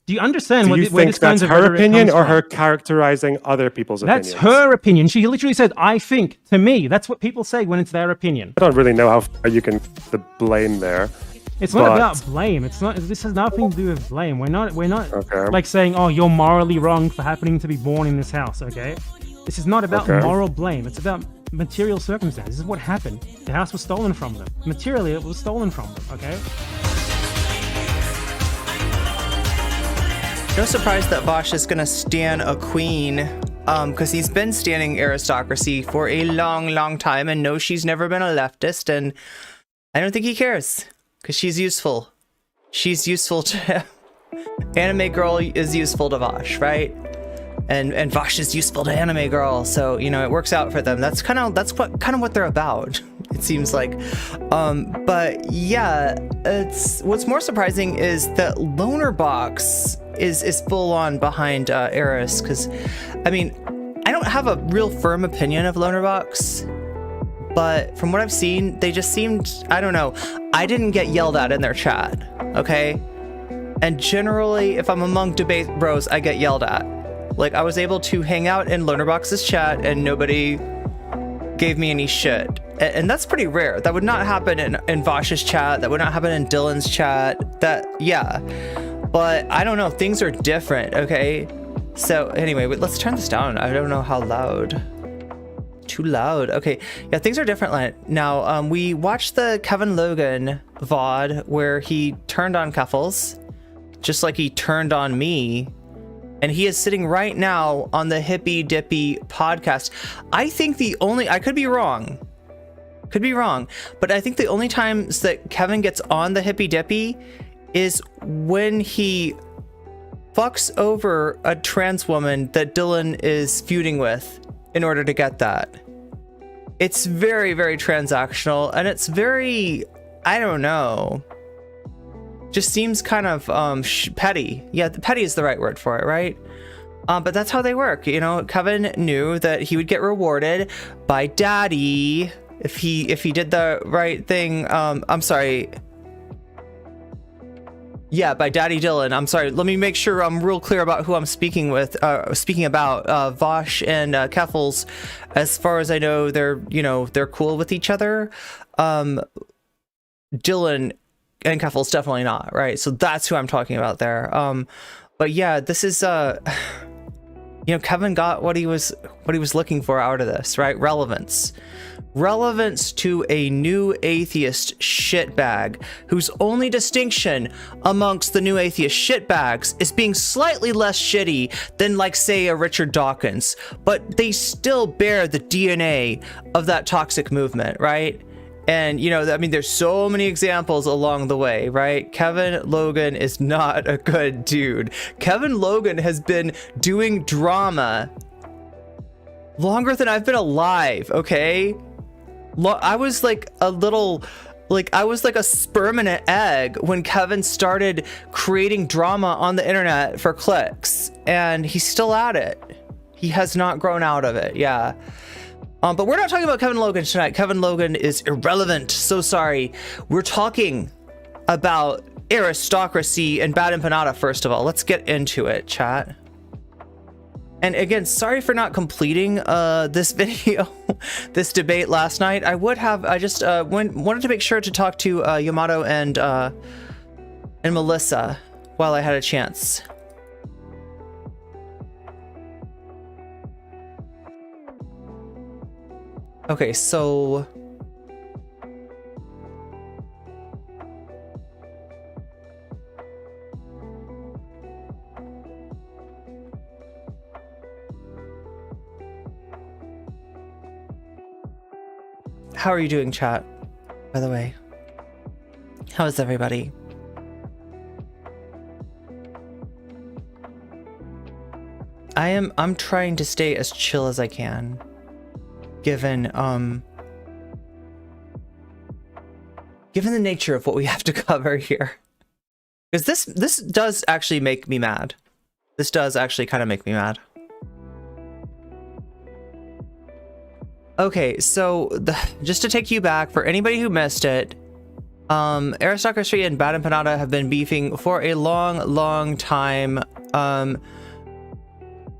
Do you understand Do you where think this kind that's of her rhetoric opinion comes or from? her characterizing other people's That's opinions? her opinion. She literally said, I think, to me. That's what people say when it's their opinion. I don't really know how far you can the blame there. It's not about blame. It's not. This has nothing to do with blame. We're not Okay. like saying, oh, you're morally wrong for happening to be born in this house, okay? This is not about moral blame. It's about material circumstances. This is what happened. The house was stolen from them. Materially, it was stolen from them, okay? No surprise that Vosh is gonna stan a queen, because he's been standing aristocracy for a long time, and no, she's never been a leftist, and I don't think he cares, because she's useful. She's useful to him. Anime Girl is useful to Vosh, right? And Vosh is useful to Anime Girl, so you know it works out for them. That's kind of what they're about. It seems like, but yeah, what's more surprising is that Lonerbox is full on behind Eris, because I mean, I don't have a real firm opinion of Lonerbox, but from what I've seen, they just seemed, I don't know, I didn't get yelled at in their chat, okay? And generally, if I'm among debate bros, I get yelled at. Like, I was able to hang out in Lonerbox's chat and nobody gave me any shit. And that's pretty rare. That would not happen in Vosh's chat. That would not happen in Dylan's chat. Yeah. But I don't know. Things are different, okay? So anyway, let's turn this down. I don't know how loud. Too loud. Okay. Yeah, things are different now. We watched the Kevin Logan VOD where he turned on Cuffles, just like he turned on me. And he is sitting right now on the Hippy Dippy podcast. I think I could be wrong, but I think the only times that Kevin gets on the Hippy Dippy is when he fucks over a trans woman that Dylan is feuding with in order to get that. It's very, very transactional, and it's very, I don't know, just seems kind of petty. Yeah, petty is the right word for it, right? But that's how they work. You know, Kevin knew that he would get rewarded by Daddy if he did the right thing. I'm sorry. Yeah, by Daddy Dylan. I'm sorry. Let me make sure I'm real clear about who I'm speaking about. Vosh and Keffels. As far as I know, they're cool with each other. Dylan and Keffels definitely not, right? So that's who I'm talking about there. But yeah, this is Kevin got what he was looking for out of this, right? Relevance to a new atheist shitbag whose only distinction amongst the new atheist shitbags is being slightly less shitty than, like, say, a Richard Dawkins, but they still bear the DNA of that toxic movement, right? And, I mean, there's so many examples along the way, right? Kevin Logan is not a good dude. Kevin Logan has been doing drama longer than I've been alive, okay? I was like a sperm in an egg when Kevin started creating drama on the internet for clicks, and he's still at it. He has not grown out of it, yeah. But we're not talking about Kevin Logan tonight. Kevin Logan is irrelevant. So sorry. We're talking about Eristocracy and Bad Empanada first of all. Let's get into it, chat. And again, sorry for not completing this video, this debate last night. I just wanted to make sure to talk to Yamato and Melissa while I had a chance. Okay, so how are you doing, chat? By the way, how is everybody? I'm trying to stay as chill as I can. Given the nature of what we have to cover here, because this does actually make me mad. This does actually kind of make me mad. Okay, so just to take you back, for anybody who missed it, Aristocracy and Bad Empanada have been beefing for a long time.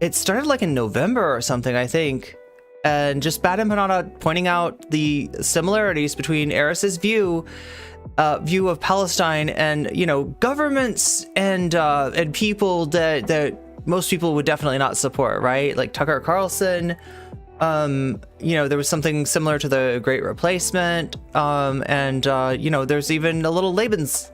It started like in November or something, I think. And just Bad Empanada pointing out the similarities between Eris's view of Palestine and, you know, governments and people that most people would definitely not support, right? Like Tucker Carlson. You know, there was something similar to the Great Replacement, and you know, there's even a little Laban's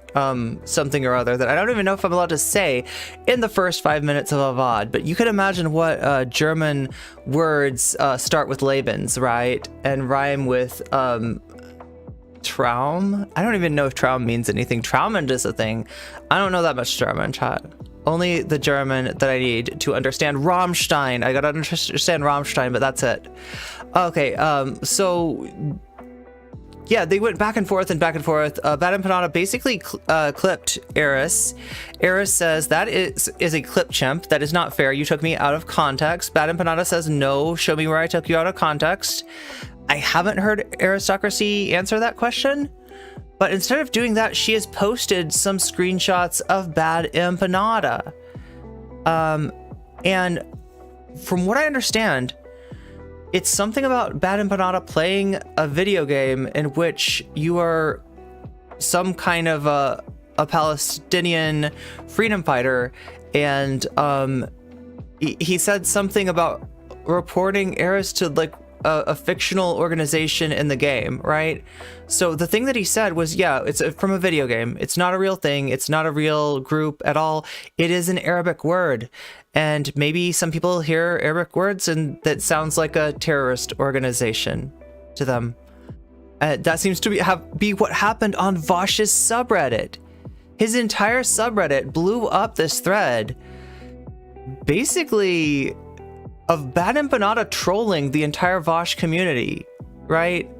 something or other that I don't even know if I'm allowed to say in the first 5 minutes of a VOD, but you can imagine what German words start with Laban's, right? And rhyme with Traum? I don't even know if Traum means anything. Traumend is a thing. I don't know that much German, chat. Only the German that I need to understand. Rammstein. I gotta understand Rammstein, but that's it. Okay, so yeah, they went back and forth and back and forth. Bad Empanada basically clipped Eris. Eris says that is a clip chimp. That is not fair. You took me out of context. Bad Empanada says no. Show me where I took you out of context. I haven't heard Aristocracy answer that question. But instead of doing that, she has posted some screenshots of Bad Empanada. And from what I understand, it's something about Bad Empanada playing a video game in which you are some kind of a Palestinian freedom fighter. And he said something about reporting Eris to like a fictional organization in the game, right? So the thing that he said was, yeah, it's from a video game. It's not a real thing. It's not a real group at all. It is an Arabic word. And maybe some people hear Arabic words and that sounds like a terrorist organization to them. That seems to be what happened on Vosh's subreddit. His entire subreddit blew up this thread. Basically, of Bad Empanada trolling the entire Vosh community, right?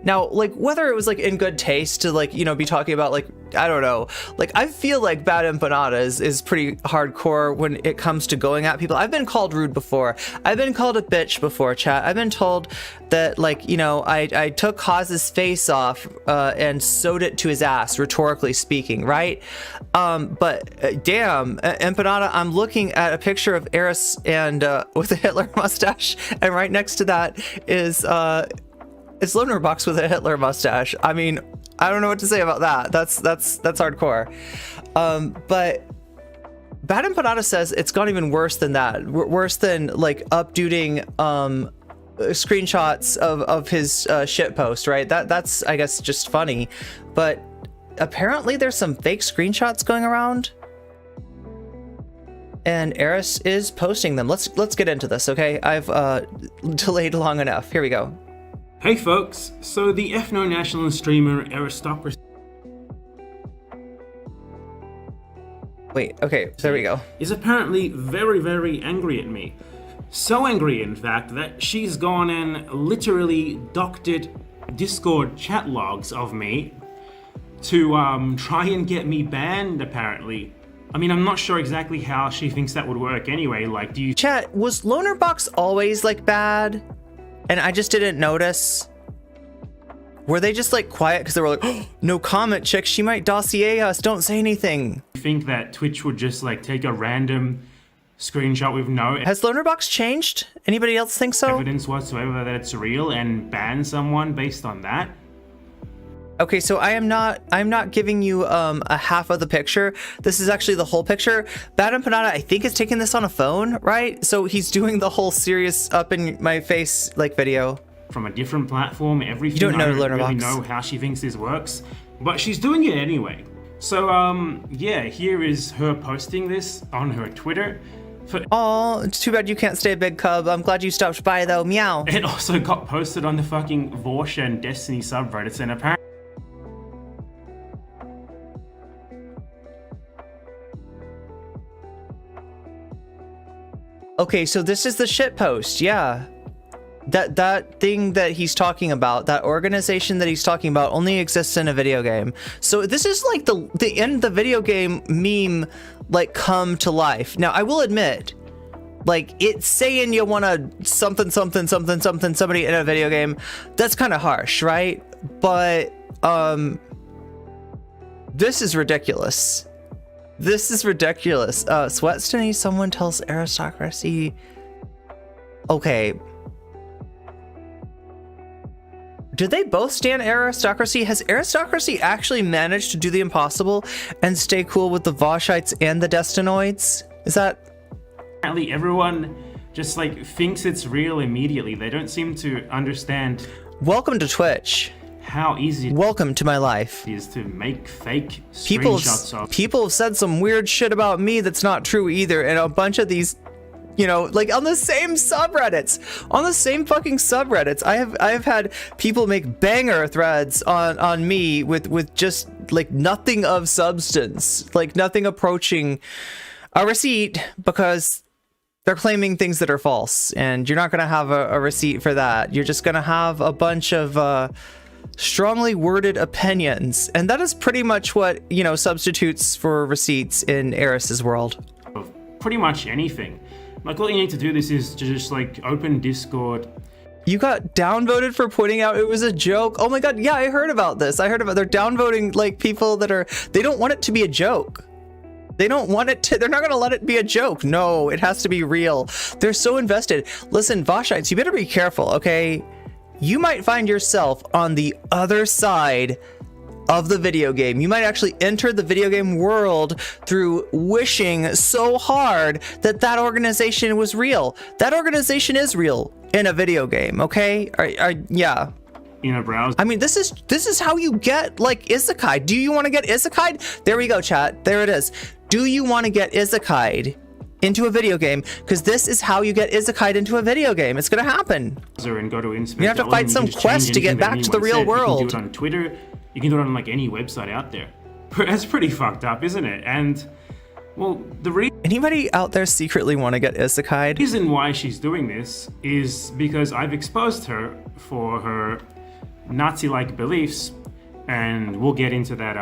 Now, like, whether it was like in good taste to like, you know, be talking about like, I don't know, like I feel like Bad Empanada is pretty hardcore when it comes to going at people. I've been called rude before. I've been called a bitch before, chat. I've been told that, like, you know, I took Hawes's face off and sewed it to his ass, rhetorically speaking, right? But damn, Empanada, I'm looking at a picture of Eris and with a Hitler mustache, and right next to that is it's Lonerbox with a Hitler mustache. I mean, I don't know what to say about that. That's hardcore. But Bad Empanada says it's gone even worse than that. Worse than like updating screenshots of his shit post, right? That's I guess just funny. But apparently there's some fake screenshots going around. And Eris is posting them. Let's get into this, okay? I've delayed long enough. Here we go. Hey folks, so the ethno-nationalist streamer Eristocracy Wait, okay, there we go. is apparently very angry at me. So angry, in fact, that she's gone and literally doctored Discord chat logs of me to try and get me banned, apparently. I mean, I'm not sure exactly how she thinks that would work anyway. Like, do you... Chat, was Lonerbox always like bad? And I just didn't notice? Were they just like quiet because they were like, oh, no comment, chick, she might dossier us, don't say anything. think that Twitch would just like take a random screenshot with no Has Lonerbox changed? Anybody else think so? evidence whatsoever that it's real and ban someone based on that? Okay, so I'm not giving you a half of the picture. This is actually the whole picture. Bad Empanada, I think, is taking this on a phone, right? So he's doing the whole serious up in my face like video. From a different platform, everything. You don't know I don't Lonerbox. really know how she thinks this works, but she's doing it anyway. So yeah, here is her posting this on her Twitter. Oh, it's too bad you can't stay a big cub. I'm glad you stopped by though. Meow. It also got posted on the fucking Vorsha and Destiny subreddits, and apparently Okay, so this is the shit post, yeah. That thing that he's talking about, that organization that he's talking about, only exists in a video game. So this is like the end of the video game meme, like, come to life. Now, I will admit, like, it's saying you want to something somebody in a video game, that's kind of harsh, right? But This is ridiculous. This is ridiculous. Sweatstony, someone tells Eristocracy. Okay. Did they both stand Eristocracy? Has Eristocracy actually managed to do the impossible and stay cool with the Voshites and the Destinoids? Is that... Apparently everyone just like thinks it's real immediately. They don't seem to understand Welcome to Twitch. how easy Welcome to my life. it is to make fake People screenshots of. people have said some weird shit about me that's not true either, and a bunch of these, you know, like on the same subreddits, on the same fucking subreddits, I have had people make banger threads on me with just like nothing of substance, like nothing approaching a receipt, because they're claiming things that are false, and you're not gonna have a receipt for that. You're just gonna have a bunch of strongly worded opinions, and that is pretty much what, you know, substitutes for receipts in Eris's world. Of pretty much anything. Like all you need to do this is to just like open Discord. You got downvoted for pointing out it was a joke. Oh my god, yeah, I heard about this. I heard about they're downvoting like people that are, they don't want it to be a joke. They don't want it to, they're not gonna let it be a joke. No, it has to be real. They're so invested. Listen, Voshites, you better be careful, okay? You might find yourself on the other side of the video game. You might actually enter the video game world through wishing so hard that that organization was real. That organization is real in a video game, okay? Yeah. In a browser. I mean, this is how you get like isekai. Do you want to get isekai? There we go, chat. There it is. Do you want to get isekai into a video game? Because this is how you get isekai into a video game. It's gonna happen. And go to You have to fight some quest to get back to the real world. You can do it on Twitter. You can do it on like any website out there. That's pretty fucked up, isn't it? And well, Anybody out there secretly want to get isekai? reason why she's doing this is because I've exposed her for her Nazi-like beliefs, and we'll get into that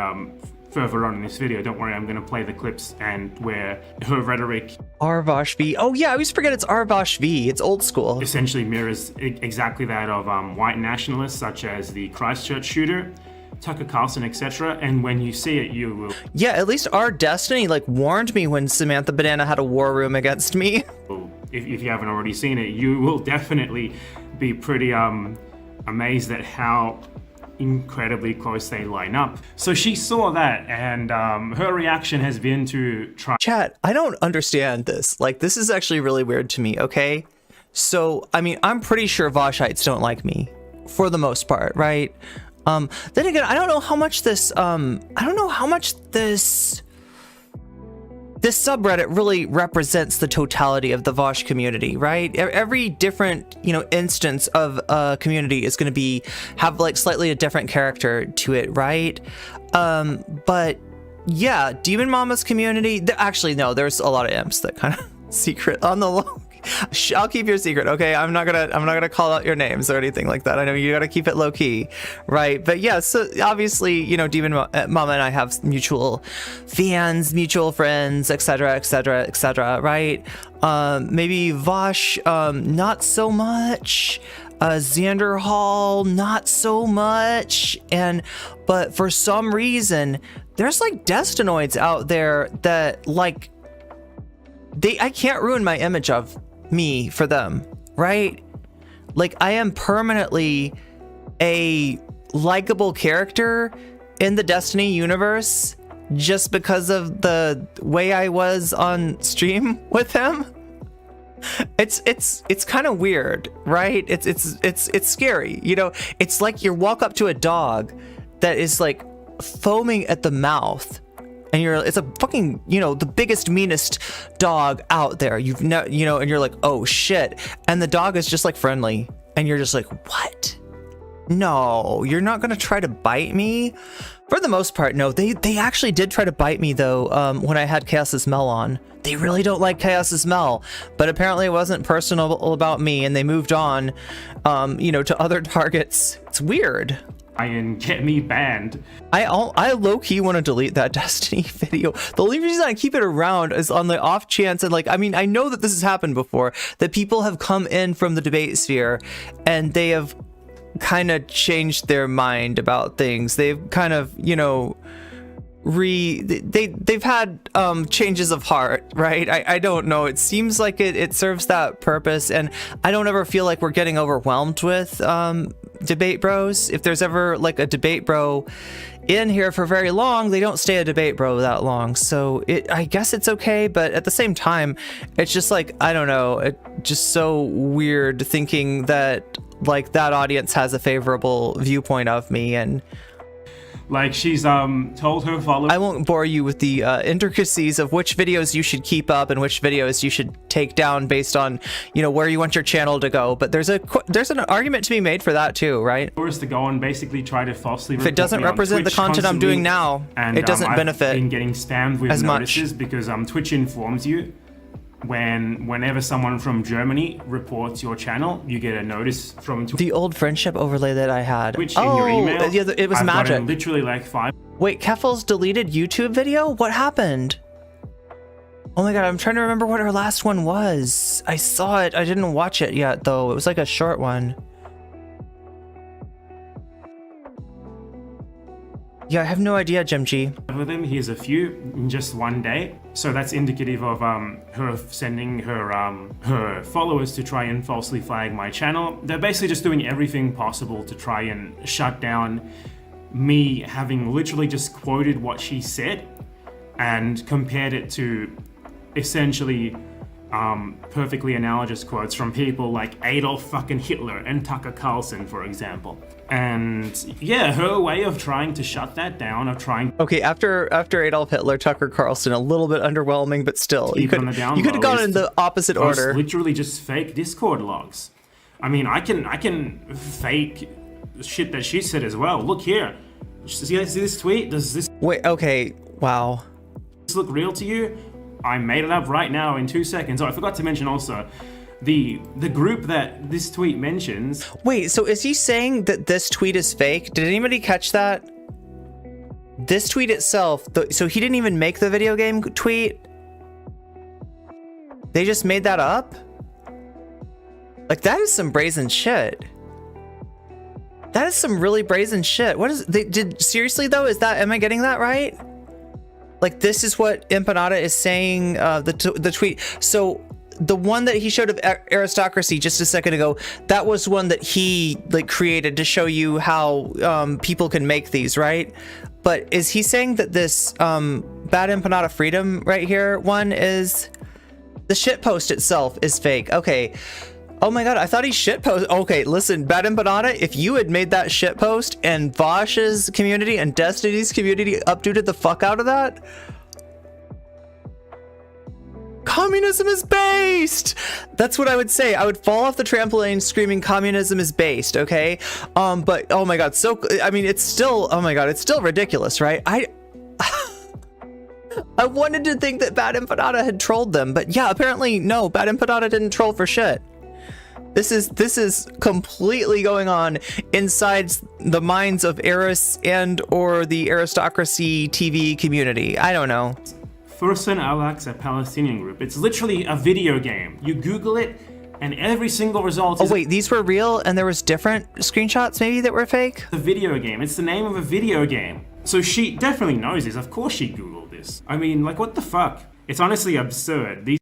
further on in this video. Don't worry, I'm gonna play the clips and where her rhetoric Arvosh V. Oh yeah, I always forget it's Arvosh V. It's old school. essentially mirrors exactly that of white nationalists such as the Christchurch shooter, Tucker Carlson, etc. And when you see it, you will. Yeah, at least our Destiny like warned me when Samantha Banana had a war room against me. If you haven't already seen it, you will definitely be pretty amazed at how incredibly close they line up. So she saw that, and her reaction has been to try. Chat, I don't understand this. Like, this is actually really weird to me, okay? So, I mean, I'm pretty sure Voshites don't like me, for the most part, right? Then again, I don't know how much this subreddit really represents the totality of the Vosh community, right? Every different, you know, instance of a community is going to have like slightly a different character to it, right? But yeah, Demon Mama's community, actually no, there's a lot of imps that kind of secret on the low. I'll keep your secret, okay? I'm not gonna call out your names or anything like that. I know you gotta keep it low key, right? But yeah, so obviously, you know, Demon Mama and I have mutual fans, mutual friends, etc., etc., etc., right? Maybe Vosh, not so much. Xander Hall, not so much. But for some reason, there's like Destinoids out there that like I can't ruin my image of me for them, right? Like, I am permanently a likable character in the Destiny universe just because of the way I was on stream with him. It's kind of weird, right? It's scary, you know. It's like you walk up to a dog that is like foaming at the mouth, and it's a fucking, you know, the biggest, meanest dog out there. You know, and you're like, oh shit. And the dog is just like friendly. And you're just like, what? No, you're not gonna try to bite me? For the most part, no. They actually did try to bite me though, when I had Chaos's Mel on. They really don't like Chaos's Mel, but apparently it wasn't personal about me, and they moved on, you know, to other targets. It's weird. And get me banned. I low-key want to delete that Destiny video. The only reason I keep it around is on the off chance, and like, I mean, I know that this has happened before, that people have come in from the debate sphere and they have kind of changed their mind about things. They've kind of, you know, they've had changes of heart, right? I don't know. It seems like it serves that purpose, and I don't ever feel like we're getting overwhelmed with debate bros. If there's ever like a debate bro in here for very long, they don't stay a debate bro that long. So I guess it's okay, but at the same time, it's just like, I don't know, it just so weird thinking that like that audience has a favorable viewpoint of me. And like she's told her followers. I won't bore you with the intricacies of which videos you should keep up and which videos you should take down based on, you know, where you want your channel to go. But there's an argument to be made for that too, right? To go and basically try to falsely. If it doesn't represent the content I'm doing now, and, it doesn't benefit. I've been getting spammed with as notices much because Twitch informs you whenever someone from Germany reports your channel, you get a notice from Twitch. The old friendship overlay that I had. Twitch in your email. Yeah, it was I've magic. gotten literally like 5. Wait, Keffel's deleted YouTube video? What happened? Oh my god, I'm trying to remember what her last one was. I saw it. I didn't watch it yet though. It was like a short one. Yeah, I have no idea, Jim G. With him, he has a few in just one day, so that's indicative of her sending her followers to try and falsely flag my channel. They're basically just doing everything possible to try and shut down me having literally just quoted what she said and compared it to essentially perfectly analogous quotes from people like Adolf fucking Hitler and Tucker Carlson, for example. And yeah, her way of trying to shut that down, of trying. Okay, after Adolf Hitler, Tucker Carlson, a little bit underwhelming, but still, you could have gone in the opposite order. Literally just fake Discord logs. I mean, I can fake shit that she said as well. Look here, see this tweet? Does this okay, wow. look real to you? I made it up right now in 2 seconds. Oh, I forgot to mention also, the group that this tweet mentions. Wait, so is he saying that this tweet is fake? Did anybody catch that? This tweet itself, so he didn't even make the video game tweet? They just made that up? Like, that is some brazen shit. That is some really brazen shit. What is seriously though, am I getting that right? Like, this is what Empanada is saying, the tweet. So the one that he showed of Eristocracy just a second ago, that was one that he like created to show you how people can make these, right? But is he saying that this Bad Empanada Freedom right here one is the shitpost itself is fake? Okay. Oh my god, I thought he shitpost. Okay, listen, Bad Empanada, if you had made that shitpost and Vosh's community and Destiny's community updated the fuck out of that, communism is based! That's what I would say. I would fall off the trampoline screaming communism is based, okay? But oh my god, I mean, it's still, oh my god, it's still ridiculous, right? I wanted to think that Bad Empanada had trolled them, but yeah, apparently no, Bad Empanada didn't troll for shit. This is completely going on inside the minds of Eris and or the Eristocracy TV community. I don't know. Fursan Alak's a Palestinian group. It's literally a video game. You Google it, and every single result is. Oh wait, these were real, and there was different screenshots maybe that were fake? A video game. It's the name of a video game. So she definitely knows this. Of course she Googled this. I mean, like, what the fuck? It's honestly absurd.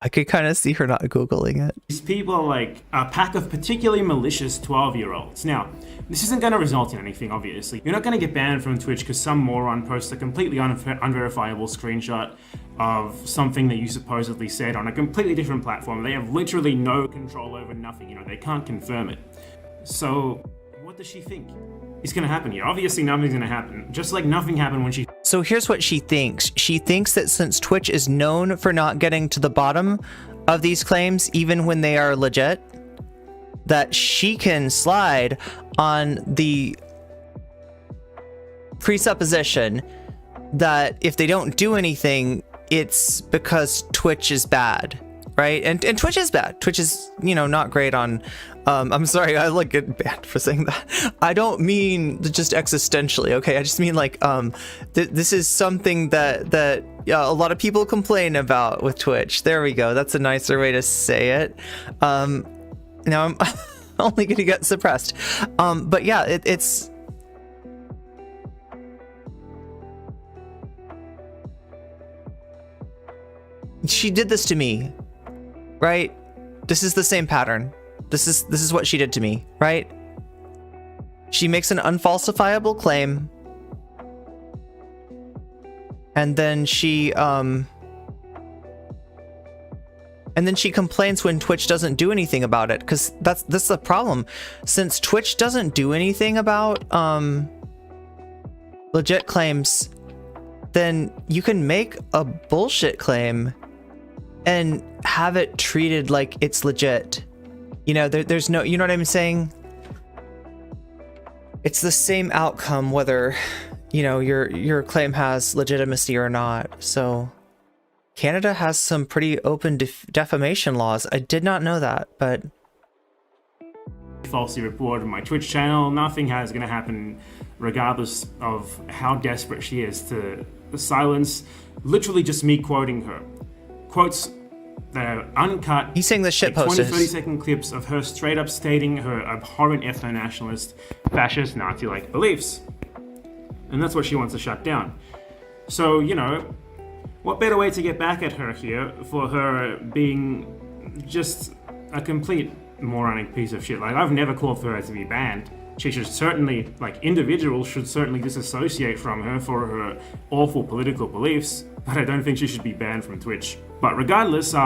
I could kind of see her not Googling it. These people are like a pack of particularly malicious 12-year-olds. Now, this isn't going to result in anything, obviously. You're not going to get banned from Twitch because some moron posts a completely unverifiable screenshot of something that you supposedly said on a completely different platform. They have literally no control over nothing. You know, they can't confirm it. So, what does she think is going to happen here? Obviously, nothing's going to happen. Just like nothing happened when she... So here's what she thinks. She thinks that since Twitch is known for not getting to the bottom of these claims, even when they are legit, that she can slide on the presupposition that if they don't do anything, it's because Twitch is bad, right? And Twitch is bad. Twitch is, you know, not great on... I'm sorry, I like get banned for saying that. I don't mean just existentially, okay? I just mean like, this is something that a lot of people complain about with Twitch. There we go. That's a nicer way to say it. Now I'm only gonna get suppressed. But yeah, it's... she did this to me, right? This is the same pattern. This is what she did to me, right? She makes an unfalsifiable claim, and then she complains when Twitch doesn't do anything about it, because that's the problem. Since Twitch doesn't do anything about legit claims, then you can make a bullshit claim and have it treated like it's legit. You know, there's no, you know what I'm saying? It's the same outcome whether, you know, your claim has legitimacy or not. So Canada has some pretty open defamation laws. I did not know that, but falsely reported my Twitch channel. Nothing is going to happen regardless of how desperate she is to silence. Literally just me quoting her. Quotes that are uncut. He's saying the shit like 20, posters. 30-second clips of her straight up stating her abhorrent ethno-nationalist, fascist, Nazi-like beliefs. And that's what she wants to shut down. So, you know, what better way to get back at her here for her being just a complete moronic piece of shit. Like, I've never called for her to be banned. She should certainly, like, individuals should certainly disassociate from her for her awful political beliefs, but I don't think she should be banned from Twitch. But regardless,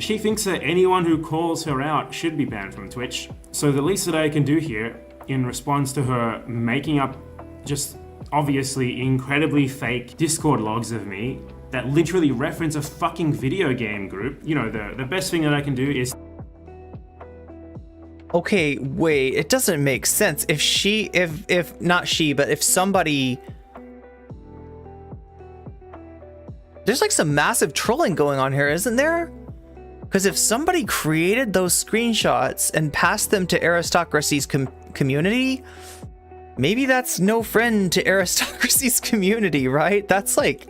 she thinks that anyone who calls her out should be banned from Twitch. So the least that I can do here, in response to her making up just obviously incredibly fake Discord logs of me that literally reference a fucking video game group, you know, the best thing that I can do is... Okay, wait, it doesn't make sense. If not she, but if somebody... There's like some massive trolling going on here, isn't there? Because if somebody created those screenshots and passed them to Aristocracy's community, maybe that's no friend to Aristocracy's community, right? That's like...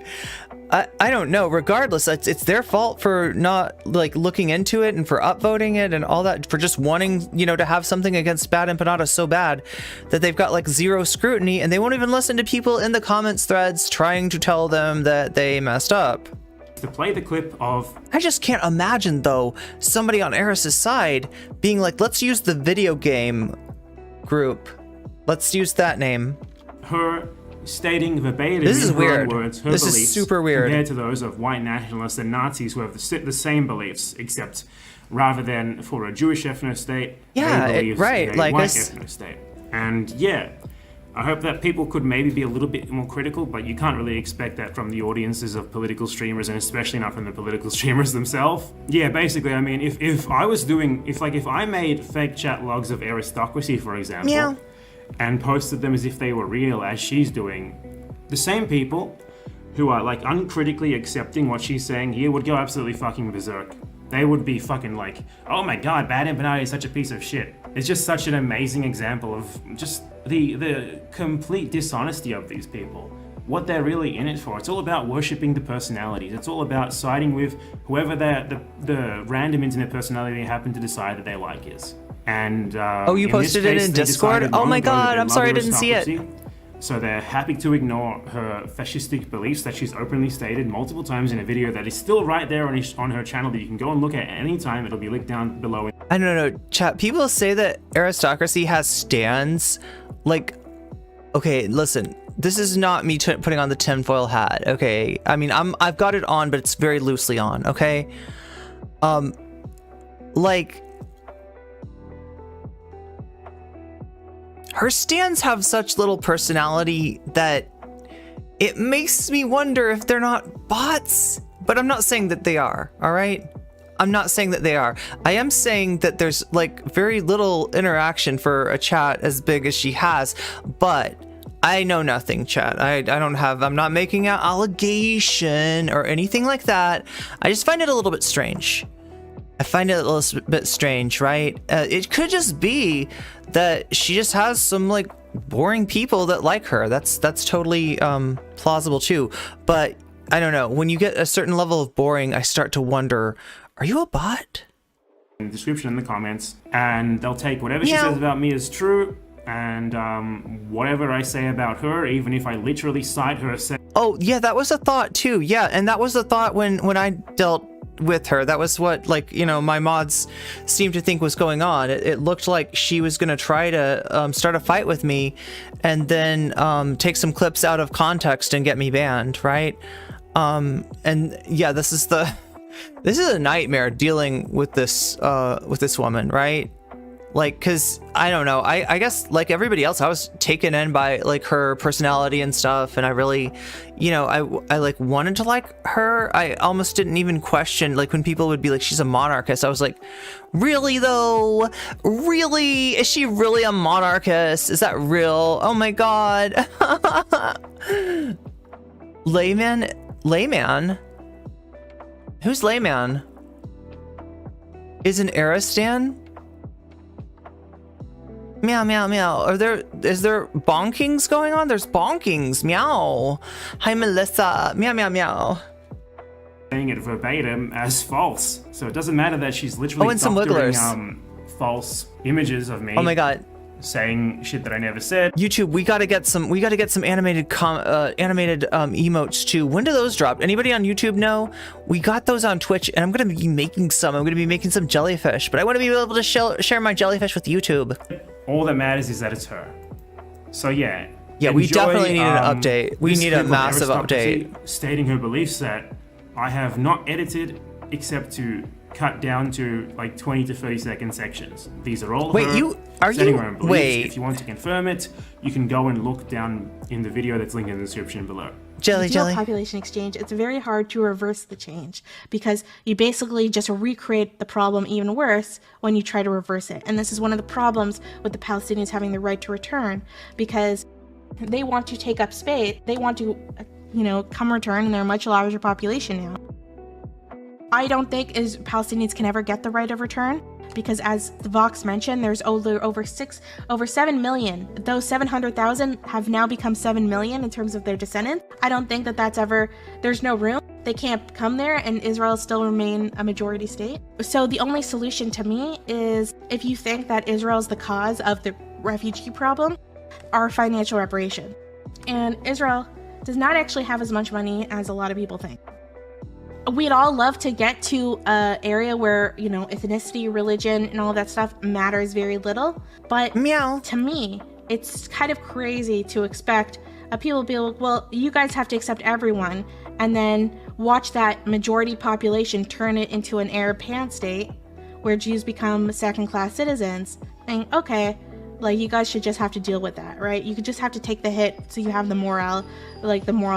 I don't know. Regardless, it's their fault for not like looking into it and for upvoting it and all that, for just wanting, you know, to have something against Bad Empanada so bad that they've got like zero scrutiny and they won't even listen to people in the comments threads trying to tell them that they messed up. To play the clip of... I just can't imagine though somebody on Eris's side being like, let's use the video game group. Let's use that name. Her stating verbatim this is in her weird. own words her This beliefs is super weird compared to those of white nationalists and Nazis who have the same beliefs, except rather than for a Jewish ethno-state, yeah, they believe right, in a like white ethno-state. And yeah, I hope that people could maybe be a little bit more critical, but you can't really expect that from the audiences of political streamers, and especially not from the political streamers themselves. Yeah, basically, I mean, if I made fake chat logs of Eristocracy, for example, yeah, and posted them as if they were real, as she's doing, the same people who are like uncritically accepting what she's saying here would go absolutely fucking berserk. They would be fucking like, oh my god, Bad Empanada is such a piece of shit. It's just such an amazing example of just the complete dishonesty of these people. What they're really in it for. It's all about worshipping the personalities. It's all about siding with whoever the random internet personality they happen to decide that they like is. And oh, you posted it in Discord? Oh my god, I'm sorry I didn't see it. So they're happy to ignore her fascistic beliefs that she's openly stated multiple times in a video that is still right there on her channel that you can go and look at any time. It'll be linked down below. I don't know, chat. People say that Aristocracy has stands. Like, okay, listen. This is not me putting on the tinfoil hat. Okay, I mean, I've got it on, but it's very loosely on. Okay, like. Her stands have such little personality that it makes me wonder if they're not bots. But I'm not saying that they are, all right? I'm not saying that they are. I am saying that there's like very little interaction for a chat as big as she has, but I know nothing, chat. I'm not making an allegation or anything like that. I just find it a little bit strange. I find it a little bit strange, right? It could just be that she just has some like boring people that like her. That's totally plausible too. But I don't know. When you get a certain level of boring, I start to wonder, are you a bot? In the description in the comments, and they'll take whatever she says about me as true, and whatever I say about her, even if I literally cite her. Oh yeah, that was a thought too. Yeah, and that was a thought when I dealt with her. That was what, like, you know, my mods seemed to think was going on. It looked like she was going to try to start a fight with me and then take some clips out of context and get me banned, right? And yeah, this is a nightmare dealing with this woman, right? Like, cause I don't know, I guess like everybody else, I was taken in by like her personality and stuff, and I really, you know, I like wanted to like her. I almost didn't even question, like, when people would be like, she's a monarchist, I was like, really though? Really? Is she really a monarchist? Is that real? Oh my god. Layman? Who's Layman? Is an Eristan? Meow, meow, meow. Is there bonkings going on? There's bonkings. Meow. Hi, Melissa. Meow, meow, meow. Saying it verbatim as false. So it doesn't matter that she's literally and some wigglers. False images of me. Oh my god. Saying shit that I never said. YouTube, we gotta get some animated emotes too. When do those drop? Anybody on YouTube know? We got those on Twitch, and I'm gonna be making some jellyfish, but I want to be able to share my jellyfish with YouTube. All that matters is that it's her. So yeah. Yeah, we definitely need an update. We need a massive update. Stating her beliefs that I have not edited except to cut down to like 20 to 30 second sections. These are all Wait, her you are setting you her own beliefs. wait. If you want to confirm it, you can go and look down in the video that's linked in the description below. Jelly. Population exchange, it's very hard to reverse the change because you basically just recreate the problem even worse when you try to reverse it. And this is one of the problems with the Palestinians having the right to return, because they want to take up space. They want to, you know, come return, and they're a much larger population now. I don't think Palestinians can ever get the right of return, because as the Vox mentioned, there's over 7 million. Those 700,000 have now become 7 million in terms of their descendants. I don't think there's no room. They can't come there, and Israel still remain a majority state. So the only solution to me is, if you think that Israel is the cause of the refugee problem, are financial reparation. And Israel does not actually have as much money as a lot of people think. We'd all love to get to an area where, you know, ethnicity, religion, and all that stuff matters very little. But meow. To me, it's kind of crazy to expect people to be like, well, you guys have to accept everyone, and then watch that majority population turn it into an Arab pan state where Jews become second-class citizens. And okay, like, you guys should just have to deal with that, right? You could just have to take the hit so you have the moral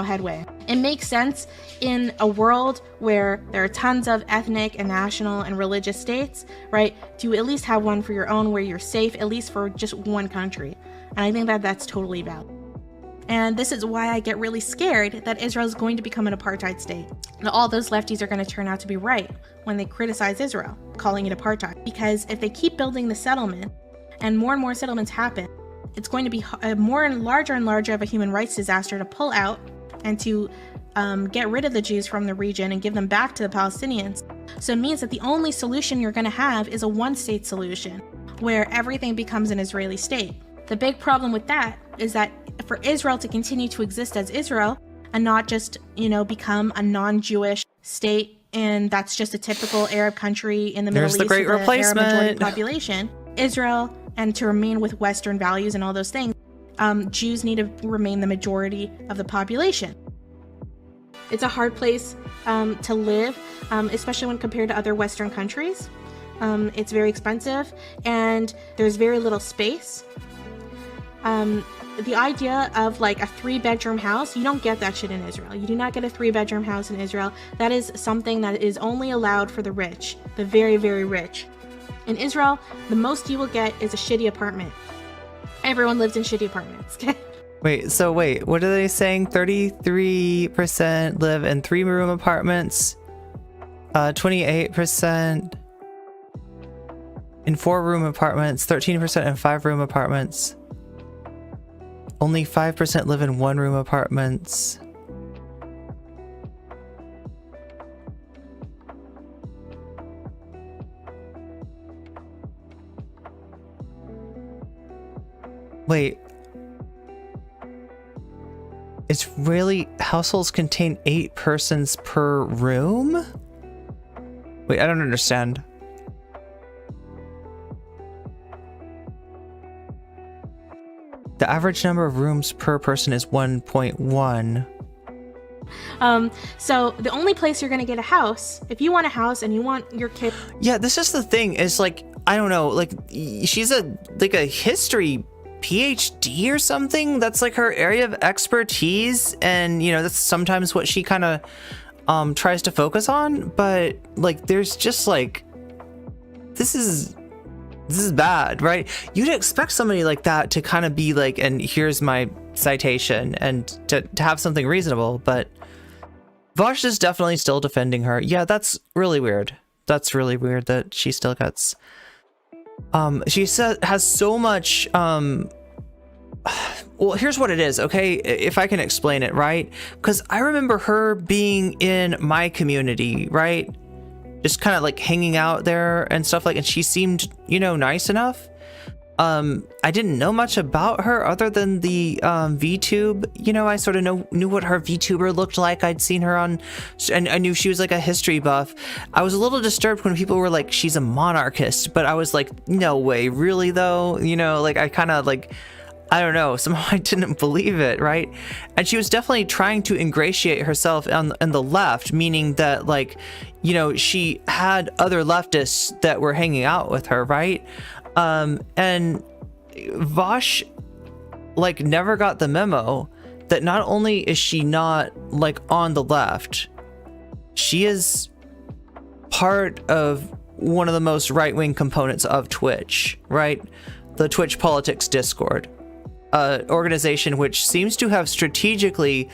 headway. It makes sense in a world where there are tons of ethnic and national and religious states, right? To at least have one for your own where you're safe, at least for just one country. And I think that that's totally valid. And this is why I get really scared that Israel is going to become an apartheid state. And all those lefties are going to turn out to be right when they criticize Israel, calling it apartheid. Because if they keep building the settlement, and more settlements happen, it's going to be more and larger of a human rights disaster to pull out and to get rid of the Jews from the region and give them back to the Palestinians. So it means that the only solution you're going to have is a one-state solution, where everything becomes an Israeli state. The big problem with that is that for Israel to continue to exist as Israel and not just, you know, become a non-Jewish state, and that's just a typical Arab country in the Middle East with an Arab majority population, Israel, and to remain with Western values and all those things, Jews need to remain the majority of the population. It's a hard place to live, especially when compared to other Western countries. It's very expensive, and there's very little space. The idea of like a 3-bedroom house, you don't get that shit in Israel. You do not get a 3-bedroom house in Israel. That is something that is only allowed for the rich, the very, very rich. In Israel, the most you will get is a shitty apartment. Everyone lives in shitty apartments. Wait, what are they saying? 33% live in 3-room apartments, 28% in 4-room apartments, 13% in 5-room apartments. Only 5% live in 1-room apartments. Wait. It's really, households contain 8 persons per room? Wait, I don't understand. The average number of rooms per person is 1.1. So the only place you're going to get a house, if you want a house and you want your kid. Yeah, this is the thing, is like, I don't know, like she's a history PhD or something. That's like her area of expertise, and you know, that's sometimes what she kind of tries to focus on, but like there's just like, this is bad, right? You'd expect somebody like that to kind of be like, and here's my citation, and to have something reasonable, but Vosh is definitely still defending her. Yeah, that's really weird. That's really weird that she still gets... she has so much... well, here's what it is, okay? If I can explain it, right? Because I remember her being in my community, right? Just kind of like hanging out there and stuff like, and she seemed, you know, nice enough. I didn't know much about her other than the VTube. You know, I sort of knew what her VTuber looked like. I'd seen her on, and I knew she was like a history buff. I was a little disturbed when people were like, she's a monarchist, but I was like, no way, really though? You know, like I kind of like, I don't know, somehow I didn't believe it, right? And she was definitely trying to ingratiate herself on the left, meaning that like, you know, she had other leftists that were hanging out with her, right? And Vosh like never got the memo that not only is she not like on the left, she is part of one of the most right-wing components of Twitch, right? The Twitch Politics Discord, organization which seems to have strategically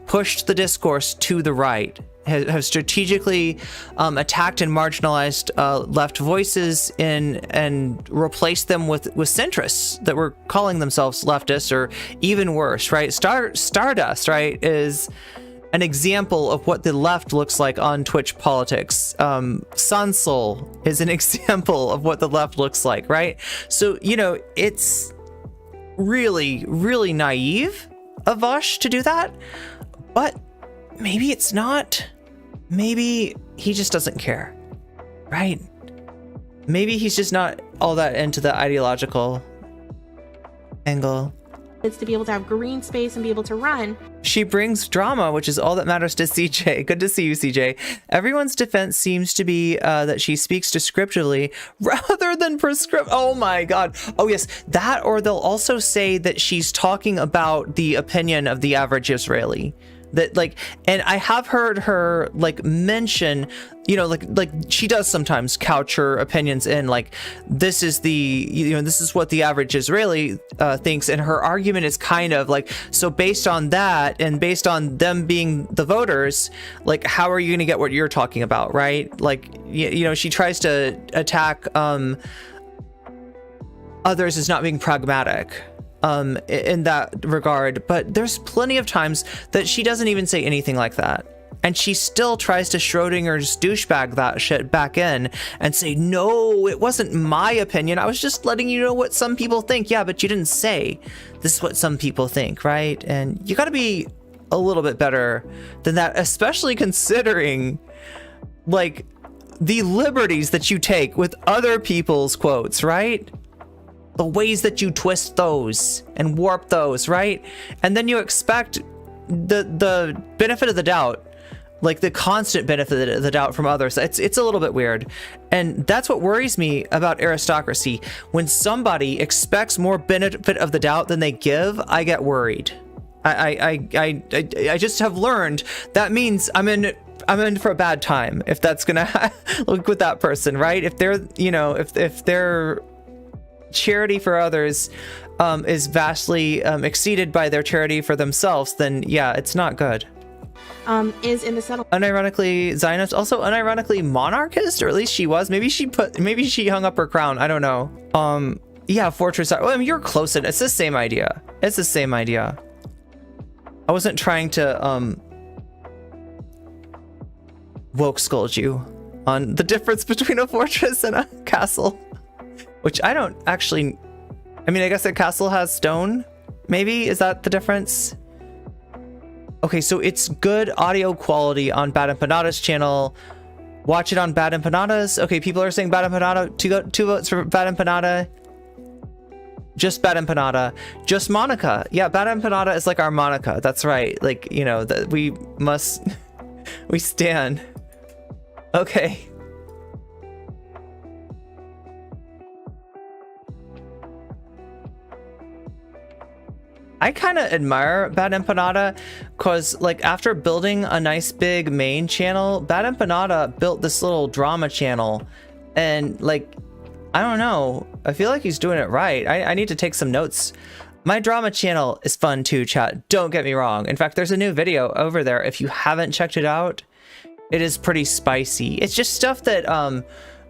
pushed the discourse to the right, have strategically attacked and marginalized left voices and replaced them with centrists that were calling themselves leftists, or even worse, right? Stardust, right, is an example of what the left looks like on Twitch politics. Sunsoul is an example of what the left looks like, right? So, you know, it's really, really naive of Vosh to do that, but maybe it's not. Maybe he just doesn't care, right? Maybe he's just not all that into the ideological angle. It's to be able to have green space and be able to run. She brings drama, which is all that matters to CJ. Good to see you, CJ. Everyone's defense seems to be that she speaks descriptively rather than prescript. Oh my God. Oh yes, that, or they'll also say that she's talking about the opinion of the average Israeli. That like, and I have heard her like mention, you know, like she does sometimes couch her opinions in like, this is the, you know, this is what the average Israeli thinks, and her argument is kind of like, so based on that and based on them being the voters, like how are you going to get what you're talking about, right? Like, you know, she tries to attack others as not being pragmatic in that regard, but there's plenty of times that she doesn't even say anything like that, and she still tries to Schrodinger's douchebag that shit back in and say, no, it wasn't my opinion, I was just letting you know what some people think. Yeah, but you didn't say this is what some people think, right? And you got to be a little bit better than that, especially considering like the liberties that you take with other people's quotes, right? The ways that you twist those and warp those, right? And then you expect the benefit of the doubt, like the constant benefit of the doubt from others. It's a little bit weird. And that's what worries me about aristocracy. When somebody expects more benefit of the doubt than they give, I get worried. I just have learned that means I'm in for a bad time if that's gonna look with that person, right? If they're, you know, if they're charity for others is vastly exceeded by their charity for themselves, then yeah, it's not good. Is in the settlement. Unironically Zionist, also unironically monarchist, or at least she was. Maybe she hung up her crown. I don't know. Yeah, fortress. Well, I mean, you're close. It's the same idea. It's the same idea. I wasn't trying to woke scold you on the difference between a fortress and a castle. Which I don't actually, I mean, I guess a castle has stone, maybe? Is that the difference? Okay, so it's good audio quality on Bad Empanada's channel. Watch it on Bad Empanadas. Okay, people are saying Bad Empanada. Two votes for Bad Empanada. Just Bad Empanada. Just Monica. Yeah, Bad Empanada is like our Monica. That's right. Like, you know, that we must... we stand. Okay. I kind of admire Bad Empanada because, like, after building a nice big main channel, Bad Empanada built this little drama channel. And, like, I don't know. I feel like he's doing it right. I need to take some notes. My drama channel is fun too, chat. Don't get me wrong. In fact, there's a new video over there. If you haven't checked it out, it is pretty spicy. It's just stuff that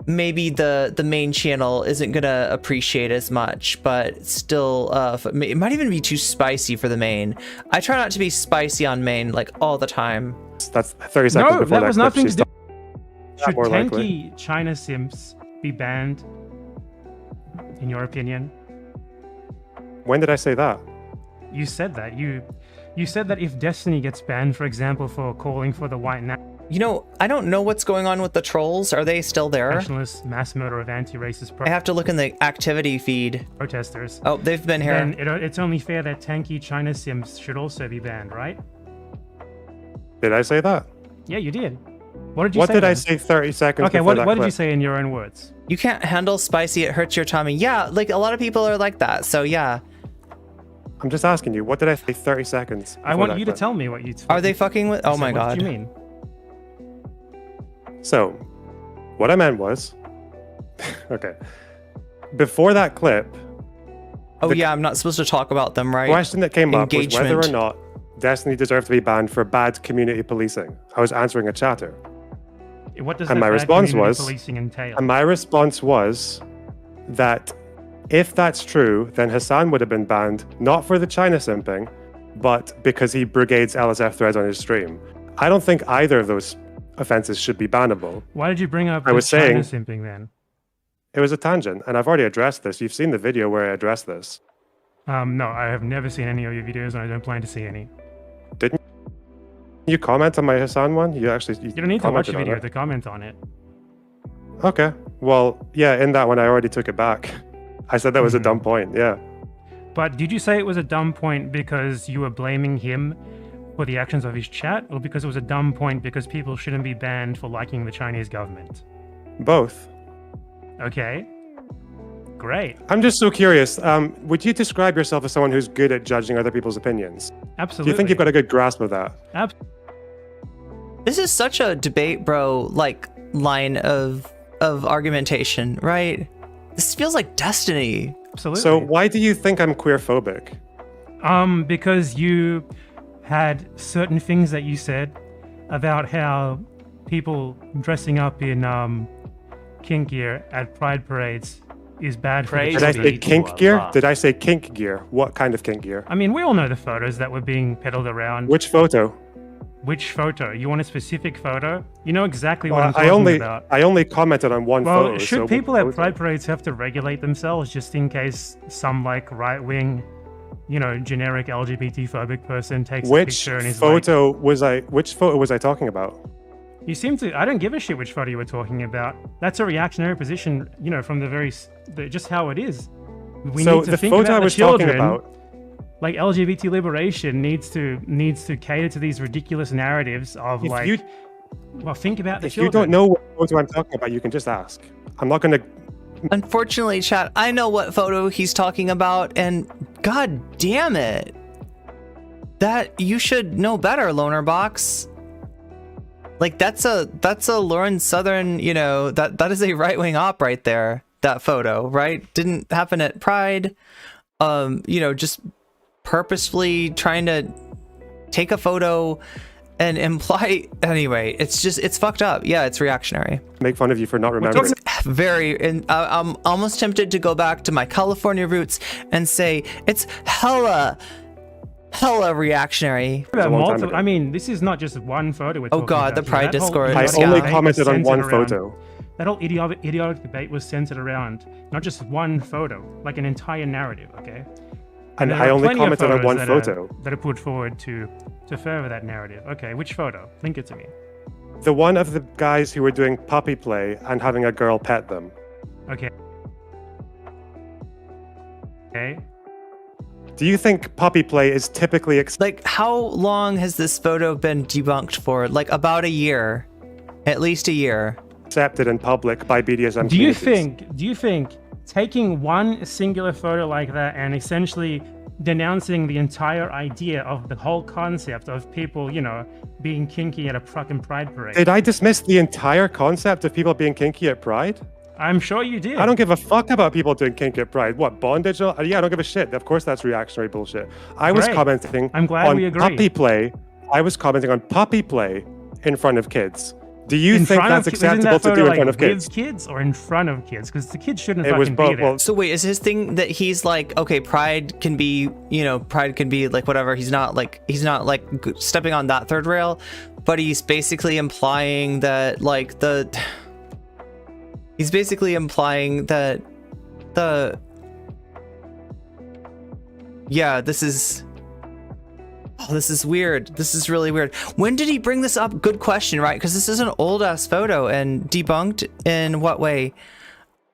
maybe the main channel isn't gonna appreciate as much, but still it might even be too spicy for the main. I try not to be spicy on main like all the time. That's 30 seconds before that was clip, nothing she's to do. Should more tanky likely. China simps be banned, in your opinion? When did I say that? You said that. You said that if Destiny gets banned, for example, for calling for the white You know, I don't know what's going on with the trolls. Are they still there? nationalist mass murder of anti-racist I have to look in the activity feed. protesters, Oh, they've been here. then it's only fair that tanky China sims should also be banned, right? Did I say that? Yeah, you did. What did you What say? did I then? say 30 seconds Okay, before what that did you clip? say in your own words? You can't handle spicy, it hurts your tummy. Yeah, like a lot of people are like that. So yeah. I'm just asking you, what did I say 30 seconds I before want that you to clip? tell me what you. Are they fucking with? Oh my What god. do you mean? So, what I meant was, okay, before that clip, Oh the yeah, I'm not supposed to talk about them, right? question that came up was whether or Engagement. not Destiny deserved to be banned for bad community policing. I was answering a chatter. What does And that my bad response community was- policing entail? And my response was that if that's true, then Hassan would have been banned, not for the China simping, but because he brigades LSF threads on his stream. I don't think either of those offenses should be bannable. Why did you bring up I the was China saying- simping then? It was a tangent, and I've already addressed this. You've seen the video where I addressed this. No, I have never seen any of your videos, and I don't plan to see any. Didn't you comment on my Hassan one? You actually You don't need to watch commented the on video it. to comment on it. Okay. Well, yeah, in that one, I already took it back. I said that was a Mhm. dumb point. Yeah. But did you say it was a dumb point because you were blaming him for the actions of his chat, or because it was a dumb point because people shouldn't be banned for liking the Chinese government? Both. Okay. Great. I'm just so curious. Would you describe yourself as someone who's good at judging other people's opinions? Absolutely. Do you think you've got a good grasp of that? This is such a debate, bro, like line of argumentation, right? This feels like Destiny. Absolutely. So why do you think I'm queerphobic? Because you had certain things that you said about how people dressing up in kink gear at pride parades is bad for the Did I say community. kink gear? Did I say kink gear? What kind of kink gear? I mean, we all know the photos that were being peddled around. Which photo? Which photo? You want a specific photo? You know exactly what Well, I'm talking about. I only commented on one Well, photo. should so people which at photo? pride parades have to regulate themselves just in case some like right-wing, generic LGBT phobic person takes a Which picture and is like, photo was I? Which photo was I talking about? you seem to. I don't give a shit which photo you were talking about. That's a reactionary position, from just how it is. We So need to the think photo about I the was talking children. about. Like LGBT liberation needs to cater to these ridiculous narratives of If like. you Well, think about the if you children. don't know what photo I'm talking about, you can just ask. I'm not going to. Unfortunately, chat, I know what photo he's talking about, and god damn it. That you should know better, Lonerbox. Like that's a Lauren Southern, that is a right-wing op right there. That photo, right? Didn't happen at Pride. Just purposefully trying to take a photo and imply anyway, it's fucked up. Yeah, it's reactionary. Make fun of you for not remembering. And I'm almost tempted to go back to my California roots and say it's hella reactionary. a long time ago. I mean, this is not just one photo we're talking God, about. the Pride That whole Discord. I Yeah. idiotic only debate was commented on centered one around- photo. That whole idiotic debate was centered around not just one photo, like an entire narrative, okay? And there I are only plenty of commented on photos one that photo. that are put forward to further that narrative. Okay, which photo? Link it to me. The one of the guys who were doing puppy play and having a girl pet them. Okay. Okay. Do you think puppy play is typically Like, how long has this photo been debunked for? Like, about a year. At least a year. accepted in public by BDSM Do you communities? think taking one singular photo like that and essentially denouncing the entire idea of the whole concept of people, you know, being kinky at a fucking pride parade? Did I dismiss the entire concept of people being kinky at Pride? I'm sure you did. I don't give a fuck about people doing kinky at Pride. What, bondage? Yeah, I don't give a shit. Of course that's reactionary bullshit. I was Great. commenting I'm glad on we agree. puppy play. I was commenting on puppy play in front of kids. Do you In think front of that's ki- isn't acceptable that to do photo, in front of with kids? kids or in front of kids? Because the kids shouldn't It was fucking both. be there. Well, So wait, is his thing that he's like, okay, pride can be, you know, pride can be like whatever. He's not like stepping on that third rail, but he's basically implying that this is weird. This is really weird. When did he bring this up? Good question, right? Because this is an old ass photo and debunked in what way?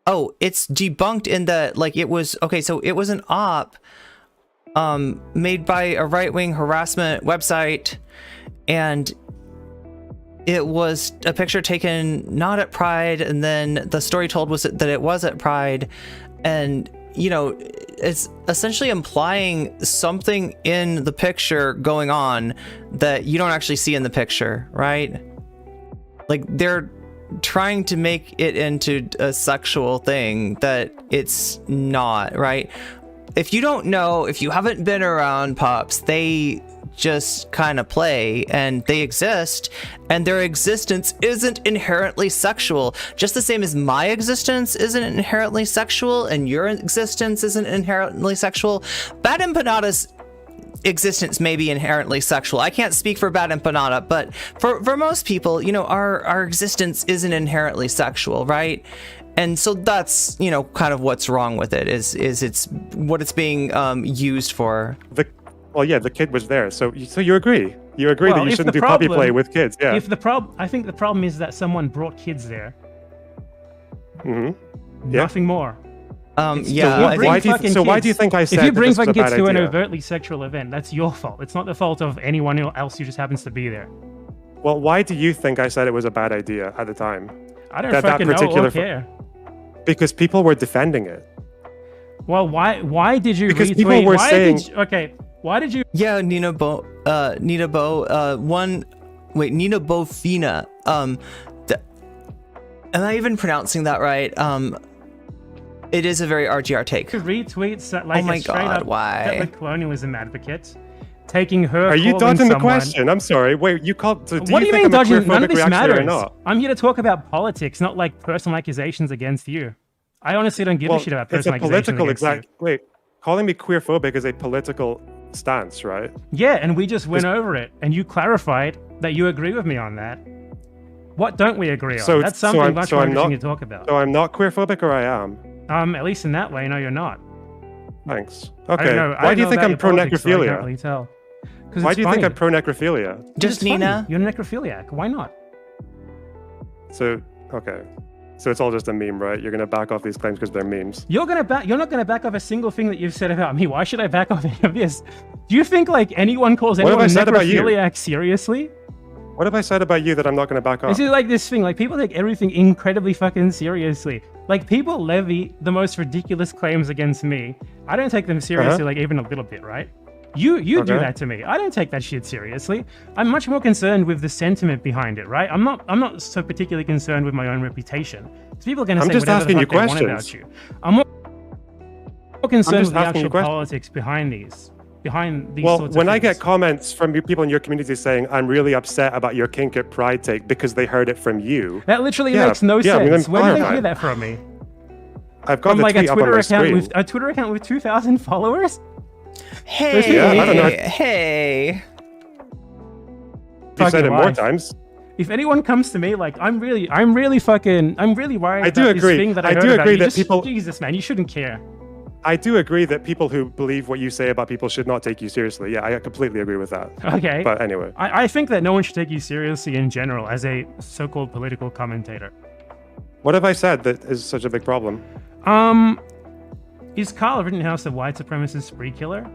Oh, it's debunked in that like it was okay. So it was an op made by a right-wing harassment website, and it was a picture taken not at Pride, and then the story told was that it was at Pride, and you know, it's essentially implying something in the picture going on that you don't actually see in the picture, right? Like they're trying to make it into a sexual thing that it's not, right? If you don't know, if you haven't been around pups, they just kind of play and they exist, and their existence isn't inherently sexual, just the same as my existence isn't inherently sexual and your existence isn't inherently sexual. Bad Empanada's existence may be inherently sexual. I can't speak for Bad Empanada, but for most people, you know, our existence isn't inherently sexual, right? And so that's, you know, kind of what's wrong with it is it's what it's being used for. Well, yeah, the kid was there, so you agree? You agree Well, that you if shouldn't the do puppy problem- play with kids? Yeah. I think the problem is that someone brought kids there. Yeah. Nothing more. Yeah, So I why think do you, so why do you think I said If you that bring this was a fucking kids bad to an idea? overtly sexual event, that's your fault. It's not the fault of anyone else who just happens to be there. Well, why do you think I said it was a bad idea at the time? I don't That fucking know particular or care. Because people were defending it. Well, why did you Because retweet? people were why saying- did you, okay, why did you Yeah, Nina Bofina. Am I even pronouncing that right? It is a very RGR take. retweet like Oh my a straight God, up why? Hitler colonialism advocate, taking her? Are you calling dodging the someone- question? I'm sorry. Wait, you called. So do What do you think mean I'm a dodging? None of queerphobic this reactionary matters. or not? I'm here to talk about politics, not like personal accusations against you. I honestly don't give a shit about it's a personal accusations political against you. Wait, calling me queerphobic is a political stance, right? Yeah, and we just went over it, and you clarified that you agree with me on that. What don't we agree on? So- That's so something I'm- much so more I'm interesting not- to talk about. So I'm not queerphobic, or I am. At least in that way, no, you're not. Thanks. I Okay. don't know. I Why don't do you know think about I'm your pro politics, so I can't necrophilia? really tell. 'Cause Why it's do you think funny. I'm pro necrophilia? Just It's funny. Nina. You're a necrophiliac. Why not? So okay. So it's all just a meme, right? You're gonna back off these claims because they're memes. You're not gonna back off a single thing that you've said about me. Why should I back off any of this? Do you think like anyone calls What have anyone I a said about you? necrophiliac seriously? What have I said about you that I'm not gonna back off? This is like this thing. Like people take everything incredibly fucking seriously. Like people levy the most ridiculous claims against me. I don't take them seriously, like even a little bit, right? You do Okay. that to me. I don't take that shit seriously. I'm much more concerned with the sentiment behind it, right? I'm not so particularly concerned with my own reputation. So people are gonna I'm say just whatever the asking you fuck they want questions. about you. I'm more concerned just with the asking you actual questions. politics behind these. Well, sorts of when I things. get comments from people in your community saying I'm really upset about your kink at Pride take because they heard it from you, That literally Yeah, makes no yeah, I mean, sense. I'm When did they clarifying. hear that from me? I've got From the like tweet up on my screen. a Twitter account with 2,000 followers? Hey, Yeah, I don't know. hey. You've said it fucking more life. times. If anyone comes to me like I'm really worried I do about agree. this thing that I I heard do about agree you. that Just, people- Jesus man, you shouldn't care. I do agree that people who believe what you say about people should not take you seriously. Yeah, I completely agree with that. Okay. But anyway. I think that no one should take you seriously in general as a so-called political commentator. What have I said that is such a big problem? Is Carl Rittenhouse a white supremacist spree killer?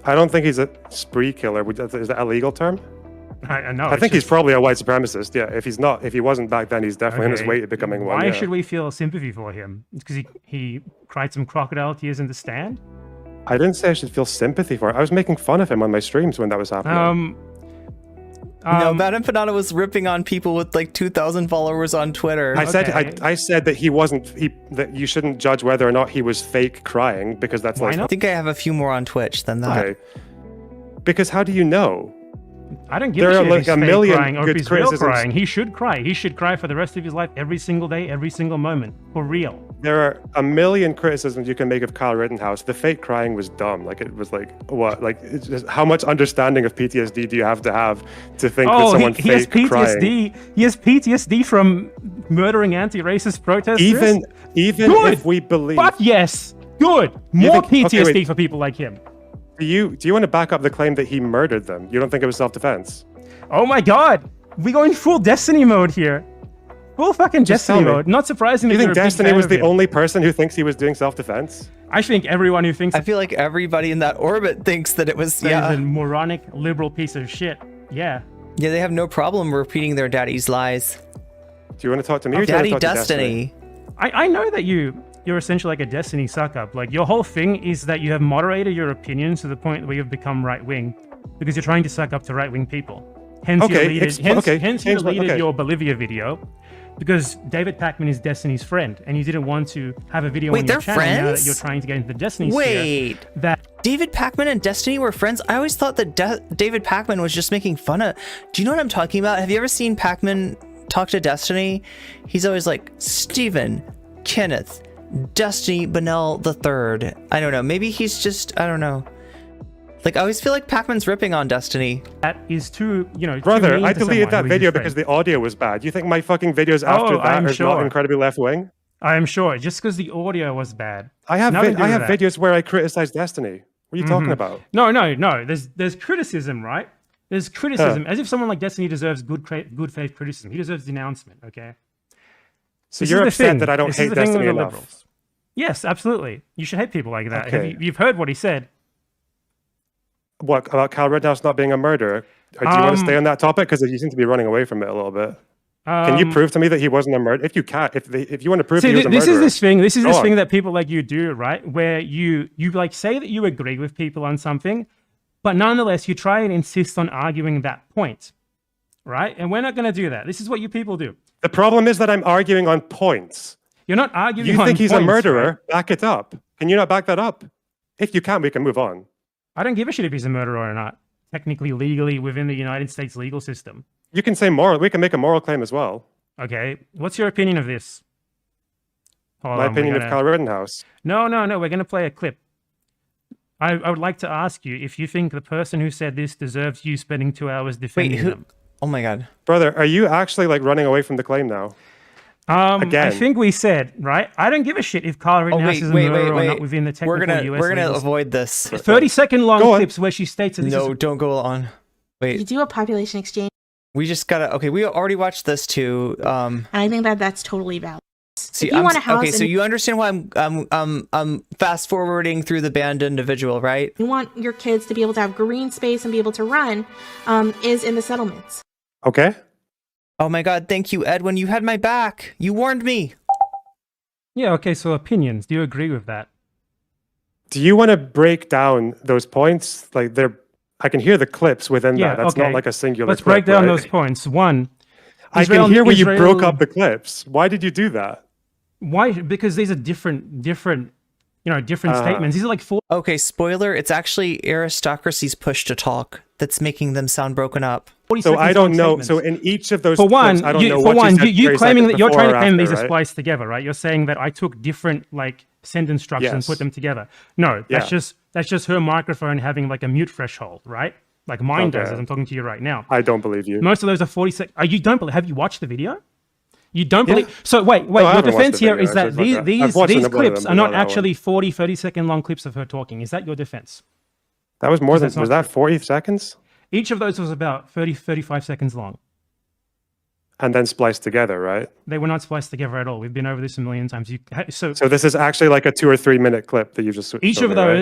I don't think he's a spree killer. Is that a legal term? I know. I think he's probably a white supremacist. Yeah, if he wasn't back then, he's definitely on his way to becoming one. Why should we feel sympathy for him? Because he cried some crocodile tears in the stand? I didn't say I should feel sympathy for him. I was making fun of him on my streams when that was happening. No, Bad Empanada was ripping on people with like 2,000 followers on Twitter. I said that that you shouldn't judge whether or not he was fake crying because that's I think I have a few more on Twitch than that. Okay. Because how do you know? I don't give a shit if he's fake crying or if he's real criticisms. crying. He should cry. He should cry for the rest of his life, every single day, every single moment, for real. There are a million criticisms you can make of Kyle Rittenhouse. The fake crying was dumb. Like, it was like, what? Like, it's just, how much understanding of PTSD do you have to think that someone he has fake PTSD. crying? He has PTSD from murdering anti-racist protesters. Even Good. if we believe... Fuck yes. Good. You More think- okay, PTSD wait. for people like him. Do you want to back up the claim that he murdered them? You don't think it was self-defense? Oh my god. We go in full Destiny mode here. Full fucking Just Destiny tell me. mode. Not surprising Do you that think you're a big Destiny fan was of the him. only person who thinks he was doing self-defense? I think everyone who thinks I feel like everybody in that orbit thinks that it was, that he's a moronic liberal piece of shit. Yeah. Yeah, they have no problem repeating their daddy's lies. Do you want to talk to me or do you want Daddy to talk to Destiny. I know that you're essentially like a Destiny suck-up. Like, your whole thing is that you have moderated your opinions to the point where you've become right-wing because you're trying to suck up to right-wing people. Hence, you deleted your Bolivia video because David Pacman is Destiny's friend, and you didn't want to have a video on your channel now that friends? you're trying to get into the Destiny Wait. sphere. That David Pacman and Destiny were friends? I always thought that David Pacman was just making fun of... Do you know what I'm talking about? Have you ever seen Pacman talk to Destiny? He's always like, Steven, Kenneth, Destiny Benell the Third. I don't know. Maybe he's just... I don't know. Like, I always feel like Pacman's ripping on Destiny. that is too, too Brother, mean I to deleted someone that who is video his friend. because the audio was bad. You think my fucking videos after that I'm are sure. not incredibly left-wing? I am sure. Just because the audio was bad. I have Nothing to do with that. videos where I criticize Destiny. What are you talking about? No. There's criticism, right? There's criticism, as if someone like Destiny deserves good faith criticism. He deserves denouncement, okay? So This you're is the thing. upset that I don't This is hate the thing with Destiny the enough. liberals. Yes, absolutely. You should hate people like that. Okay. You've heard what he said. What, about Kyle Rittenhouse not being a murderer? Or do you want to stay on that topic? Because you seem to be running away from it a little bit. Can you prove to me that he wasn't a murderer? If you can't, if you want to prove he was a murderer... This is this on. thing that people like you do, right? Where you like say that you agree with people on something, but nonetheless you try and insist on arguing that point, right? And we're not going to do that. This is what you people do. The problem is that I'm arguing on points. You're not arguing You on think he's a points, murderer? right? Back it up. Can you not back that up? If you can, we can move on. I don't give a shit if he's a murderer or not. Technically, legally, within the United States legal system. You can say moral. We can make a moral claim as well. Okay, what's your opinion of this? Hold My on, opinion of Kyle Rittenhouse. No, we're going to play a clip. I would like to ask you if you think the person who said this deserves you spending 2 hours defending them. Oh my god. Brother, are you actually like running away from the claim now? Again. I think we said, right? I don't give a shit if Kyle Rittenhouse is a murderer or not within the technical US We're gonna legal avoid this. 30-second long Go on. clips where she states that this No, is... don't go on. You Wait, do a population exchange, we just gotta. Okay, we already watched this too. and I think that that's totally valid. See, If you want a house okay, so and- you understand why I'm fast forwarding through the banned individual, right? You want your kids to be able to have green space and be able to run, is in the settlements. Okay. Oh my god, thank you, Edwin. You had my back. You warned me. Yeah, okay, so opinions. Do you agree with that? Do you want to break down those points? Like I can hear the clips within Yeah, that. That's okay. not like a singular Let's clip, break down right? those points. One, I Israel- can hear where you broke Israel- up the clips. Why did you do that? why? Because these are different statements. These are like four. Okay, spoiler, it's actually Aristocracy's push to talk that's making them sound broken up. 40 So I seconds don't long know. statements. So in each of those For one, clips, I don't know for what one, you said you 30 claiming seconds that you're before trying to or claim after, these are right? spliced together, right? You're saying that I took different like sentence structures and Yes. put them together. No, that's Yeah. just her microphone having like a mute threshold, right? Like mine does Okay. as I'm talking to you right now. I don't believe you. Most of those are 40 seconds. You don't believe? Have you watched the video? You don't Yeah. believe. So wait. No, I Your haven't watched defense the here video, is that actually, but these I've watched these a number of clips them, are but not not that actually 40, 30-second long clips of her talking. Is that your defense? That was more than, that's not was that 40 seconds? Each of those was about 30, 35 seconds long. And then spliced together, right? They were not spliced together at all. We've been over this a million times. So So this is actually like a 2 or 3 minute clip that you just each showed of me, right?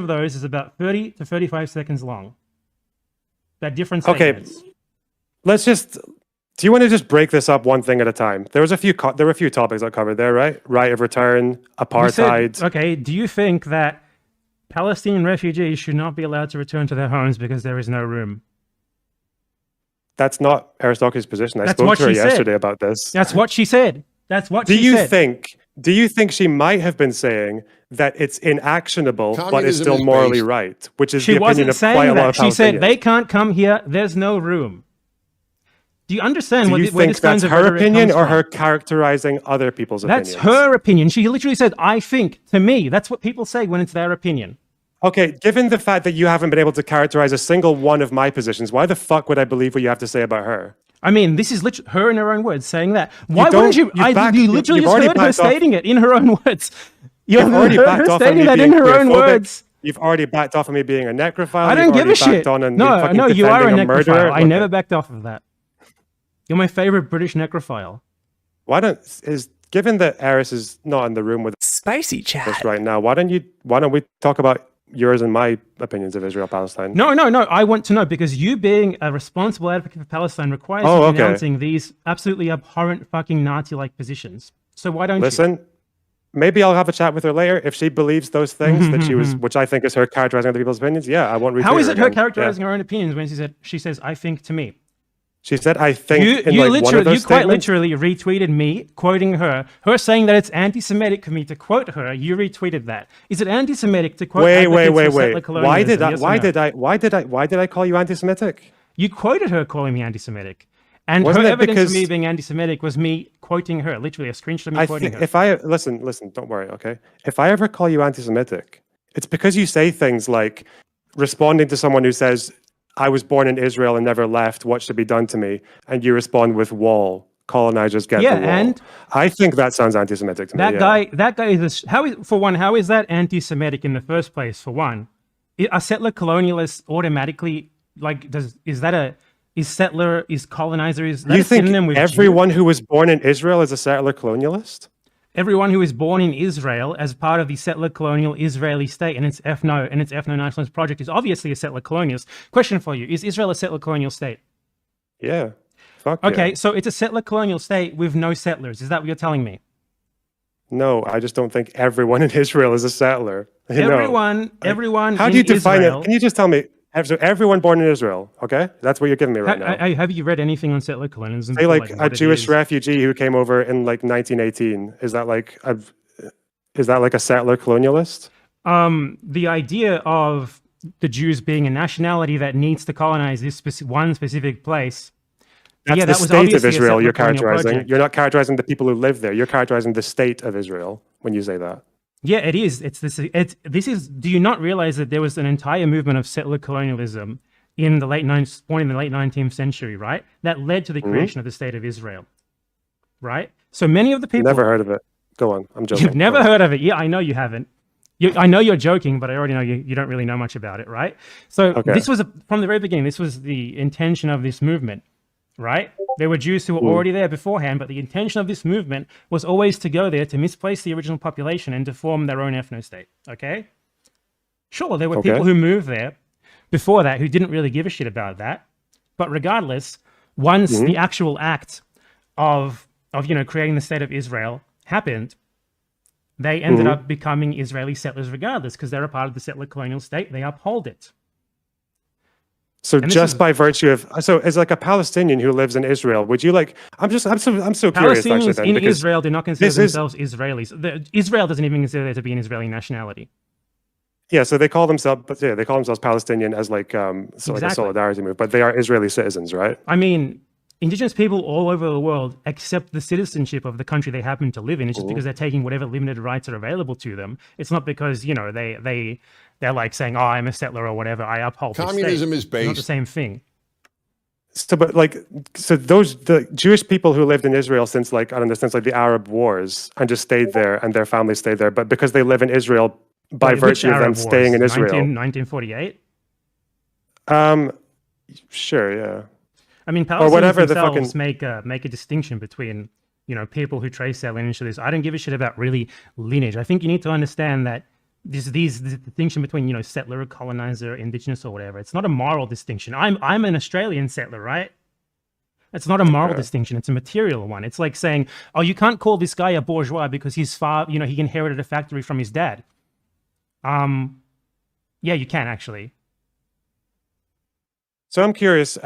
those is about 30 to 35 seconds long. That different Okay. segments. Let's just. Do you want to just break this up one thing at a time? There were a few topics I covered there, right? Right of return, You said, apartheid. okay, do you think that Palestinian refugees should not be allowed to return to their homes because there is no room? That's not Aristocracy's position. I That's spoke what to her she said. yesterday about this. That's what she said. That's what Do she you said. think she might have been saying that it's inactionable but is Communism still is morally based. right, which is She the opinion wasn't of quite a saying lot that. of She said Palestinians? they can't come here. There's no room. Do you understand Do you where think this kind that's of her rhetoric opinion comes or from? her characterizing other people's That's opinions? her opinion. She literally said, "I think." To me, that's what people say when it's their opinion. Okay, given the fact that you haven't been able to characterize a single one of my positions, why the fuck would I believe what you have to say about her? I mean, this is literally her in her own words saying that. Why don't- wouldn't you? You literally you've just already heard her backed off- stating it in her own words. You've already heard backed her off on stating me that being in her own queerphobic. words. You've already backed off on me being a necrophile. I don't You've give a already shit. backed on and No, fucking no, you are a defending necrophile. murderer. I Okay. never backed off of that. You're my favorite British necrophile. Why don't given that Eris is not in the room with Spicy us chat. right now? Why don't we talk about yours and my opinions of Israel Palestine? No. I want to know because you being a responsible advocate for Palestine requires Oh, you okay. denouncing these absolutely abhorrent fucking Nazi-like positions. So why don't you? Listen, maybe I'll have a chat with her later if she believes those things that she was, which I think is her characterizing other people's opinions. Yeah, I won't. How retweet is it her again. characterizing Yeah. her own opinions when she says "I think" to me? She said, "I think." in You like one of literally, those you quite statements. literally retweeted me quoting her saying that it's anti-Semitic for me to quote her. You retweeted that. Is it anti-Semitic to quote? Wait. advocates for settler Why colonialism, did I? yes or Why no? did I? Why did I call you anti-Semitic? You quoted her calling me anti-Semitic, and Wasn't her it evidence because- of me being anti-Semitic was me quoting her. Literally, a screenshot of me I quoting think her. if I listen, don't worry, okay? If I ever call you anti-Semitic, it's because you say things like responding to someone who says, "I was born in Israel and never left. What should be done to me?" And you respond with "wall." Colonizers get Yeah, the wall. and I think that sounds anti-Semitic to me. That guy is how is that anti-Semitic in the first place? For one, are settler colonialists automatically is colonizer is that You a think synonym with Jew? everyone who was born in Israel is a settler colonialist? Everyone who is born in Israel as part of the settler colonial Israeli state and its ethno-nationalist project is obviously a settler colonialist. Question for you: is Israel a settler colonial state? Yeah. Fuck Okay, yeah. so it's a settler colonial state with no settlers. Is that what you're telling me? No, I just don't think everyone in Israel is a settler. You know. Everyone. How in do you define Israel, it? Can you just tell me? So everyone born in Israel, okay? That's what you're giving me right now. Have you read anything on settler colonialism? Say for, like a what it Jewish is? refugee who came over in like 1918. Is that like a settler colonialist? The idea of the Jews being a nationality that needs to colonize this one specific place. That's yeah, the that was state of obviously a Israel settler you're colonial characterizing. project. You're not characterizing the people who live there. You're characterizing the state of Israel when you say that. Yeah, it is. Do you not realize that there was an entire movement of settler colonialism in the late 19th century, right? That led to the creation of the state of Israel, right? So many of the people. Never heard of it. Go on. I'm joking. You've never heard of it. Yeah, I know you haven't. I know you're joking, but I already know you don't really know much about it, right? So this was from the very beginning. This was the intention of this movement, right? There were Jews who were already there beforehand, but the intention of this movement was always to go there to misplace the original population and to form their own ethno-state, okay? Sure, there were people who moved there before that who didn't really give a shit about that. But regardless, once the actual act of creating the state of Israel happened, they ended up becoming Israeli settlers regardless because they're a part of the settler colonial state. They uphold it. So just by virtue of as like a Palestinian who lives in Israel, would you like? I'm so curious actually. Palestinians Then, in because Israel do not consider this is- themselves Israelis. Israel doesn't even consider there to be an Israeli nationality. Yeah, so they call themselves, Palestinian as like like a Exactly. solidarity move, but they are Israeli citizens, right? I mean, indigenous people all over the world accept the citizenship of the country they happen to live in. It's just because they're taking whatever limited rights are available to them. It's not because they're like saying, "Oh, I'm a settler" or whatever. I uphold this state. Communism is It's not the based. same thing. So, but like, so the Jewish people who lived in Israel since like, I don't know, since like the Arab Wars and just stayed there and their families stayed there, but because they live in Israel by Wait, which virtue of them Arab staying wars? in Israel. 1948? Sure, yeah. I mean, Or whatever Palestinians the themselves fucking... make a distinction between, you know, people who trace their lineage to this. I don't give a shit about really lineage. I think you need to understand that this distinction between, you know, settler, colonizer, indigenous, or whatever. It's not a moral distinction. I'm an Australian settler, right? It's not a moral distinction. It's a material one. It's like saying, oh, you can't call this guy a bourgeois because he's you know, he inherited a factory from his dad. Yeah, you can actually. So I'm curious,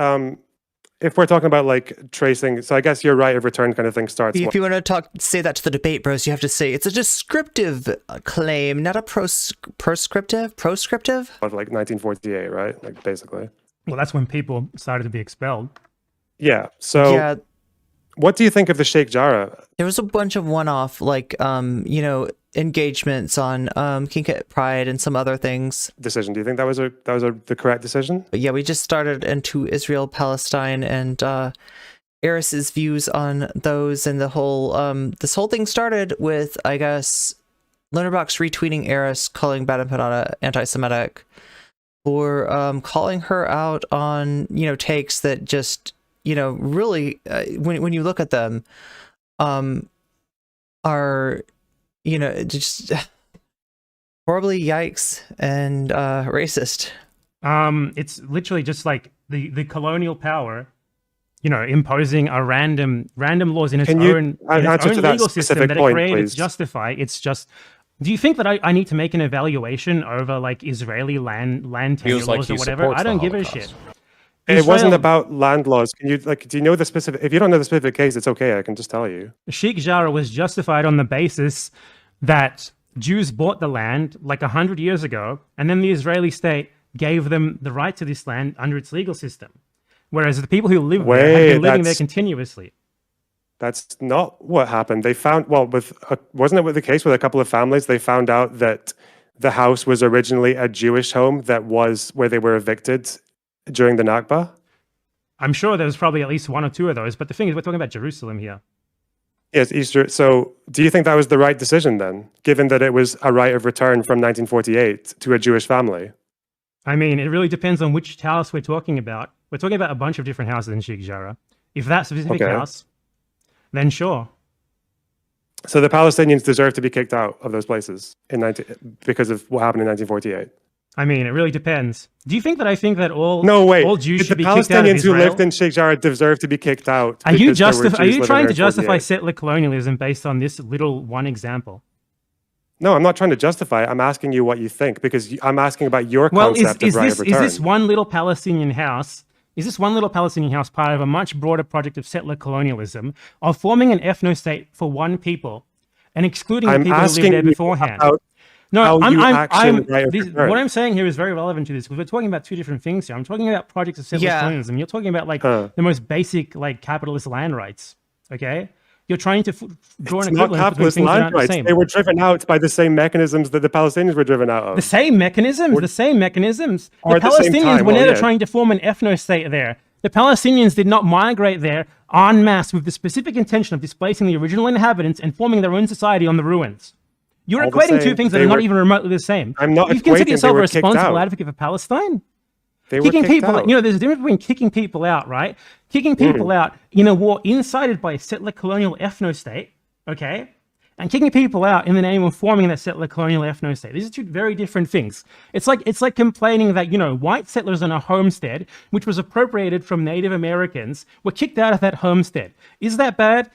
if we're talking about like tracing, so I guess your right of return kind of thing starts. If you want to say that to the debate bros, you have to say it's a descriptive claim, not a proscriptive. Of like 1948, right? Like basically. Well, that's when people started to be expelled. Yeah. So Yeah. What do you think of the Sheikh Jarrah? There was a bunch of one-off, like, you know, engagements on Kinkat Pride and some other things. Decision. Do you think that was the correct decision? But yeah, we just started into Israel, Palestine, and Eris's views on those, and the whole this whole thing started with, I guess, Lonerbox retweeting Eris, calling Bad Empanada anti-Semitic, for calling her out on, you know, takes that just, you know, really, when you look at them, are, you know, just horribly yikes and racist. It's literally just like the colonial power, you know, imposing a random laws in its own legal system that it created to justify. It's just. Do you think that I need to make an evaluation over like Israeli land tenure laws or whatever? I don't give a shit. It wasn't about land laws. Can you like? Do you know the specific? If you don't know the specific case, it's okay. I can just tell you. Sheikh Jarrah was justified on the basis that Jews bought the land like 100 years ago, and then the Israeli state gave them the right to this land under its legal system, whereas the people who live there have been living there continuously. That's not what happened. They found, well, wasn't it with the case with a couple of families? They found out that the house was originally a Jewish home that was where they were evicted during the Nakba. I'm sure there was probably at least one or two of those, but the thing is, we're talking about Jerusalem here. Yes, Easter. So do you think that was the right decision then, given that it was a right of return from 1948 to a Jewish family? I mean, it really depends on which house we're talking about. We're talking about a bunch of different houses in Sheikh Jarrah. If that specific house, then sure. So the Palestinians deserve to be kicked out of those places because of what happened in 1948. I mean, it really depends. Do you think that I think that all Jews should be kicked out of Israel? The Palestinians who lived in Sheikh Jarrah deserve to be kicked out? Are you trying to justify settler colonialism based on this little one example? No, I'm not trying to justify it. I'm asking you what you think, because I'm asking about your concept of right of return. Is this one little Palestinian house? Is this one little Palestinian house part of a much broader project of settler colonialism, of forming an ethno-state for one people and excluding the people who lived there beforehand? No, what I'm saying here is very relevant to this, because we're talking about two different things here. I'm talking about projects of settler colonialism. You're talking about like the most basic like capitalist land rights. Okay, you're trying to draw an equivalence between things that aren't the same. They were driven out by the same mechanisms that the Palestinians were driven out of. The same mechanisms. The Palestinians were never trying to form an ethno-state there. The Palestinians did not migrate there en masse with the specific intention of displacing the original inhabitants and forming their own society on the ruins. You're equating two things that are not even remotely the same. I'm not. You consider yourself a responsible advocate for Palestine? Kicking people out. You know, there's a difference between kicking people out, right? Kicking people out in a war incited by a settler colonial ethno-state, okay? And kicking people out in the name of forming that settler colonial ethno-state. These are two very different things. It's like complaining that, you know, white settlers on a homestead, which was appropriated from Native Americans, were kicked out of that homestead. Is that bad?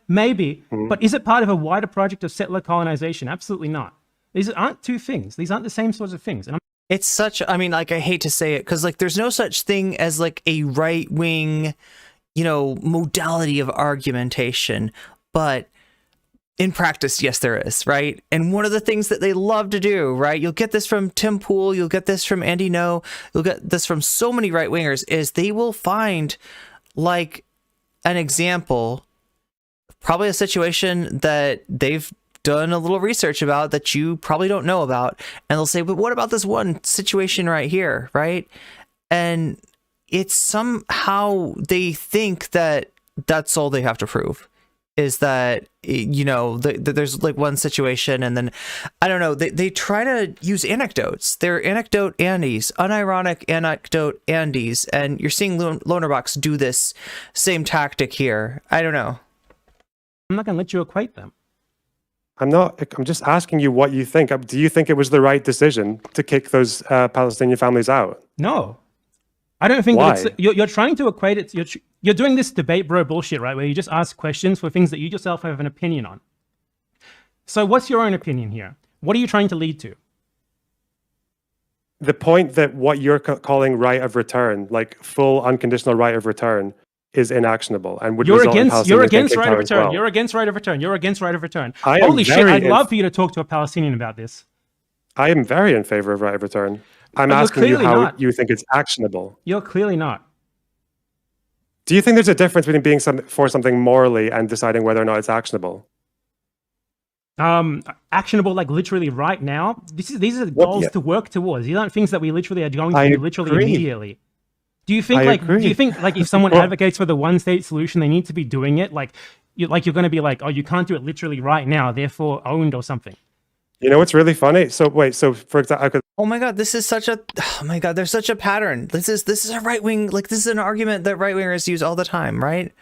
Maybe. But is it part of a wider project of settler colonization? Absolutely not. These aren't two things. These aren't the same sorts of things. And it's such, I mean, like, I hate to say it, because like there's no such thing as like a right-wing, you know, modality of argumentation, but in practice, yes, there is, right? And one of the things that they love to do, right? You'll get this from Tim Pool, you'll get this from Andy No, you'll get this from so many right-wingers, is they will find like an example, probably a situation that they've done a little research about that you probably don't know about, and they'll say, but what about this one situation right here, right? And it's somehow they think that that's all they have to prove. Is that, you know, there's like one situation, and then I don't know, they try to use anecdotes. They're anecdote Andes, unironic anecdote Andes, and you're seeing Lonerbox do this same tactic here. I don't know. I'm not gonna let you equate them. I'm just asking you what you think. Do you think it was the right decision to kick those Palestinian families out? No, I don't think Why? that you're trying to equate it. You're doing this debate bro bullshit, right? Where you just ask questions for things that you yourself have an opinion on. So what's your own opinion here? What are you trying to lead to? The point that what you're calling right of return, like full unconditional right of return, is inactionable and would result in Palestinians you're against right of being kicked out as return. well. You're against right of return. You're against right of return. I am Holy shit! very I'd love for you to talk to a Palestinian about this. I am very in favor of right of return. I'm But you're asking you clearly how not. you think it's actionable. You're clearly not. Do you think there's a difference between being for something morally and deciding whether or not it's actionable? Actionable, like literally right now. These are goals to work towards. These aren't things that we literally are going to do literally immediately. Do you think if someone advocates for the one-state solution, they need to be doing it you're going to be like, oh, you can't do it literally right now, therefore owned or something? You know what's really funny? So wait, so for example, Oh my god, this is such a, oh my god, there's such a pattern. This is a right wing, like this is an argument that right wingers use all the time, right?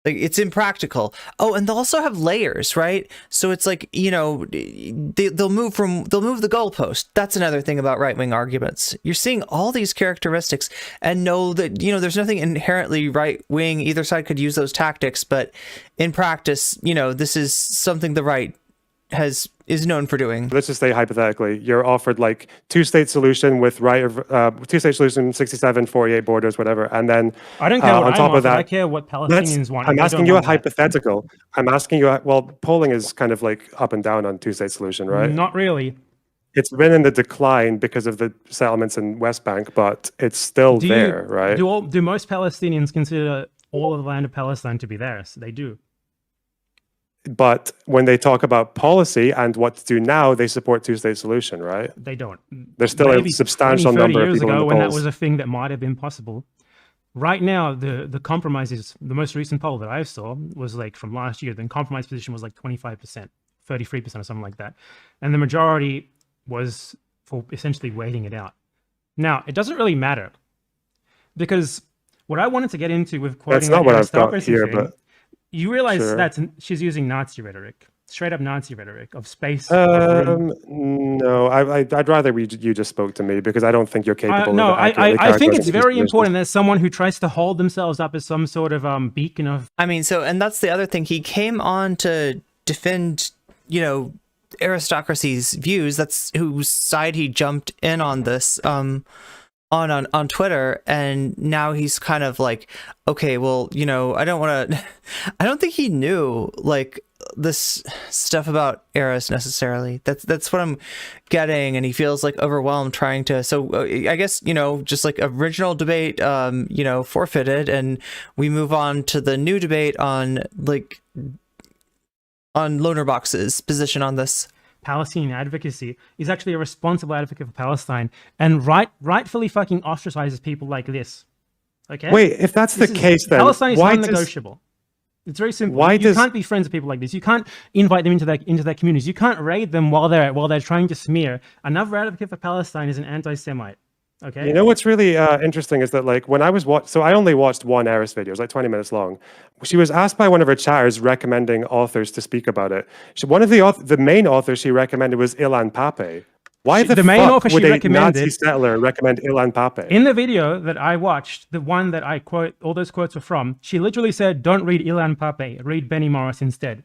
Like it's impractical. Oh, and they'll also have layers, right? So it's like, you know, they'll move the goalpost. That's another thing about right wing arguments. You're seeing all these characteristics and know that, you know, there's nothing inherently right wing. Either side could use those tactics, but in practice, you know, this is something the right is known for doing. let's just say hypothetically, you're offered like two-state solution with two-state solution, 67, 48 borders, whatever, and then I don't care what on top of that, I care what Palestinians want. I'm asking you a hypothetical. I'm asking you, well, polling is kind of like up and down on two-state solution, right? Not really. It's been in the decline because of the settlements in West Bank, but it's still there, right? Do most Palestinians consider all of the land of Palestine to be theirs? They do. But when they talk about policy and what to do now, they support two-state solution, right? They don't. There's still Maybe a substantial 20, 30 number of years people in ago the when that polls. was a thing that might have been possible. Right now, the compromise is, the most recent poll that I saw was like from last year, the compromise position was like 25%, 33% or something like that. And the majority was for essentially waiting it out. Now, it doesn't really matter because what I wanted to get into with quoting That's not that what I've got aristocracy here, thing, but you realize sure. that she's using Nazi rhetoric, straight up Nazi rhetoric of space. of room. No, I'd rather you just spoke to me because I don't think you're capable No, of accurately I think it's characterizing very these important that someone who tries to hold themselves up as some sort of beacon of. I mean, so, and that's the other thing. He came on to defend, you know, aristocracy's views. That's whose side he jumped in on this on Twitter, and now he's kind of like, okay, well, you know, I don't think he knew like this stuff about Eris necessarily. That's what I'm getting, and he feels like overwhelmed trying to. So I guess, you know, just like original debate, you know, forfeited, and we move on to the new debate on Lonerbox's position on this. Palestinian advocacy is actually a responsible advocate for Palestine and rightfully fucking ostracizes people like this. Okay. Wait, if that's the case, then Palestine is why non-negotiable. It's very simple. Why You can't be friends with people like this. You can't invite them into their communities. You can't raid them while they're trying to smear. Another advocate for Palestine is an anti-Semite. Okay. You know what's really interesting is that like when I was so I only watched one Eris video, it was like 20 minutes long. She was asked by one of her chatters recommending authors to speak about it. One of the main authors she recommended was Ilan Pape. Why the main fuck author she would a recommended Nazi settler recommend Ilan Pape? in the video that I watched, the one that I quote, all those quotes were from, she literally said, "Don't read Ilan Pape, read Benny Morris instead."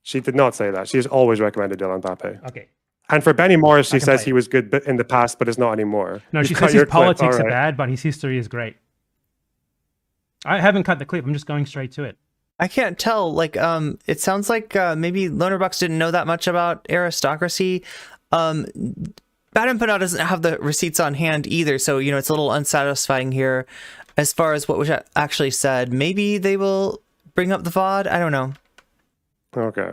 She did not say that. She's always recommended Ilan Pape. Okay. And for Benny Morris, she says play he was good in the past, but is not anymore. No, she You've says cut your his clip, politics all are right. bad, but his history is great. I haven't cut the clip. I'm just going straight to it. I can't tell. Like, it sounds like maybe Lonerbox didn't know that much about aristocracy. Bad Empanada doesn't have the receipts on hand either, so you know it's a little unsatisfying here as far as what was actually said. Maybe they will bring up the VOD. I don't know. Okay.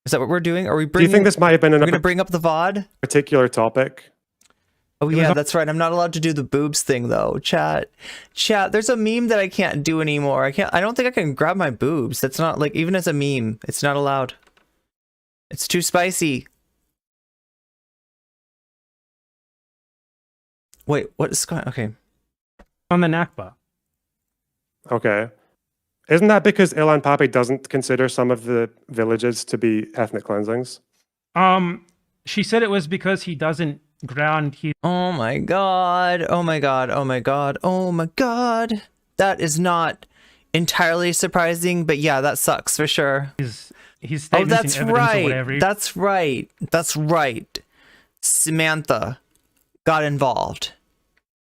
Is that what we're doing? Are we Do you bringing? think this might have been We're a going to bring up the VOD. particular topic? Oh yeah, that's right. I'm not allowed to do the boobs thing though. Chat. There's a meme that I can't do anymore. I don't think I can grab my boobs. That's not like, even as a meme, it's not allowed. It's too spicy. Wait, what is going? Okay. On the Nakba. Okay. Isn't that because Ilan Pape doesn't consider some of the villages to be ethnic cleansings? She said it was because he doesn't ground his... Oh my god. Oh my god. Oh my god. Oh my god. That is not entirely surprising, but yeah, that sucks for sure. His statements in evidence or whatever. That's right. That's right. Samantha got involved.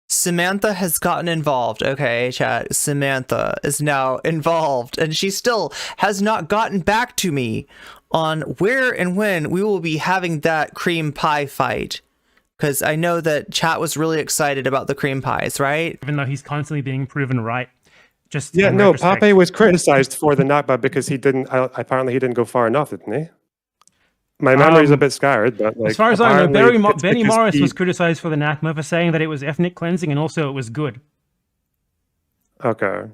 Samantha has gotten involved. Okay, chat. Samantha is now involved, and she still has not gotten back to me on where and when we will be having that cream pie fight. Because I know that chat was really excited about the cream pies, right? Even though he's constantly being proven right. Just Yeah, no, Pape was criticized for the Nakba because he didn't, apparently he didn't go far enough, didn't he? My memory's a bit scarred, but like, as far as I know, Benny Morris he... was criticized for the Nakba for saying that it was ethnic cleansing and also it was good. Okay.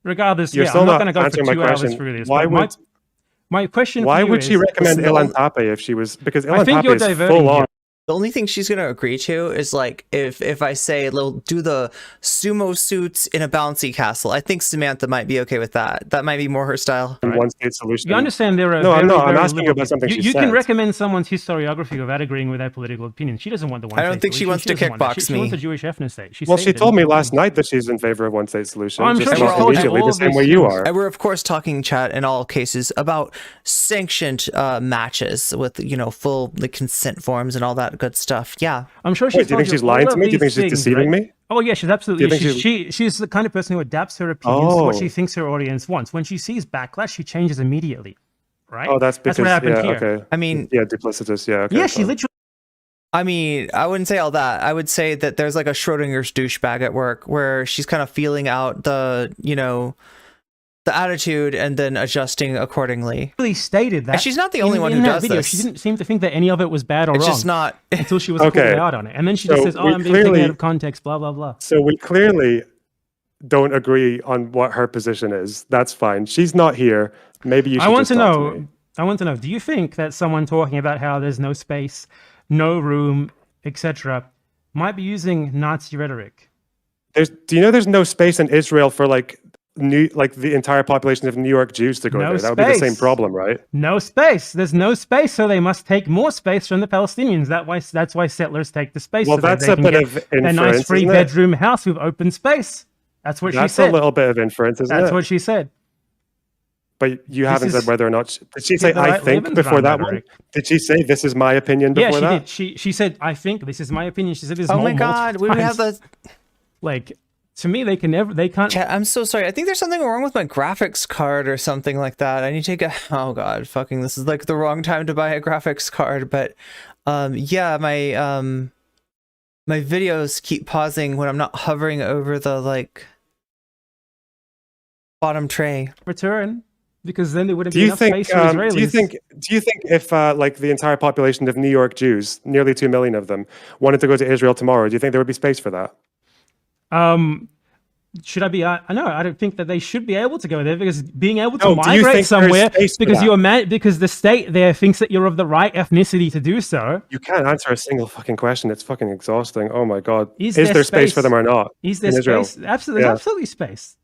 Regardless, You're yeah, still I'm not not going to go for answering my 2 hours question. through this. Why would, my question why for you would she is, recommend Ilan Pape if she was, because Ilan Pape is full on. The only thing she's gonna agree to is like if I say do the sumo suits in a bouncy castle. I think Samantha might be okay with that. That might be more her style. Right. One state solution. You understand there are no, very, I'm not. very I'm asking you about something you can recommend someone's historiography without agreeing with their political opinion. She doesn't want the one. I don't think she wants to kickbox me. She wants a Jewish ethnic state. Well, she told me last night that she's in favor of one state solution. I'm sure just she's not told you immediately all the same these way you things. are. And we're of course talking, chat, in all cases about sanctioned matches with full consent forms and all that good stuff. Yeah, I'm sure she's. Do you think she's lying to me? Do you think she's deceiving me? Oh yeah, she's absolutely. She's the kind of person who adapts her opinions to what she thinks her audience wants. When she sees backlash, she changes immediately. Right? Oh, that's because what happened here. Okay. I mean, yeah, duplicitous. Yeah. Okay, yeah, she literally. I mean, I wouldn't say all that. I would say that there's like a Schrodinger's douchebag at work where she's kind of feeling out the the attitude and then adjusting accordingly. Really stated that. And she's not the only one who does video. this. She didn't seem to think that any of it was bad or wrong. It's just not until she was called out on it, and then she just says, "Oh, I'm being taken out of context." Blah blah blah. So we clearly don't agree on what her position is. That's fine. She's not here. Maybe you should. I want to know. Do you think that someone talking about how there's no space, no room, etc., might be using Nazi rhetoric? Do you know there's no space in Israel for the entire population of New York Jews to go there? That would be the same problem, right? No space. There's no space, so they must take more space from the Palestinians. That's why settlers take the space. Well, so that's that they a bit can of get inference, a nice three-bedroom house with open space. That's what she said. That's a little bit of inference, isn't it? That's what she said. But you haven't said whether or not... Did she say, I think, before that one? Did she say, this is my opinion before that? Yeah, she did. She said, I think, this is my opinion. She said this oh my god, we would have the... Like... To me, they can't. Chat, I'm so sorry. I think there's something wrong with my graphics card or something like that. I need to get. Oh god, fucking! This is like the wrong time to buy a graphics card. But, yeah, my videos keep pausing when I'm not hovering over the bottom tray. Return, because then there wouldn't be enough space for Israelis. Do you think if the entire population of New York Jews, nearly 2 million of them, wanted to go to Israel tomorrow, do you think there would be space for that? Should I be? I don't think that they should be able to go there because being able to migrate somewhere because the state there thinks that you're of the right ethnicity to do so. You can't answer a single fucking question. It's fucking exhausting. Oh my god. Is there space for them or not? Is there space? Absolutely, there's absolutely space.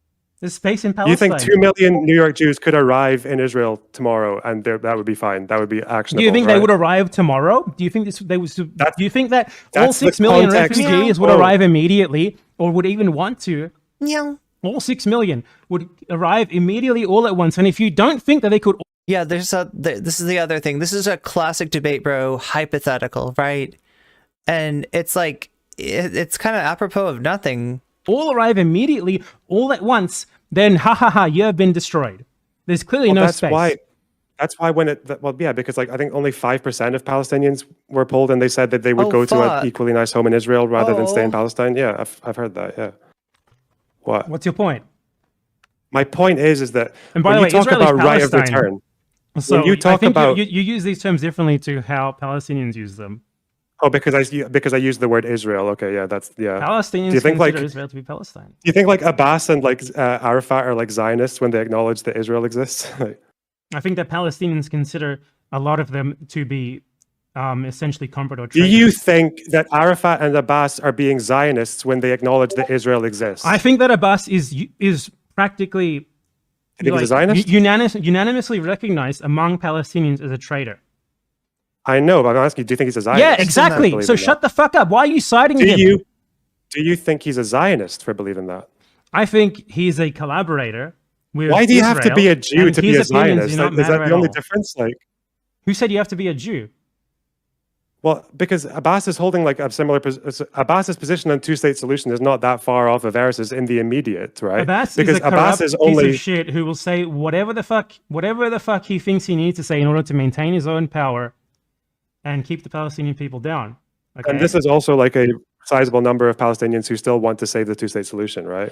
There's space in Palestine. You think 2 million New York Jews could arrive in Israel tomorrow and that would be fine? That would be actionable. Do you think they would arrive tomorrow? Do you think do you think that all 6 million refugees would arrive immediately or would even want to? Yeah. All 6 million would arrive immediately all at once. And if you don't think that they could... Yeah, this is the other thing. This is a classic debate, bro, hypothetical, right? And it's like, it's kind of apropos of nothing. All arrive immediately, all at once, then you have been destroyed. There's clearly no space. That's why because I think only 5% of Palestinians were polled and they said that they would go to an equally nice home in Israel rather than stay in Palestine. Yeah, I've heard that, yeah. What? What's your point? My point is that and by the way, talk Israel about right of return. So you talk I think about- you use these terms differently to how Palestinians use them. Oh, because I used the word Israel. Okay, yeah, that's yeah. Palestinians Do you think consider like Israel to be Palestine. do you think like Abbas and like Arafat are like Zionists when they acknowledge that Israel exists? I think that Palestinians consider a lot of them to be essentially convert or Do traitors. you think that Arafat and Abbas are being Zionists when they acknowledge that Israel exists? I think that Abbas is practically You think he's a Zionist? unanimously recognized among Palestinians as a traitor. I know, but I'm asking you, do you think he's a Zionist? Yeah, exactly. So shut the fuck up. Why are you siding with him? Do you think he's a Zionist for believing that? I think he's a collaborator with Why do you have to Israel, be a Jew and to be his a opinions Zionist? do not Like, is that matter the at only all. difference? Like, Who said you have to be a Jew? well, because Abbas is holding like a similar Abbas's position on two-state solution is not that far off of Eris's in the immediate, right? Abbas because is a corrupt Abbas is piece only of shit who will say whatever the fuck he thinks he needs to say in order to maintain his own power and keep the Palestinian people down. Okay? and this is also like a sizable number of Palestinians who still want to save the two-state solution, right?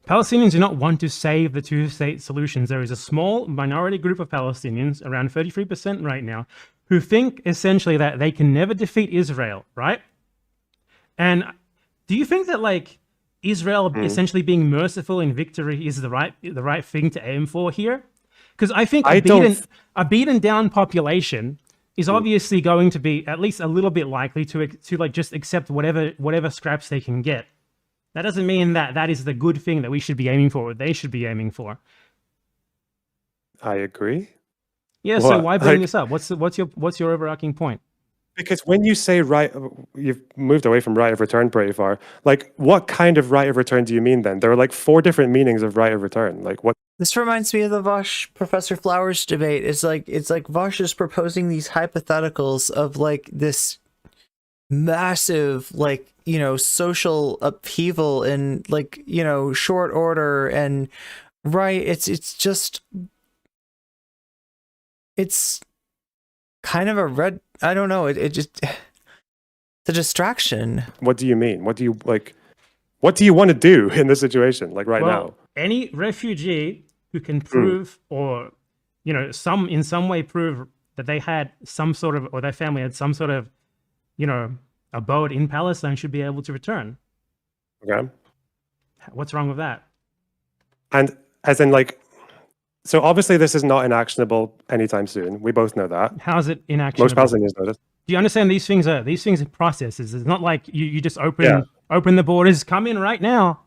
Palestinians do not want to save the two-state solutions. There is a small minority group of Palestinians, around 33% right now, who think essentially that they can never defeat Israel, right? And do you think that like Israel essentially being merciful in victory is the right thing to aim for here? Because I think a beaten down population is obviously going to be at least a little bit likely to like just accept whatever scraps they can get. That doesn't mean that that is the good thing that we should be aiming for, or they should be aiming for. I agree. Yeah, so why bring this up? What's your overarching point? Because when you say right, you've moved away from right of return pretty far. Like, what kind of right of return do you mean then? There are like 4 different meanings of right of return. Like, what? This reminds me of the Vosh Professor Flowers debate. It's like Vosh is proposing these hypotheticals of like this massive like, you know, social upheaval in like, you know, short order, and right, it's just it's kind of a red, I don't know, it just it's a distraction. What do you mean? What do you like? What do you want to do in this situation, like right now? Any refugee who can prove, or you know, in some way prove that they had some sort of, or their family had some sort of, you know, abode in Palestine should be able to return. Okay. What's wrong with that? And as in like, so obviously this is not inactionable anytime soon. We both know that. How's it inactionable? Most Palestinians know this. Do you understand these things are processes? It's not like you just open the borders, come in right now.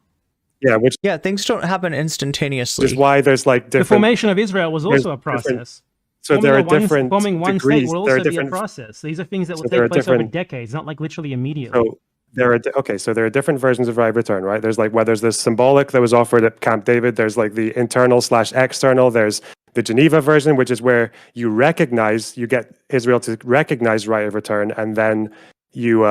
Yeah, Things don't happen instantaneously. which is why there's like different. The formation of Israel was also a process. So there are different forming one degrees. state will There are also be a different. process. These are things that will So there are take place over different- decades, not like literally immediately. So there are so there are different versions of right of return, right? There's like there's this symbolic that was offered at Camp David. There's like the internal/external. There's the Geneva version, which is where you get Israel to recognize right of return, and then you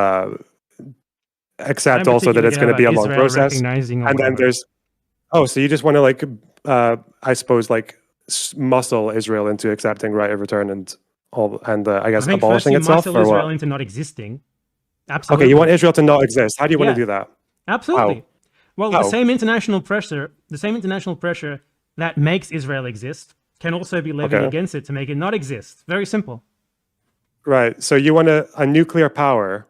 accept also that it's going to be a long process. And then there's so you just want to like I suppose like muscle Israel into accepting right of return and I guess abolishing itself, or Israel what? into not existing. Absolutely. Okay, you want Israel to not exist. How do you want to do that? Absolutely. How? Well, How? the same international pressure that makes Israel exist can also be levied against it to make it not exist. Very simple. Right. So you want a nuclear power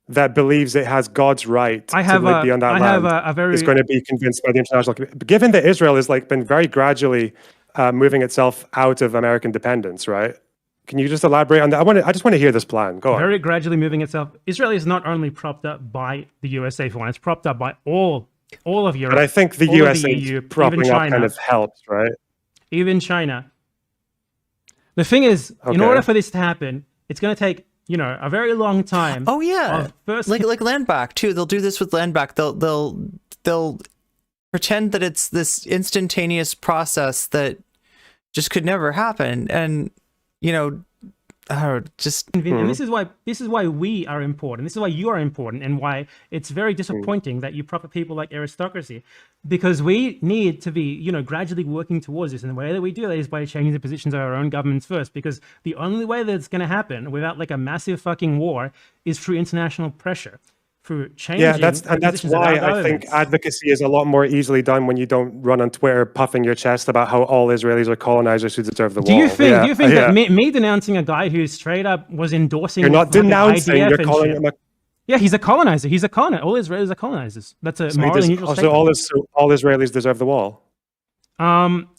that believes it has God's right to be on that land. Is going to be convinced by the international community. Given that Israel has like been very gradually moving itself out of American dependence, right? Can you just elaborate on that? I just want to hear this plan. Go on. Very gradually moving itself. Israel is not only propped up by the USA for one; it's propped up by all of Europe. But I think the all of USA EU, propping even up China, kind of helps, right? even China. The thing is, in order for this to happen, it's going to take a very long time. Oh yeah, First, like land back too. They'll do this with land back. They'll pretend that it's this instantaneous process that just could never happen, and just. And this is why we are important. This is why you are important, and why it's very disappointing that you prop up people like Eristocracy, because we need to be gradually working towards this. And the way that we do that is by changing the positions of our own governments first, because the only way that it's going to happen without like a massive fucking war is through international pressure. through changing. Yeah, that's positions why about I think governments. advocacy is a lot more easily done when you don't run on Twitter puffing your chest about how all Israelis are colonizers who deserve the wall. Do you think Yeah. that me denouncing a guy who straight up was endorsing? You're not fucking denouncing, IDF you're and calling shit? him a... Yeah, he's a colonizer. He's a colonizer. All Israelis are colonizers. That's a morally neutral statement. So all Israelis deserve the wall.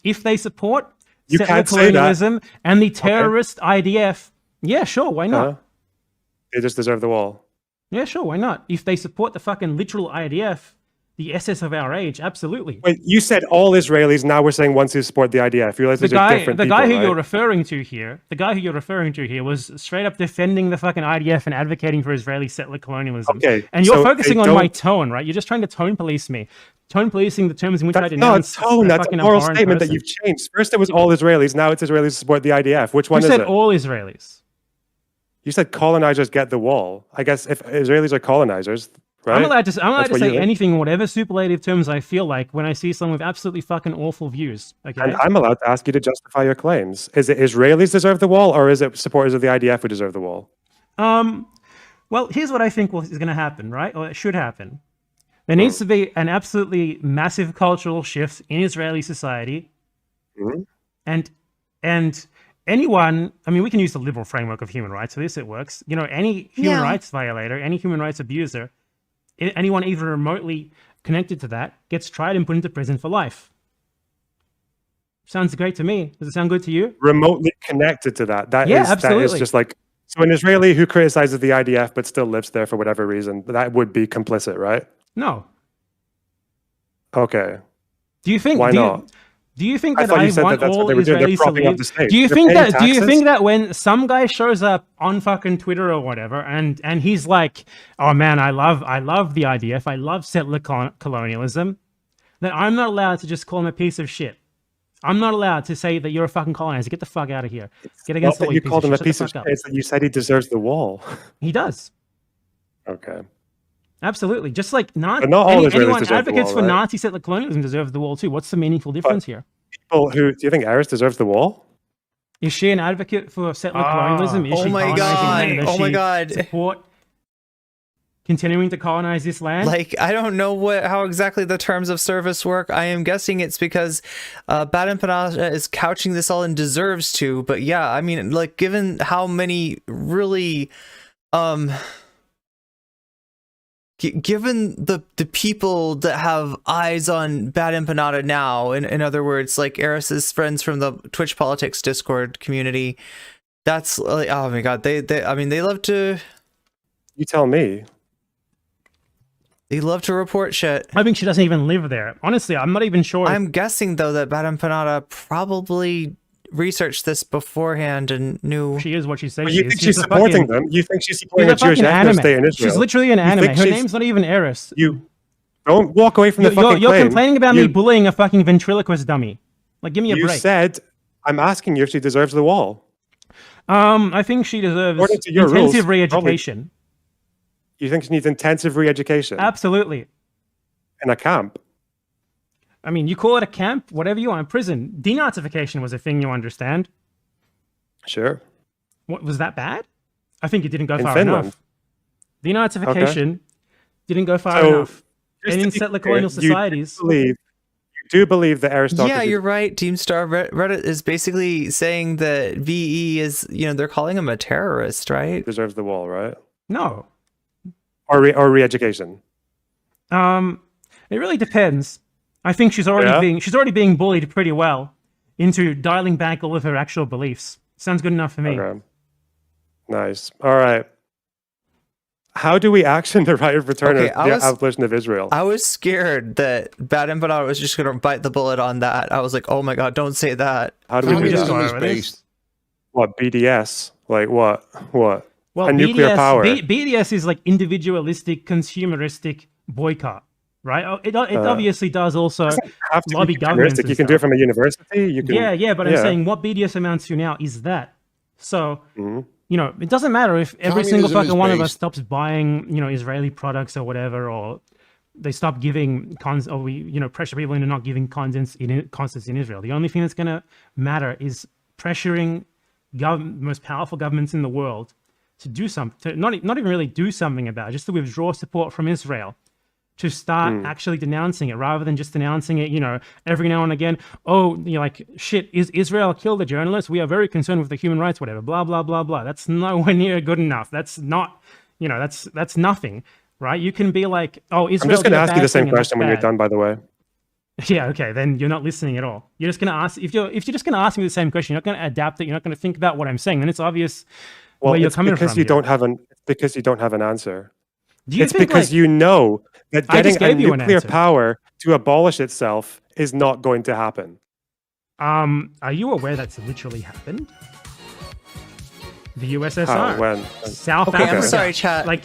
If they support You settler can't say that. colonialism and the terrorist IDF, yeah, sure, why not? Huh? They just deserve the wall. Yeah, sure, why not? If they support the fucking literal IDF, the SS of our age, absolutely. Wait, you said all Israelis, now we're saying ones who support the IDF. You realize these are different The people, guy who right? you're referring to here was straight up defending the fucking IDF and advocating for Israeli settler colonialism. Okay, and you're so focusing they on my don't- tone, right? You're just trying to tone police me. Tone policing the terms in which I That's not a denounce tone, that's a fucking moral abhorrent statement person. that you've changed. First it was all Israelis, now it's Israelis who support the IDF. Which one You is said it? all Israelis. You said colonizers get the wall. I guess if Israelis are colonizers, right? I'm allowed to That's what say you think? anything, whatever superlative terms I feel like when I see someone with absolutely fucking awful views. Okay. And I'm allowed to ask you to justify your claims. Is it Israelis deserve the wall, or is it supporters of the IDF who deserve the wall? Well, here's what I think is going to happen, right? Or it should happen. There needs to be an absolutely massive cultural shift in Israeli society. Mhm. And anyone, I mean, we can use the liberal framework of human rights. For this, it works. You know, any human Yeah. rights violator, any human rights abuser, anyone even remotely connected to that gets tried and put into prison for life. Sounds great to me. Does it sound good to you? Remotely connected to that. That Yeah, is that is absolutely. just like, so an Israeli who criticizes the IDF but still lives there for whatever reason, that would be complicit, right? No. Okay. Do you think? Why not? Do you think I that thought I you said want that that's what all they were doing. They're Israelis to propping up leave? the state. Do you They're think paying that? Do you taxes? think that when some guy shows up on fucking Twitter or whatever, and he's like, "Oh man, I love the IDF. I love settler colonialism," that I'm not allowed to just call him a piece of shit. I'm not allowed to say that you're a fucking colonizer. Get the fuck out of here. Get against the Not that wall. you called him a Shut piece the of fuck shit. up. It's that you said he deserves the wall. He does. Okay. Absolutely. Just like But not all Israelis anyone deserve the advocates wall, for right? Nazi settler colonialism deserves the wall too. What's the meaningful difference here? People who, do you think Eris deserves the wall? Is she an advocate for settler colonialism? Is Oh she my colonizing God. land? Does Oh my she God. support continuing to colonize this land? Like, I don't know how exactly the terms of service work. I am guessing it's because Bad Empanada is couching this all in deserves to. But yeah, I mean, like, given how many really, given the people that have eyes on Bad Empanada now, in other words, like Eris's friends from the Twitch Politics Discord community, that's like, oh my God, I mean, they love to You tell me. report shit. I think she doesn't even live there. Honestly, I'm not even sure. I'm guessing though that Bad Empanada probably researched this beforehand and knew. she is what she says But she you is. think She's she's a supporting fucking- them? You think she's She's supporting a a Jewish fucking ethno anime. state in Israel? She's literally an You anime. think Her she's- name's not even Eris. You don't walk away from the fucking You're claim. complaining about me You- bullying a fucking ventriloquist dummy. Like, give me a You break. said, I'm asking you if she deserves the wall. I think she deserves According to your intensive rules, probably- re-education. You think she needs intensive re-education Absolutely. in a camp? I mean, you call it a camp, whatever you want. Prison. Denazification was a thing, you understand. Sure. What was that bad? I think it didn't go In far Finland. enough. Denazification didn't go far So, enough. just And to in be settler clear, colonial you societies, You do believe that aristocracy Yeah, you're right. Teamstar Reddit is basically saying that VE is, they're calling him a terrorist, right? deserves the wall, right? no. Or re-education. It really depends. I think she's already being bullied pretty well into dialing back all of her actual beliefs. Sounds good enough for me. Okay. Nice. All right. How do we action the right of return Okay, of the abolition of Israel? I was scared that Bad Empanada was just going to bite the bullet on that. I was like, oh my God, don't say that. How do we Can we do just go that? over this? What, BDS? Like what? What? Well, A nuclear power. BDS is like individualistic, consumeristic boycott, right? It obviously does also Doesn't have to lobby be governments. consumeristic. and You can do it stuff. from a university. You can. Yeah, but I'm saying what BDS amounts to now is that. So, it doesn't matter if every single Communism is fucking one of us based- stops buying, Israeli products or whatever, or they stop giving or we, pressure people into not giving concerts in Israel. The only thing that's going to matter is pressuring most powerful governments in the world to do something, not even really do something about it, just to withdraw support from Israel, to start actually denouncing it rather than just denouncing it, every now and again. Oh, like, shit, is Israel killed a journalist? We are very concerned with the human rights, whatever, blah, blah, blah, blah. That's nowhere near good enough. That's not, that's nothing, right? You can be like, oh, Israel. I'm just going to ask you the same question when you're done, by the way. Yeah, okay, then you're not listening at all. You're just going to ask, if you're just going to ask me the same question, you're not going to adapt it, you're not going to think about what I'm saying, then it's obvious where you're coming from. It's because you don't have an answer. It's because you know that getting a nuclear power to abolish itself is not going to happen. Are you aware that's literally happened? The USSR. How? When? South okay, Africa. I'm sorry, chat. Like,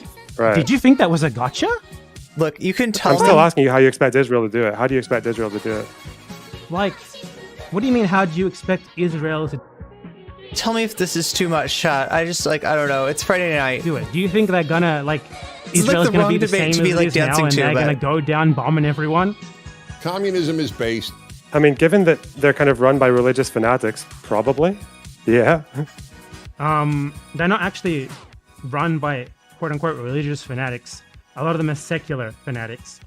did you think that was a gotcha? Look, you can tell I'm still asking you how you expect Israel to do it. How do you expect Israel to do it? Like, what do you mean, how do you expect Israel to tell me if this is too much, chat. I don't know. It's Friday night. do it? Do you think they're gonna, Israel's gonna be the same as it is now, and they're gonna go down bombing everyone? Communism is based. I mean, given that they're kind of run by religious fanatics, probably. Yeah. They're not actually run by quote-unquote religious fanatics. A lot of them are secular fanatics.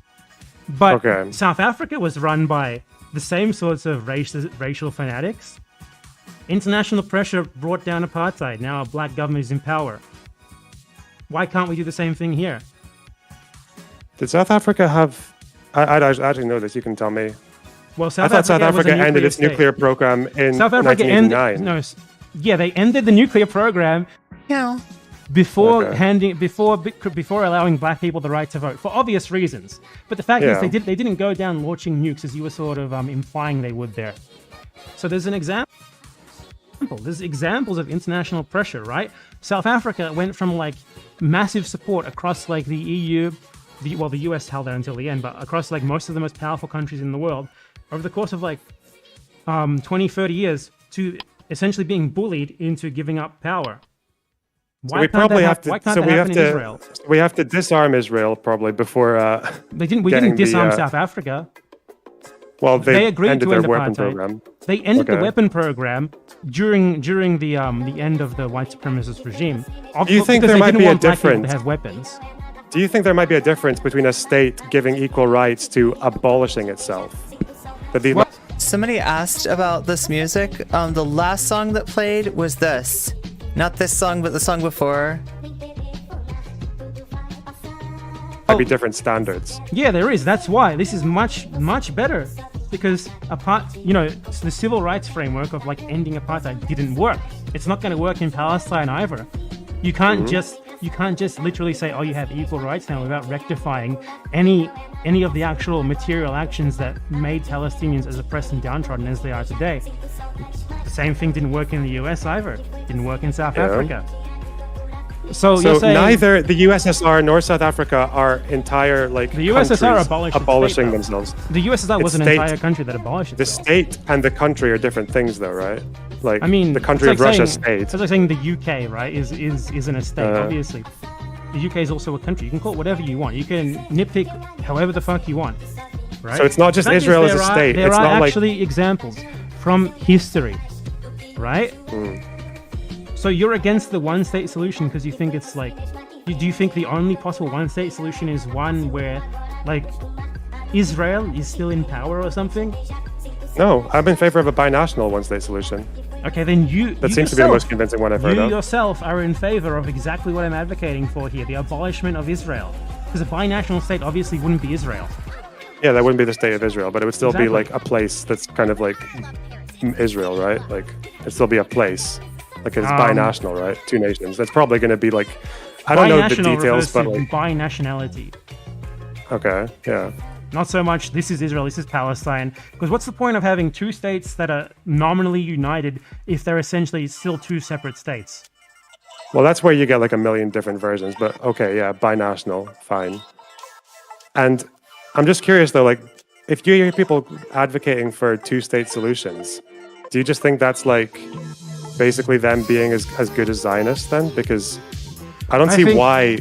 But South Africa was run by the same sorts of racial fanatics. International pressure brought down apartheid. Now a black government is in power. Why can't we do the same thing here? Did South Africa have... I actually know this. You can tell me. Well, I thought South Africa ended its nuclear program in 1989. Yeah, they ended the nuclear program. Yeah. Before allowing black people the right to vote, for obvious reasons. But the fact is, they didn't go down launching nukes as you were sort of implying they would there. So there's an example. There's examples of international pressure, right? South Africa went from massive support across the EU, the US held out until the end, but across most of the most powerful countries in the world over the course of 20, 30 years to essentially being bullied into giving up power. Why can't that happen in Israel? We have to disarm Israel probably before. We didn't disarm South Africa. Well, they agreed ended to their end weapon program. They ended the weapon program during the end of the white supremacist regime. Do you think there might be a difference? To have weapons. Do you think there might be a difference between a state giving equal rights to abolishing itself? Somebody asked about this music. The last song that played was this. Not this song, but the song before. Might be different standards. Yeah, there is. That's why this is much better, because the civil rights framework of ending apartheid didn't work. It's not going to work in Palestine either. You can't just literally say, oh, you have equal rights now without rectifying any of the actual material actions that made Palestinians as oppressed and downtrodden as they are today. The same thing didn't work in the US either. Didn't work in South Africa. So you're saying neither the USSR nor South Africa are entire the USSR abolishing themselves. The USSR was an entire country that abolished the itself. state and the country are different things, though, right? The country of Russia state. It's like saying the UK, right, isn't a state. Obviously, the UK is also a country. You can call it whatever you want. You can nitpick however the fuck you want, right? So it's not just Israel as a state. There are actually examples from history, right? So you're against the one-state solution because you think it's do you think the only possible one-state solution is one where, Israel is still in power or something? No, I'm in favor of a binational one-state solution. Okay, then That seems to be the most convincing one I've heard of. You yourself are in favor of exactly what I'm advocating for here, the abolishment of Israel. Because a binational state obviously wouldn't be Israel. Yeah, that wouldn't be the state of Israel, but it would still be a place that's kind of Israel, right? It'd still be a place. It's binational, right? Two nations. That's probably going to be I don't know the details, but binationality. Okay, yeah. Not so much this is Israel, this is Palestine. Because what's the point of having two states that are nominally united if they're essentially still two separate states? Well, that's where you get a million different versions, but okay, yeah, binational, fine. And I'm just curious though, if you hear people advocating for two-state solutions, do you just think that's basically them being as good as Zionists then? Because I don't see why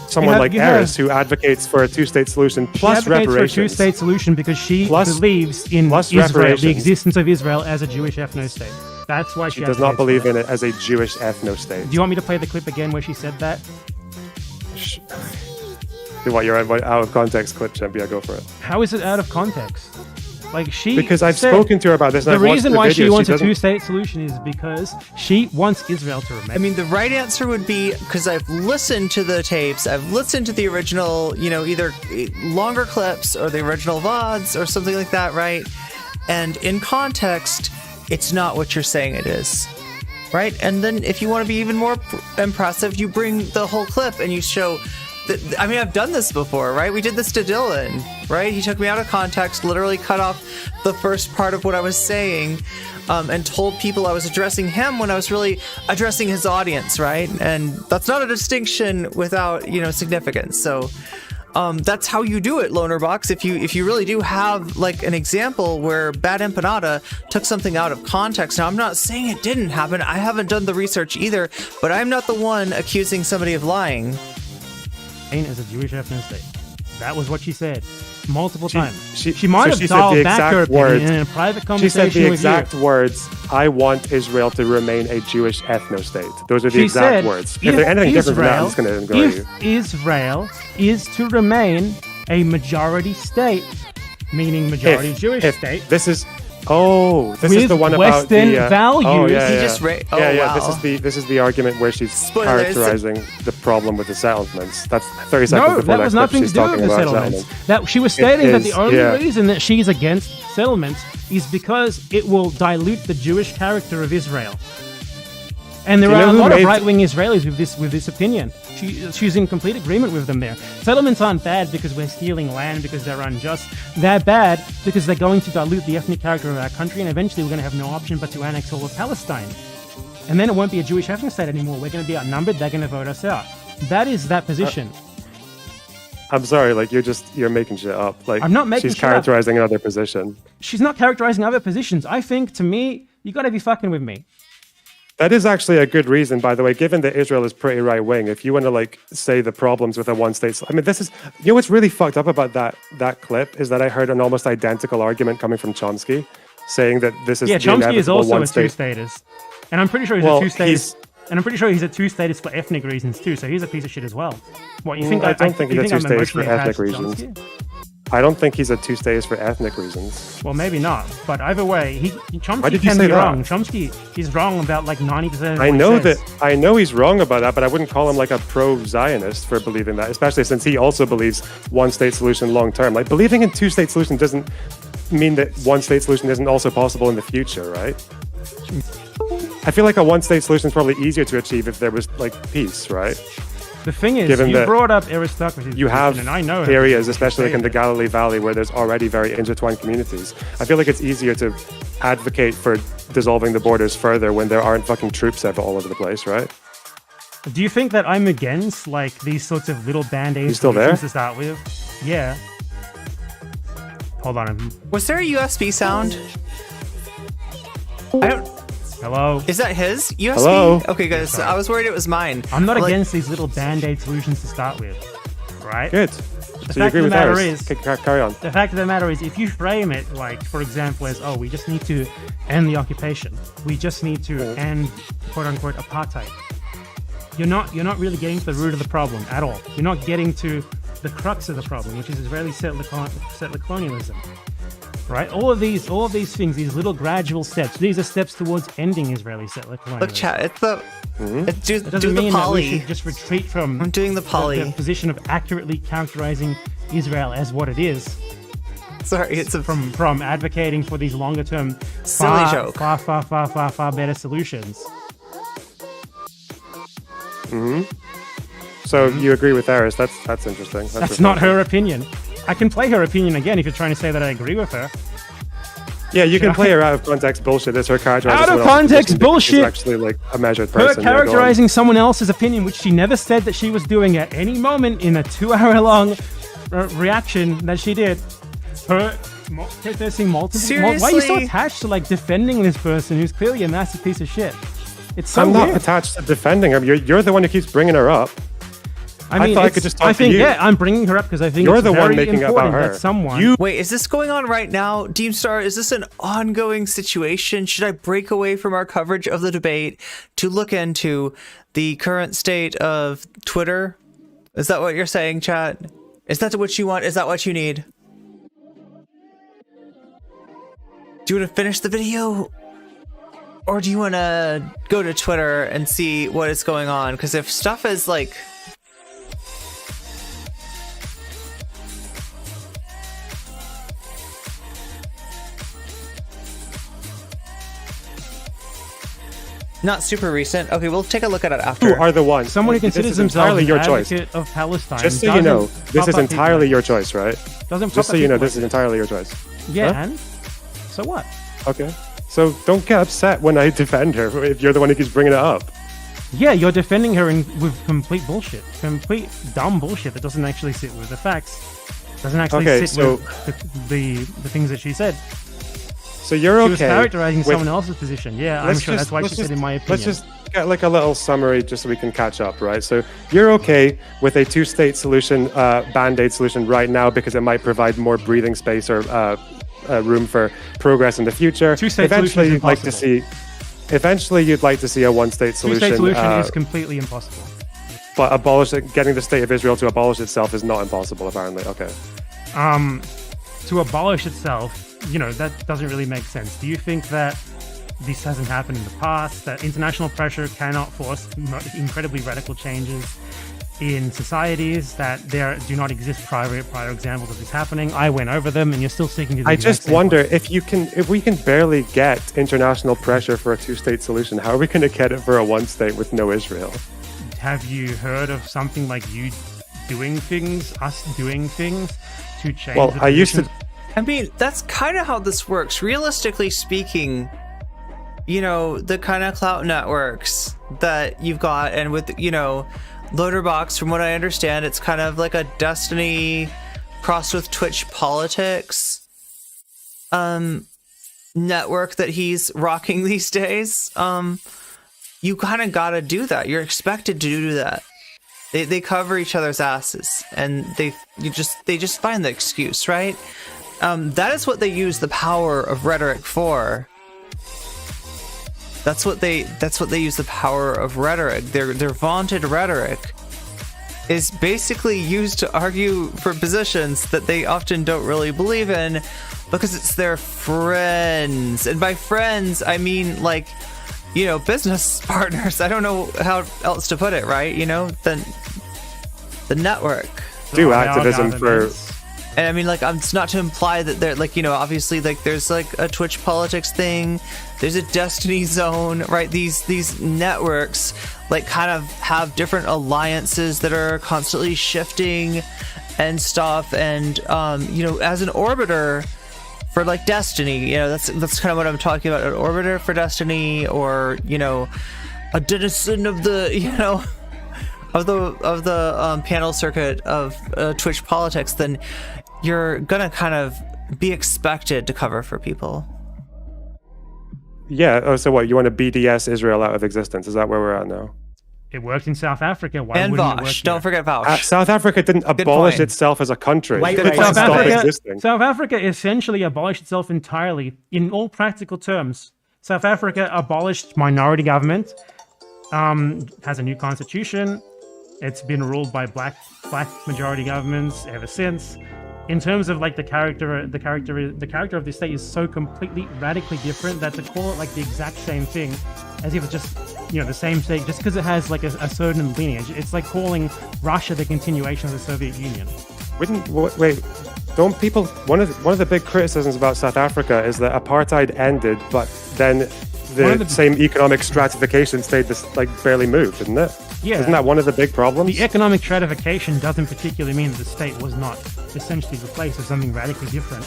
someone like Eris who advocates for a two-state solution plus reparations. For a two-state solution because she believes in Israel, the existence of Israel as a Jewish ethno-state. That's why She does not believe in it as a Jewish ethno-state. Do you want me to play the clip again where she said that? What, you're out of context clip, Champ? Yeah, go for it. How is it out of context? Like because I've spoken to her about this. And the I've reason watched why the she videos, wants a two-state solution is because she wants Israel to remain. I mean, the right answer would be, because I've listened to the tapes, I've listened to the original, either longer clips or the original VODs or something like that, right? And in context, it's not what you're saying it is, right? And then if you want to be even more impressive, you bring the whole clip and you show... I mean, I've done this before, right? We did this to Dylan, right? He took me out of context, literally cut off the first part of what I was saying, and told people I was addressing him when I was really addressing his audience, right? And that's not a distinction without, significance. So that's how you do it, Lonerbox. If you really do have like an example where Bad Empanada took something out of context. Now, I'm not saying it didn't happen. I haven't done the research either, but I'm not the one accusing somebody of lying. As a Jewish ethno-state. That was what she said multiple times. She might have dialed back her words. opinion in a private conversation She said the with exact you. words, I want Israel to remain a Jewish ethno-state. Those are the She exact said, words. If they're anything different from that, I'm just going to ignore you. If Israel is to remain a majority state, meaning majority Jewish state, this is... Oh, this with is the one Western about the values. Oh, yeah, He yeah. just Wow. This is the argument where she's Spoilers. characterizing the problem with the settlements. That's 30 seconds No, before that was clip, nothing to she's do with talking the about settlements. That she was stating that the only yeah. reason that she's against settlements is because it will dilute the Jewish character of Israel. And there Do you are know a who lot of made- right-wing Israelis with this opinion. She's in complete agreement with them there. Settlements aren't bad because we're stealing land, because they're unjust. They're bad because they're going to dilute the ethnic character of our country, and eventually we're going to have no option but to annex all of Palestine. And then it won't be a Jewish ethnic state anymore. We're going to be outnumbered. They're going to vote us out. That is that position. I'm sorry, like you're making shit up. Like I'm not making she's shit up. characterizing another position. She's not characterizing other positions. I think, to me, you got to be fucking with me. That is actually a good reason, by the way, given that Israel is pretty right wing. If you want to like say the problems with a one state, I mean, this is, what's really fucked up about that clip is that I heard an almost identical argument coming from Chomsky, saying that this is the Chomsky is inevitable also a one-state. two-statist, and I'm pretty sure he's a two-statist. And I'm pretty sure he's a two-statist for ethnic reasons too. So he's a piece of shit as well. What you think? I don't think he's a two-statist for ethnic emotionally reasons. attached to Chomsky? I don't think he's a two-statist for ethnic reasons. Well, maybe not. But either way, Why Chomsky did you can say be that? wrong. Chomsky is wrong about like 90% of I what know he says. I know he's wrong about that, but I wouldn't call him like a pro-Zionist for believing that, especially since he also believes one-state solution long-term. Like believing in two-state solution doesn't mean that one-state solution isn't also possible in the future, right? I feel like a one-state solution is probably easier to achieve if there was like peace, right? The thing is, Given you that brought up aristocracy. You have and I know her. areas, especially like in the Galilee Valley, where there's already very intertwined communities. I feel like it's easier to advocate for dissolving the borders further when there aren't fucking troops ever all over the place, right? Do you think that I'm against like these sorts of little band-aids You still there? to start with? Yeah. Hold on. Was there a USB sound? I don't. Hello? Is that his USB? Hello? Okay, guys. Sorry. I was worried it was mine. I'm not Like- against these little band-aid solutions to start with, right? Good. So you fact agree of the with matter ours? is- Carry on. The fact of the matter is, if you frame it like, for example, as, oh, we just need to end the occupation, we just need to end, quote-unquote, apartheid, you're not really getting to the root of the problem at all. You're not getting to the crux of the problem, which is Israeli settler colonialism. Right? All of these things, these little gradual steps, these are steps towards ending Israeli settler colonialism. Look, chat. It's the. It's do It doesn't do the mean that we poly. should just retreat from I'm doing the poly. the position of accurately characterizing Israel as what it is, Sorry, it's a. from advocating for these longer term, Silly joke. far better solutions. So you agree with Eris? That's interesting. That's not her opinion. I can play her opinion again if you're trying to say that I agree with her. Yeah, you can play her out of context bullshit. That's her characterizing. Out of someone else's context position because she's bullshit. actually like a measured Her person. Yeah, go on. characterizing someone else's opinion, which she never said that she was doing at any moment in a 2-hour-long reaction that she did. Her protesting multiple. Why are you so Seriously? attached to like defending this person who's clearly a massive piece of shit? It's so I'm not weird. attached to defending her. You're the one who keeps bringing her up. I mean, thought I could just talk I think, to you. yeah, I'm bringing her up because I think You're it's the one very making it about important her. that someone. You Wait, is this going on right now? Deemstar, is this an ongoing situation? Should I break away from our coverage of the debate to look into the current state of Twitter? Is that what you're saying, chat? Is that what you want? Is that what you need? Do you want to finish the video? Or do you want to go to Twitter and see what is going on? Because if stuff is like... not super recent. Okay, we'll take a look at it after. are the ones. Someone who This considers is themselves entirely an your choice. advocate of Palestine. Just so you know, this doesn't is pop up entirely people your like choice, right? this. Doesn't pop Just up so you know, people this is like entirely your choice. Yeah, Huh? and so what? Okay. So don't get upset when I defend her if you're the one who keeps bringing it up. Yeah, you're defending her with complete bullshit, complete dumb bullshit that doesn't actually sit with the facts, doesn't actually Okay, sit so- with the things that she said. So you're She was okay. characterizing with- someone else's position. Yeah, I'm sure that's why she said, in my opinion. Let's just get like a little summary just so we can catch up, right? So you're okay with a two-state solution, band-aid solution right now because it might provide more breathing space or room for progress in the future. Two-state solution is impossible. Eventually, you'd like to see a one-state solution. Two-state solution is completely impossible. But getting the state of Israel to abolish itself is not impossible, apparently. Okay. To abolish itself, that doesn't really make sense. Do you think that this hasn't happened in the past, that international pressure cannot force incredibly radical changes in societies, that there do not exist prior examples of this happening? I went over them, and you're still sticking to the I exact just same wonder point. if we can barely get international pressure for a two-state solution, how are we going to get it for a one-state with no Israel? Have you heard of something like you doing things, us doing things to change? Well, the I used to. positions? I mean, that's kind of how this works. Realistically speaking, the kind of clout networks that you've got, and with, Lonerbox, from what I understand, it's kind of like a Destiny crossed with Twitch politics network that he's rocking these days. You kind of gotta do that. You're expected to do that. They cover each other's asses, and they just find the excuse, right? That is what they use the power of rhetoric for. That's what they use the power of rhetoric. Their vaunted rhetoric is basically used to argue for positions that they often don't really believe in, because it's their friends. And by friends, I mean business partners. I don't know how else to put it, right? The network. Do Our activism for. governments. And I mean, it's not to imply that they're obviously there's a Twitch politics thing, there's a Destiny zone, right? These networks kind of have different alliances that are constantly shifting and stuff. And as an orbiter for Destiny, that's kind of what I'm talking about. An orbiter for Destiny, or a denizen of the of the panel circuit of Twitch politics, then you're gonna kind of be expected to cover for people. Yeah. Oh, so what? You want to BDS Israel out of existence? Is that where we're at now? It worked in South Africa. Why And wouldn't it work Vosh. here? Don't forget Vosh. South Africa didn't abolish point. itself as a country. Wait, It wait, just South stopped Africa- existing. South Africa essentially abolished itself entirely in all practical terms. South Africa abolished minority government, has a new constitution. It's been ruled by black majority governments ever since. In terms of the character of the state is so completely radically different that to call it the exact same thing, as if it's just the same state, just because it has a certain lineage, it's like calling Russia the continuation of the Soviet Union. Wait, don't people? One of the big criticisms about South Africa is that apartheid ended, but then the same economic stratification stayed barely moved, didn't it? Yeah. Isn't that one of the big problems? The economic stratification doesn't particularly mean that the state was not essentially replaced with something radically different.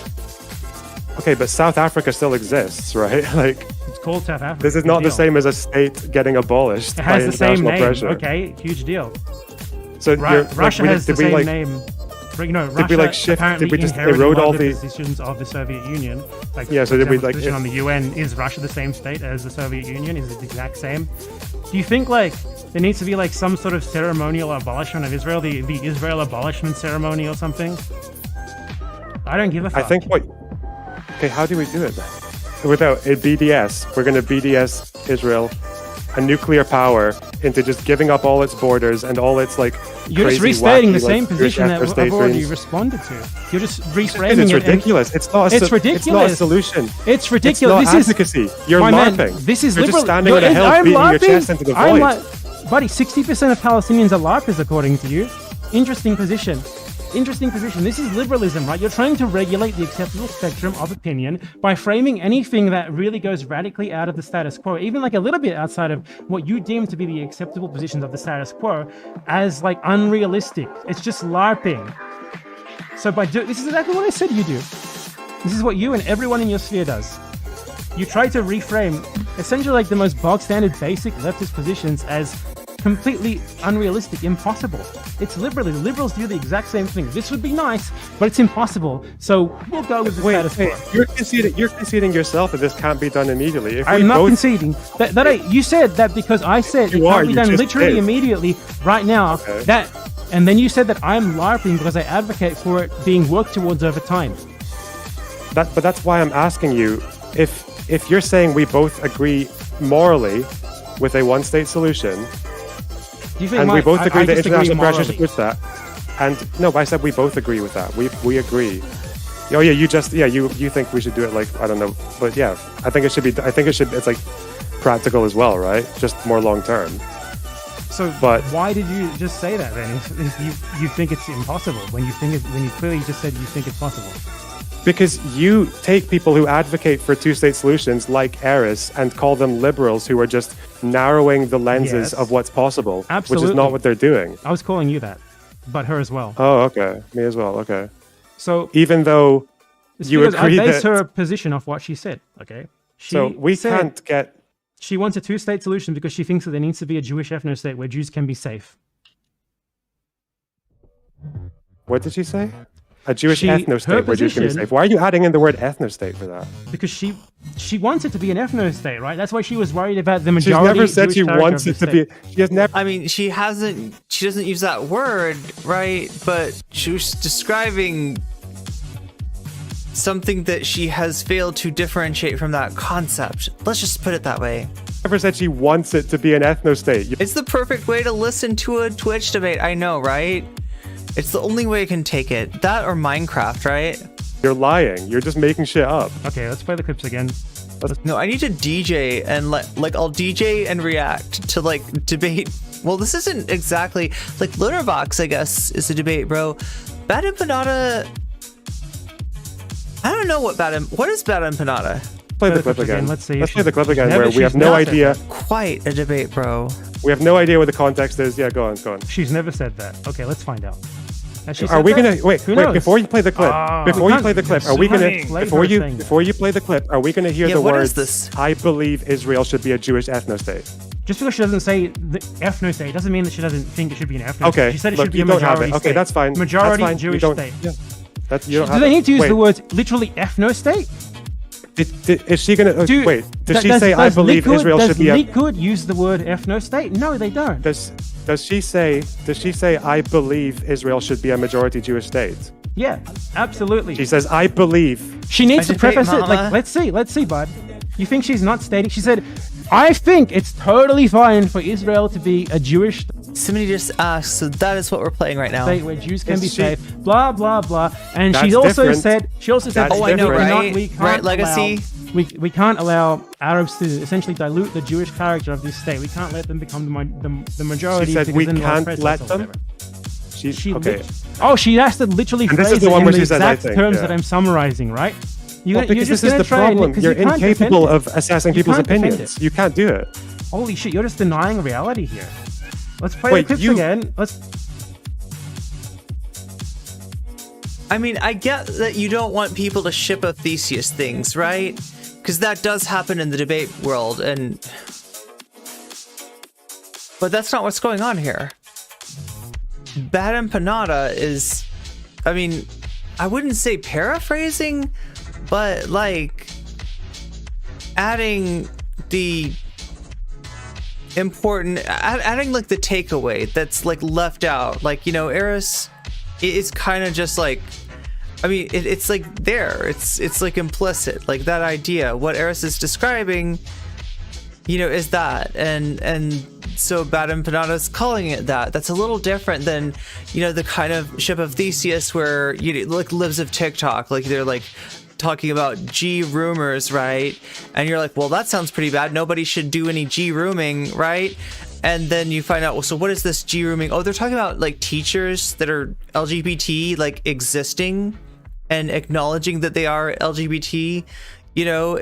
Okay, but South Africa still exists, right? It's called South Africa. This is not the same as a state getting abolished It by has the same international name. pressure. Okay, huge deal. So Russia has the same name. Russia shift? apparently Did we just inherited erode one all of the the? positions of the Soviet Union. Yeah, so did we, the position on the UN? Is Russia the same state as the Soviet Union? Is it the exact same? Do you think There needs to be like some sort of ceremonial abolishment of Israel, the Israel abolishment ceremony or something. I don't give a fuck. I think okay, how do we do it then? Without a BDS, we're going to BDS Israel, a nuclear power, into just giving up all its borders and all its like. You're crazy, just restating wacky, the same like, position that state I've already dreams. responded to. You're just reframing It's it. ridiculous. It's not. It's ridiculous. It's not a solution. It's ridiculous. It's not advocacy. You're my man, LARPing. this is You're liberal. just standing on a hill, beating your chest into the void. Buddy, 60% of Palestinians are LARPers, according to you. Interesting position. Interesting position. This is liberalism, right? You're trying to regulate the acceptable spectrum of opinion by framing anything that really goes radically out of the status quo, even like a little bit outside of what you deem to be the acceptable positions of the status quo, as like unrealistic. It's just LARPing. So this is exactly what I said you do. This is what you and everyone in your sphere does. You try to reframe essentially like the most bog standard basic leftist positions as completely unrealistic, impossible. It's liberalism. Liberals do the exact same thing. This would be nice, but it's impossible. So we'll go with the status quo. You're conceding yourself that this can't be done immediately. If I'm not conceding. You said that because I said it can't be done literally immediately right now. Okay. And then you said that I'm LARPing because I advocate for it being worked towards over time. But that's why I'm asking you, if you're saying we both agree morally with a one-state solution, and we both agree that international pressure supports that. And no, I said we both agree with that. We agree. Oh yeah, you think we should do it like, I don't know, but yeah, I think it's like practical as well, right? Just more long term. So why did you just say that then? If you think it's impossible when you clearly just said you think it's possible. Because you take people who advocate for two-state solutions like Eris and call them liberals who are just narrowing the lenses of what's possible, Absolutely. which is not what they're doing. I was calling you that, but her as well. Oh, okay. Me as well. Okay. So even though you agree I based her position off what she said, okay? Can't get... She wants a two-state solution because she thinks that there needs to be a Jewish ethno-state where Jews can be safe. What did she say? A Jewish ethno-state where Jews can be safe. Why are you adding in the word ethno-state for that? Because she wants it to be an ethno-state, right? That's why she was worried about the majority. She's never said Jewish she wants it to be. She has never. I mean, she doesn't use that word, right? But she was describing something that she has failed to differentiate from that concept. Let's just put it that way. Never said she wants it to be an ethno-state. It's the perfect way to listen to a Twitch debate. I know, right? It's the only way I can take it. That or Minecraft, right? You're lying. You're just making shit up. Okay, let's play the clips again. No, I need to DJ and I'll DJ and react to like debate. Well, this isn't exactly like Lonerbox, I guess, is a debate, bro. Bad Empanada. I don't know what is Bad Empanada? Play the clip again. Let's play the clip again where we have no idea. Quite a debate, bro. We have no idea what the context is. Yeah, go on. She's never said that. Okay, let's find out. Are we gonna wait before you play the clip? Before you play the clip, are we gonna before you play the clip? Are we gonna hear the words? I believe Israel should be a Jewish ethno-state. Just because she doesn't say the ethno-state doesn't mean that she doesn't think it should be an ethno-state. Okay, she said it should be a majority state. Okay, that's fine. Majority that's fine. Jewish state. Yeah. Do they need to use the words literally ethno-state? Is she gonna wait? Does she say I believe Israel should be a? Does Likud use the word ethno-state? No, they don't. Does she say I believe Israel should be a majority Jewish state? Yeah, absolutely. She says I believe. She needs to preface it like, let's see, bud. You think she's not stating? She said, I think it's totally fine for Israel to be a Jewish. Somebody just asked, so that is what we're playing right now. State where Jews can be safe. Blah blah blah. And she also said, oh, I know, right? We can't right, legacy. We can't allow Arabs to essentially dilute the Jewish character of this state. We can't let them become the majority. She said we can't let them. Okay. She has to literally phrase it in the exact terms that I'm summarizing, right? Because this is the problem. You're incapable of assessing people's opinions. You can't do it. Holy shit! You're just denying reality here. Let's play the clips again. I mean, I get that you don't want people to ship a Theseus things, right? Because that does happen in the debate world, but that's not what's going on here. Bad Empanada is, I mean, I wouldn't say paraphrasing, but like adding the important, adding like the takeaway that's like left out. Like, you know, Eris is kind of just like, I mean, it's like there. It's like implicit, like that idea. What Eris is describing, you know, is that, and so Bad Empanada's calling it that. That's a little different than, you know, the kind of ship of Theseus where, you know, like lives of TikTok, like they're like talking about G rumors, right? And you're like, well, that sounds pretty bad. Nobody should do any G rooming, right? And then you find out, well, so what is this G rooming? Oh, they're talking about like teachers that are LGBT, like existing and acknowledging that they are LGBT, you know,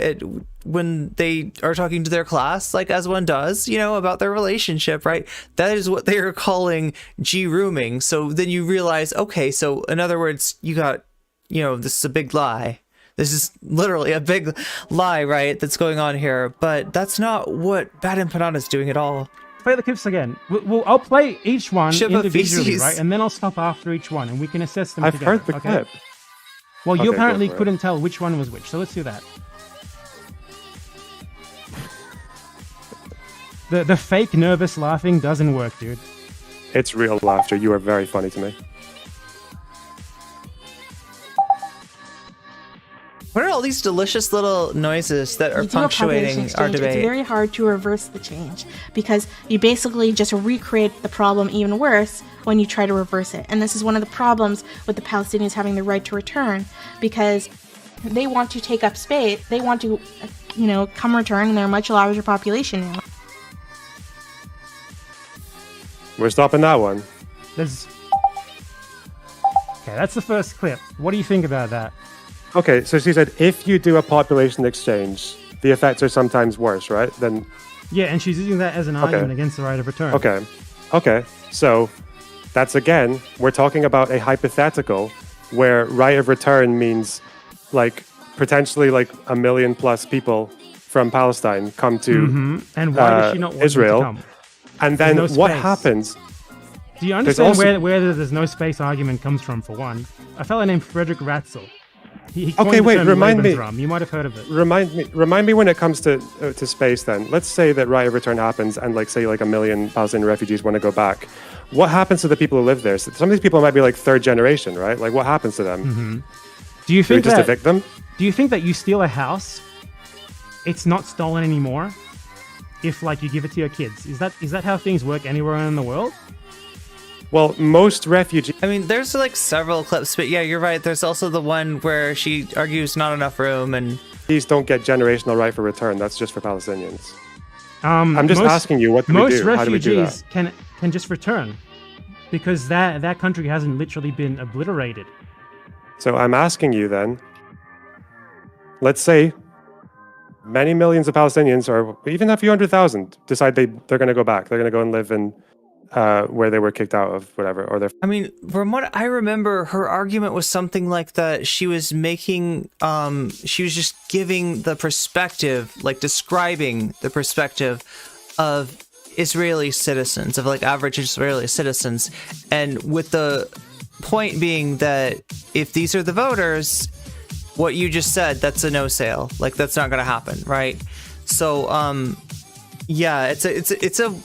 when they are talking to their class, like as one does, you know, about their relationship, right? That is what they are calling G rooming. So then you realize, okay, so in other words, you got, you know, this is a big lie. This is literally a big lie, right? That's going on here, but that's not what Bad Empanada is doing at all. Play the clips again. I'll play each one Ship of individually, feces. right? And then I'll stop after each one, and we can assess them I've together. heard the okay? clip. Well, you Okay, apparently go for it. couldn't tell which one was which, so let's do that. The fake nervous laughing doesn't work, dude. It's real laughter. You are very funny to me. What are all these delicious little noises that are You do a population punctuating our exchange, debate? it's very hard to reverse the change because you basically just recreate the problem even worse when you try to reverse it. And this is one of the problems with the Palestinians having the right to return, because they want to take up space. They want to, you know, come return, and they're a much larger population now. We're stopping that one. Okay, that's the first clip. What do you think about that? Okay, so she said if you do a population exchange, the effects are sometimes worse, right? Then Yeah, and she's using that as an argument against the right of return. okay. So that's again, we're talking about a hypothetical where right of return means like potentially like 1 million plus people from Palestine come to And why does she not want Israel. them to come? And then no what space. happens? Do you understand also- where the there's no space argument comes from, for one? A fella named Frederick Ratzel. He coined Okay, the wait, term remind me. Lebensraum. You might have heard of it. Remind me when it comes to space. Then let's say that right of return happens, and like say like 1 million Palestinian refugees want to go back. What happens to the people who live there? So some of these people might be like third generation, right? Like what happens to them? Do you Do we think just that? evict them? Do you think that you steal a house, it's not stolen anymore, if like you give it to your kids? Is that how things work anywhere in the world? Well, most refugees. I mean, there's like several clips, but yeah, you're right. There's also the one where she argues not enough room, and These don't get generational right for return. That's just for Palestinians. I'm just asking you, what do we Most do? How do we do that? refugees can just return, because that country hasn't literally been obliterated. So I'm asking you then, let's say many millions of Palestinians, or even a few 100,000, decide they're going to go back. They're going to go and live in where they were kicked out of, whatever, or they're. I mean, from what I remember, her argument was something like that she was making, she was just giving the perspective, like describing the perspective of Israeli citizens, of like average Israeli citizens, and with the point being that if these are the voters, what you just said, that's a no sale. Like that's not going to happen, right? So, yeah, it's a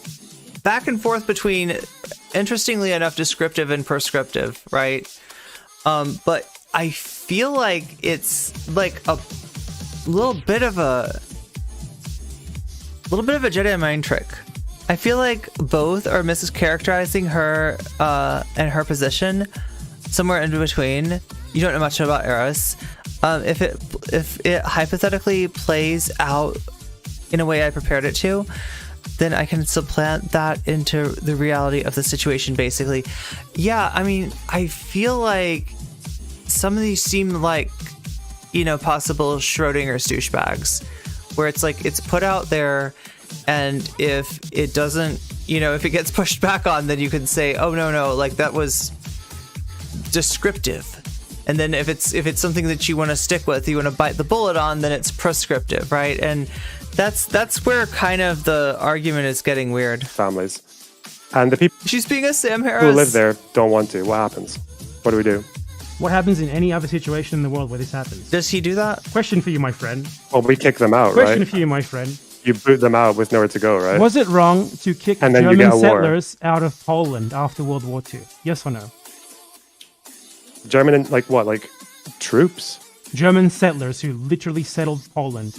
back and forth between, interestingly enough, descriptive and prescriptive, right? But I feel like it's like a little bit of a Jedi mind trick. I feel like both are mischaracterizing her and her position, somewhere in between. You don't know much about Eris. If it hypothetically plays out in a way I prepared it to, then I can supplant that into the reality of the situation, basically. Yeah, I mean, I feel like some of these seem like, you know, possible Schrodinger's douchebags, where it's like, it's put out there, and if it doesn't, you know, if it gets pushed back on, then you can say, oh, no, like, that was descriptive. And then if it's something that you want to stick with, you want to bite the bullet on, then it's prescriptive, right? And that's where kind of the argument is getting weird. Families. And the people She's being a Sam Harris. who live there don't want to. What happens? What do we do? What happens in any other situation in the world where this happens? Does he do that? Question for you, my friend. Well, we kick them out, Question right? for you, my friend. you boot them out with nowhere to go, right? Was it wrong to kick And then you get German a war. settlers out of Poland after World War II? Yes or no? German, like what? Like troops? German settlers who literally settled Poland.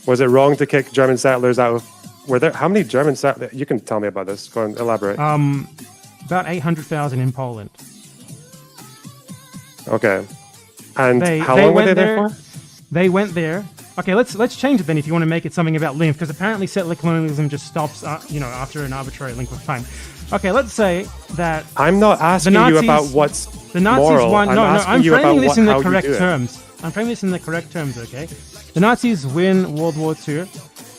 Was it wrong to kick German settlers out of... Were there... How many German settlers... You can tell me about this. Go on, elaborate. About 800,000 in Poland. Okay. And They how long were went they there for? They went there. Okay, let's change it then if you want to make it something about length, because apparently settler colonialism just stops, after an arbitrary length of time. Okay, let's say that I'm not asking you Nazis- about what's the Nazis moral. won. I'm I'm framing this in the how you correct do it. terms. I'm framing this in the correct terms. Okay, the Nazis win World War II.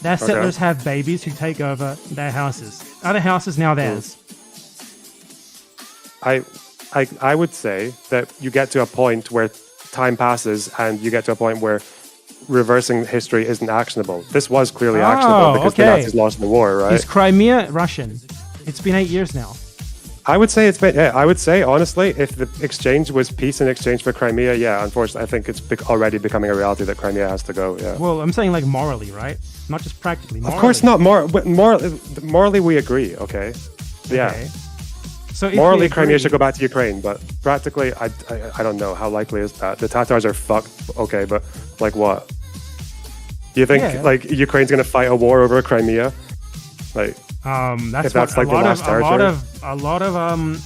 Their settlers have babies who take over their houses. Are the houses now theirs? I would say that you get to a point where time passes and you get to a point where reversing history isn't actionable. This was clearly actionable because the Nazis lost the war, right? Is Crimea Russian? It's been 8 years now. I would say it's been, yeah, I would say, honestly, if the exchange was peace in exchange for Crimea, yeah, unfortunately, I think it's already becoming a reality that Crimea has to go, yeah. Well, I'm saying like morally, right? Not just practically. Morally. Of course not. Morally, we agree, okay? Yeah. Okay. So if Morally, we agree- Crimea should go back to Ukraine, but practically, I don't know. How likely is that? The Tatars are fucked, okay, but like what? Do you think like Ukraine's going to fight a war over Crimea? Like, that's that's what like the last territory? a lot of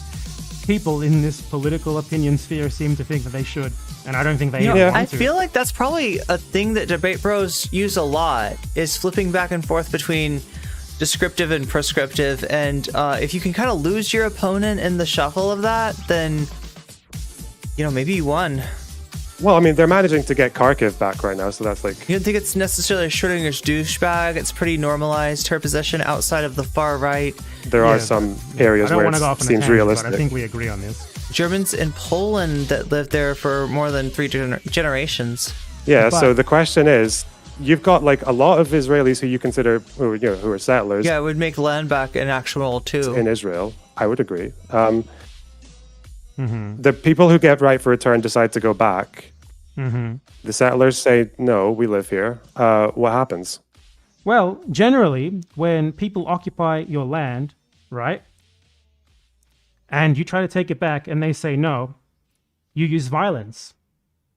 people in this political opinion sphere seem to think that they should, and I don't think they. Yeah. I feel like that's probably a thing that debate bros use a lot, is flipping back and forth between descriptive and prescriptive, and if you can kind of lose your opponent in the shuffle of that, then maybe you won. well, I mean, they're managing to get Kharkiv back right now, so that's like... You don't think it's necessarily Schrodinger's douchebag? It's pretty normalized, her position outside of the far right. There are some areas where it seems realistic. But I think we agree on this. Germans in Poland that lived there for more than 3 generations. Yeah, so the question is, you've got like a lot of Israelis who you consider, who are settlers. Yeah, it would make land back inactionable too. In Israel, I would agree. The people who get right for return decide to go back. The settlers say, no, we live here. What happens? Well, generally, when people occupy your land, right, and you try to take it back and they say no, you use violence.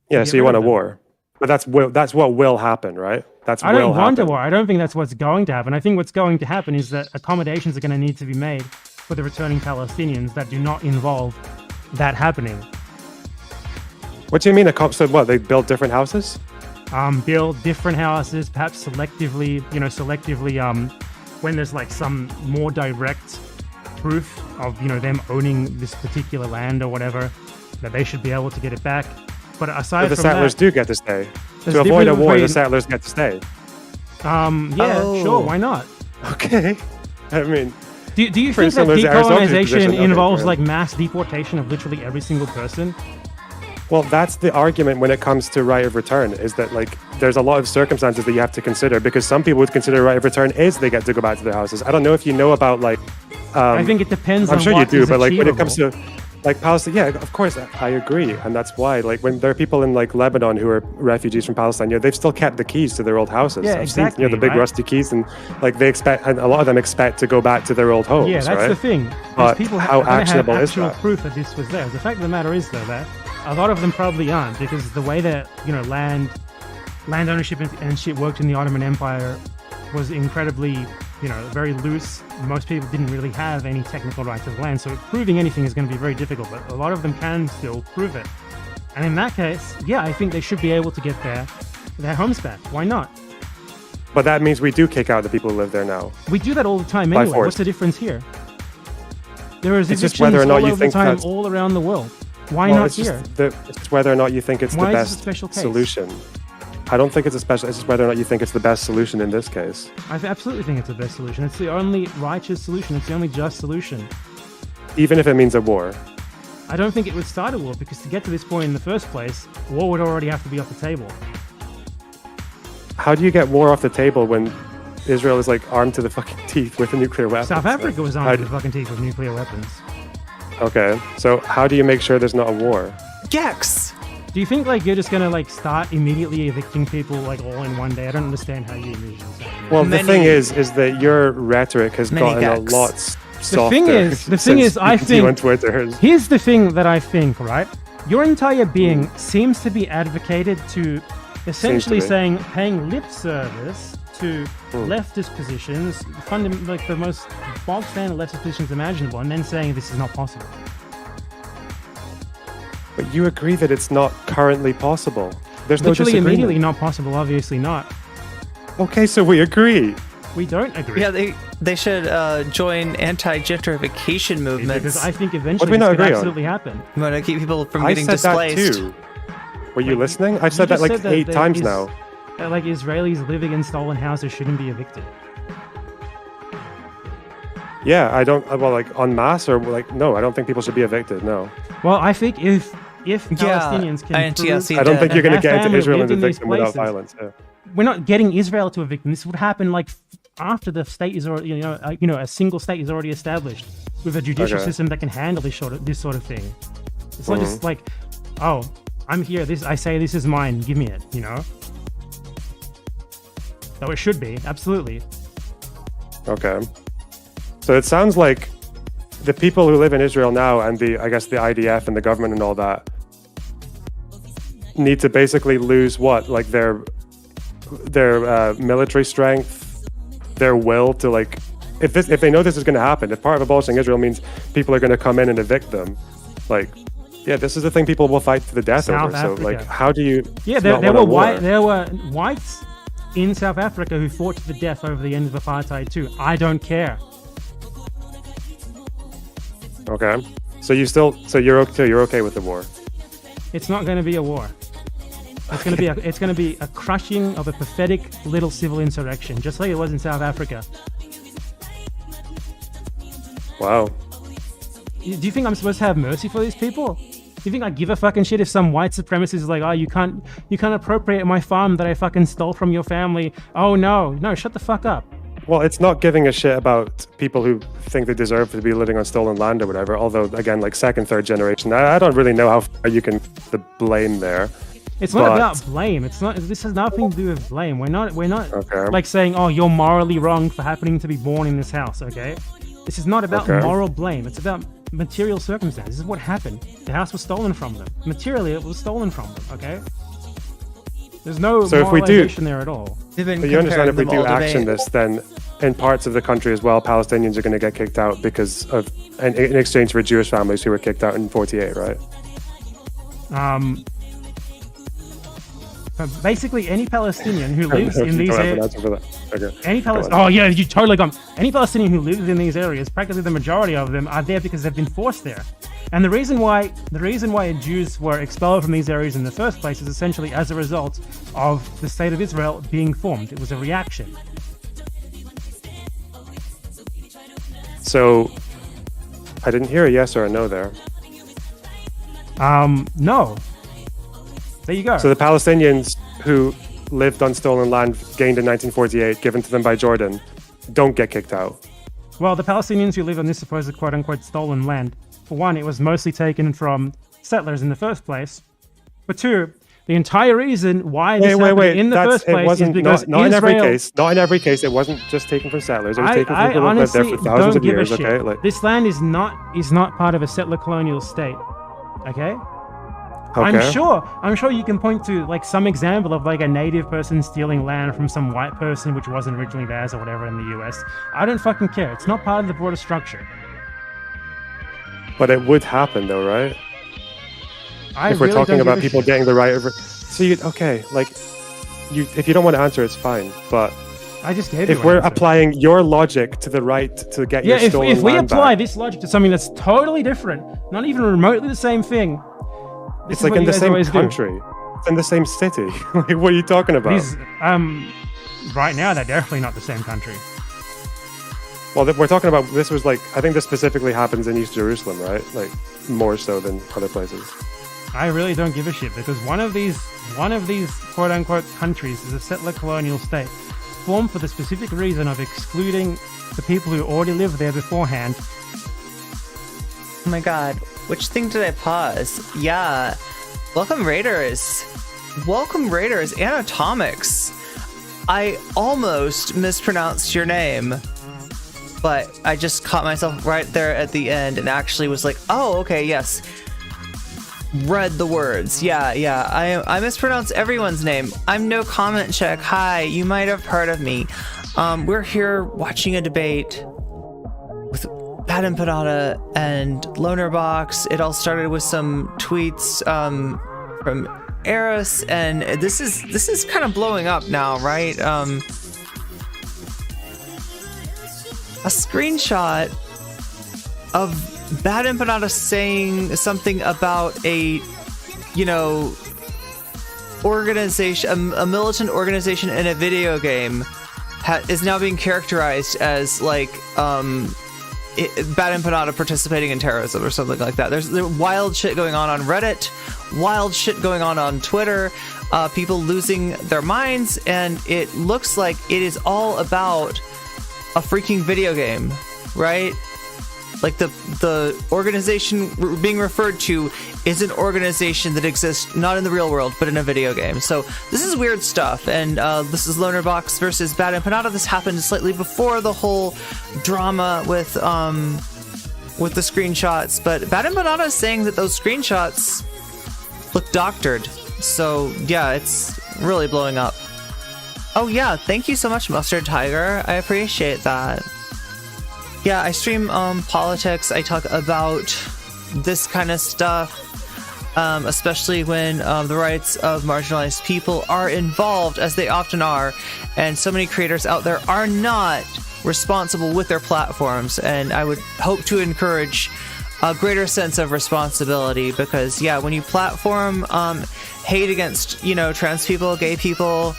Yeah, so you want a war. But that's what will happen, right? I don't want a war. I don't think that's what's going to happen. I think what's going to happen is that accommodations are going to need to be made for the returning Palestinians that do not involve that happening. What do you mean? So what? They build different houses? Build different houses, perhaps selectively, when there's like some more direct proof of, them owning this particular land or whatever, that they should be able to get it back. But aside the from settlers that, do get to stay. To avoid a war, the settlers get to stay. Sure, why not? Okay. I mean... Do you think that decolonization involves like mass deportation of literally every single person? Well, that's the argument when it comes to right of return, is that like there's a lot of circumstances that you have to consider, because some people would consider right of return is they get to go back to their houses. I don't know if you know about like... I think it depends on I'm sure what you do, is but like when it achievable. comes to like Palestine, yeah, of course, I agree. And that's why, like, when there are people in like Lebanon who are refugees from Palestine, they've still kept the keys to their old houses. Yeah, I've exactly, seen, the big right? rusty keys, and like they expect, and a lot of them expect to go back to their old homes. Yeah, that's right? the thing. But People how are gonna actionable have is actual that? proof that this was there. The fact of the matter is, though, that a lot of them probably aren't, because the way that land ownership and shit worked in the Ottoman Empire was incredibly, very loose. Most people didn't really have any technical right to the land, so proving anything is going to be very difficult, but a lot of them can still prove it. And in that case, yeah, I think they should be able to get their homes back. Why not? But that means we do kick out the people who live there now. We do that all the time By anyway. force. What's the difference here? There is It's just evictions whether or not all you over the think time, that's- all around the world. Why Well, not it's here? it's whether or not you think it's Why the is this a best special case? solution. I don't think it's a special. It's just whether or not you think it's the best solution in this case. I absolutely think it's the best solution. It's the only righteous solution. It's the only just solution. Even if it means a war. I don't think it would start a war, because to get to this point in the first place, war would already have to be off the table. How do you get war off the table when Israel is like armed to the fucking teeth with a nuclear weapon? South Africa was armed to the fucking teeth with nuclear weapons. Okay, so how do you make sure there's not a war? Gex! do you think like you're just gonna like start immediately evicting people like all in one day? I don't understand how you envision that. Well, the thing is that your rhetoric has gotten gags. a lot softer. The thing is, I think on Twitter. Here's the thing that I think, right? Your entire being seems to be advocated to essentially paying lip service to leftist positions, like the most bog standard leftist positions imaginable, and then saying this is not possible. But you agree that it's not currently possible. There's Literally no disagreement. immediately not possible, obviously not. Okay, so we agree. We don't agree. Yeah, they should join anti-gentrification movements. Because I think What eventually do we this not could agree on? absolutely happen. We want to keep people from I getting said displaced. that too. Were you listening? I've said that like 8 times now. Like Israelis living in stolen houses shouldn't be evicted. Yeah, I don't. Well, like en masse or like no, I don't think people should be evicted. No, Well, I think if Palestinians can INTLC prove I don't think you're going to their get into family Israel and lived in evict these them without places, violence. Yeah. we're not getting Israel to evict them. This would happen like after the state is already, a single state is already established with a judicial system that can handle this sort of thing. It's not just like, oh, I'm here. I say this is mine. Give me it. So it should be absolutely. Okay. So it sounds like the people who live in Israel now and the IDF and the government and all that need to basically lose what? Like their military strength, their will to like, if they know this is going to happen, if part of abolishing Israel means people are going to come in and evict them, like, yeah, this is the thing people will fight to the death South over. Africa. So like, how do you? Yeah, there were whites in South Africa who fought to the death over the end of apartheid too. I don't care. Okay. So you're okay with the war? It's not going to be a war. It's going to be a crushing of a pathetic little civil insurrection, just like it was in South Africa. Wow. Do you think I'm supposed to have mercy for these people? Do you think I give a fucking shit if some white supremacist is like, oh, you can't appropriate my farm that I fucking stole from your family? Oh no, shut the fuck up. Well, it's not giving a shit about people who think they deserve to be living on stolen land or whatever. Although, again, like second, third generation, I don't really know how far you can the blame there. It's not about blame. It's not. This has nothing to do with blame. We're not like saying, oh, you're morally wrong for happening to be born in this house. Okay, this is not about moral blame. It's about material circumstances. This is what happened. The house was stolen from them. Materially, it was stolen from them. Okay. There's no moralization there at all. But you understand if we do action this, then in parts of the country as well, Palestinians are going to get kicked out because of in exchange for Jewish families who were kicked out in '48, right? Basically, any Palestinian who lives in these areas, any Palestinian who lives in these areas, practically the majority of them are there because they've been forced there. And the reason why Jews were expelled from these areas in the first place is essentially as a result of the state of Israel being formed. It was a reaction. So, I didn't hear a yes or a no there. No. There you go. So the Palestinians who lived on stolen land gained in 1948, given to them by Jordan, don't get kicked out. Well, the Palestinians who live on this supposed quote-unquote stolen land, for one, it was mostly taken from settlers in the first place. But two, the entire reason why this happened in the first place is because not Israel... in every case, it wasn't just taken from settlers. It was taken from people who lived there for thousands of years. Okay, like, this land is not part of a settler colonial state. Okay? Okay. I'm sure you can point to like some example of like a native person stealing land from some white person which wasn't originally theirs or whatever in the US. I don't fucking care. It's not part of the broader structure. But it would happen though, right? If we're really talking don't about give a people shit. getting the right over, so if you don't want to answer, it's fine. But I just gave you if an we're answer. applying your logic to the right to get your stolen if we land apply back, this logic to something that's totally different, not even remotely the same thing, it's like in the same country, it's in the same city. Like, what are you talking about? Right now, they're definitely not the same country. Well, we're talking about this was like I think this specifically happens in East Jerusalem, right? Like more so than other places. I really don't give a shit because one of these quote unquote countries is a settler colonial state formed for the specific reason of excluding the people who already lived there beforehand. Oh my god, which thing did I pause? Yeah, Welcome, Raiders. Welcome, Raiders. Anatomics. I almost mispronounced your name, but I just caught myself right there at the end and actually was like, oh, okay, yes. Read the words. Yeah. I mispronounce everyone's name. I'm nocommentchick. Hi, you might have heard of me. We're here watching a debate with Bad Empanada and Lonerbox. It all started with some tweets from Eris, and this is kind of blowing up now, right? A screenshot of Bad Empanada saying something about a, organization, a militant organization in a video game is now being characterized as like Bad Empanada participating in terrorism or something like that. There's wild shit going on Reddit, wild shit going on Twitter, people losing their minds, and it looks like it is all about a freaking video game, right? Like the organization being referred to is an organization that exists not in the real world, but in a video game. So this is weird stuff. And this is Lonerbox versus Bad Empanada. This happened slightly before the whole drama with the screenshots. But Bad Empanada is saying that those screenshots look doctored. So yeah, it's really blowing up. Oh yeah, thank you so much, Mustard Tiger. I appreciate that. Yeah, I stream politics. I talk about this kind of stuff, especially when the rights of marginalized people are involved, as they often are. And so many creators out there are not responsible with their platforms. And I would hope to encourage a greater sense of responsibility, because, yeah, when you platform hate against, trans people, gay people,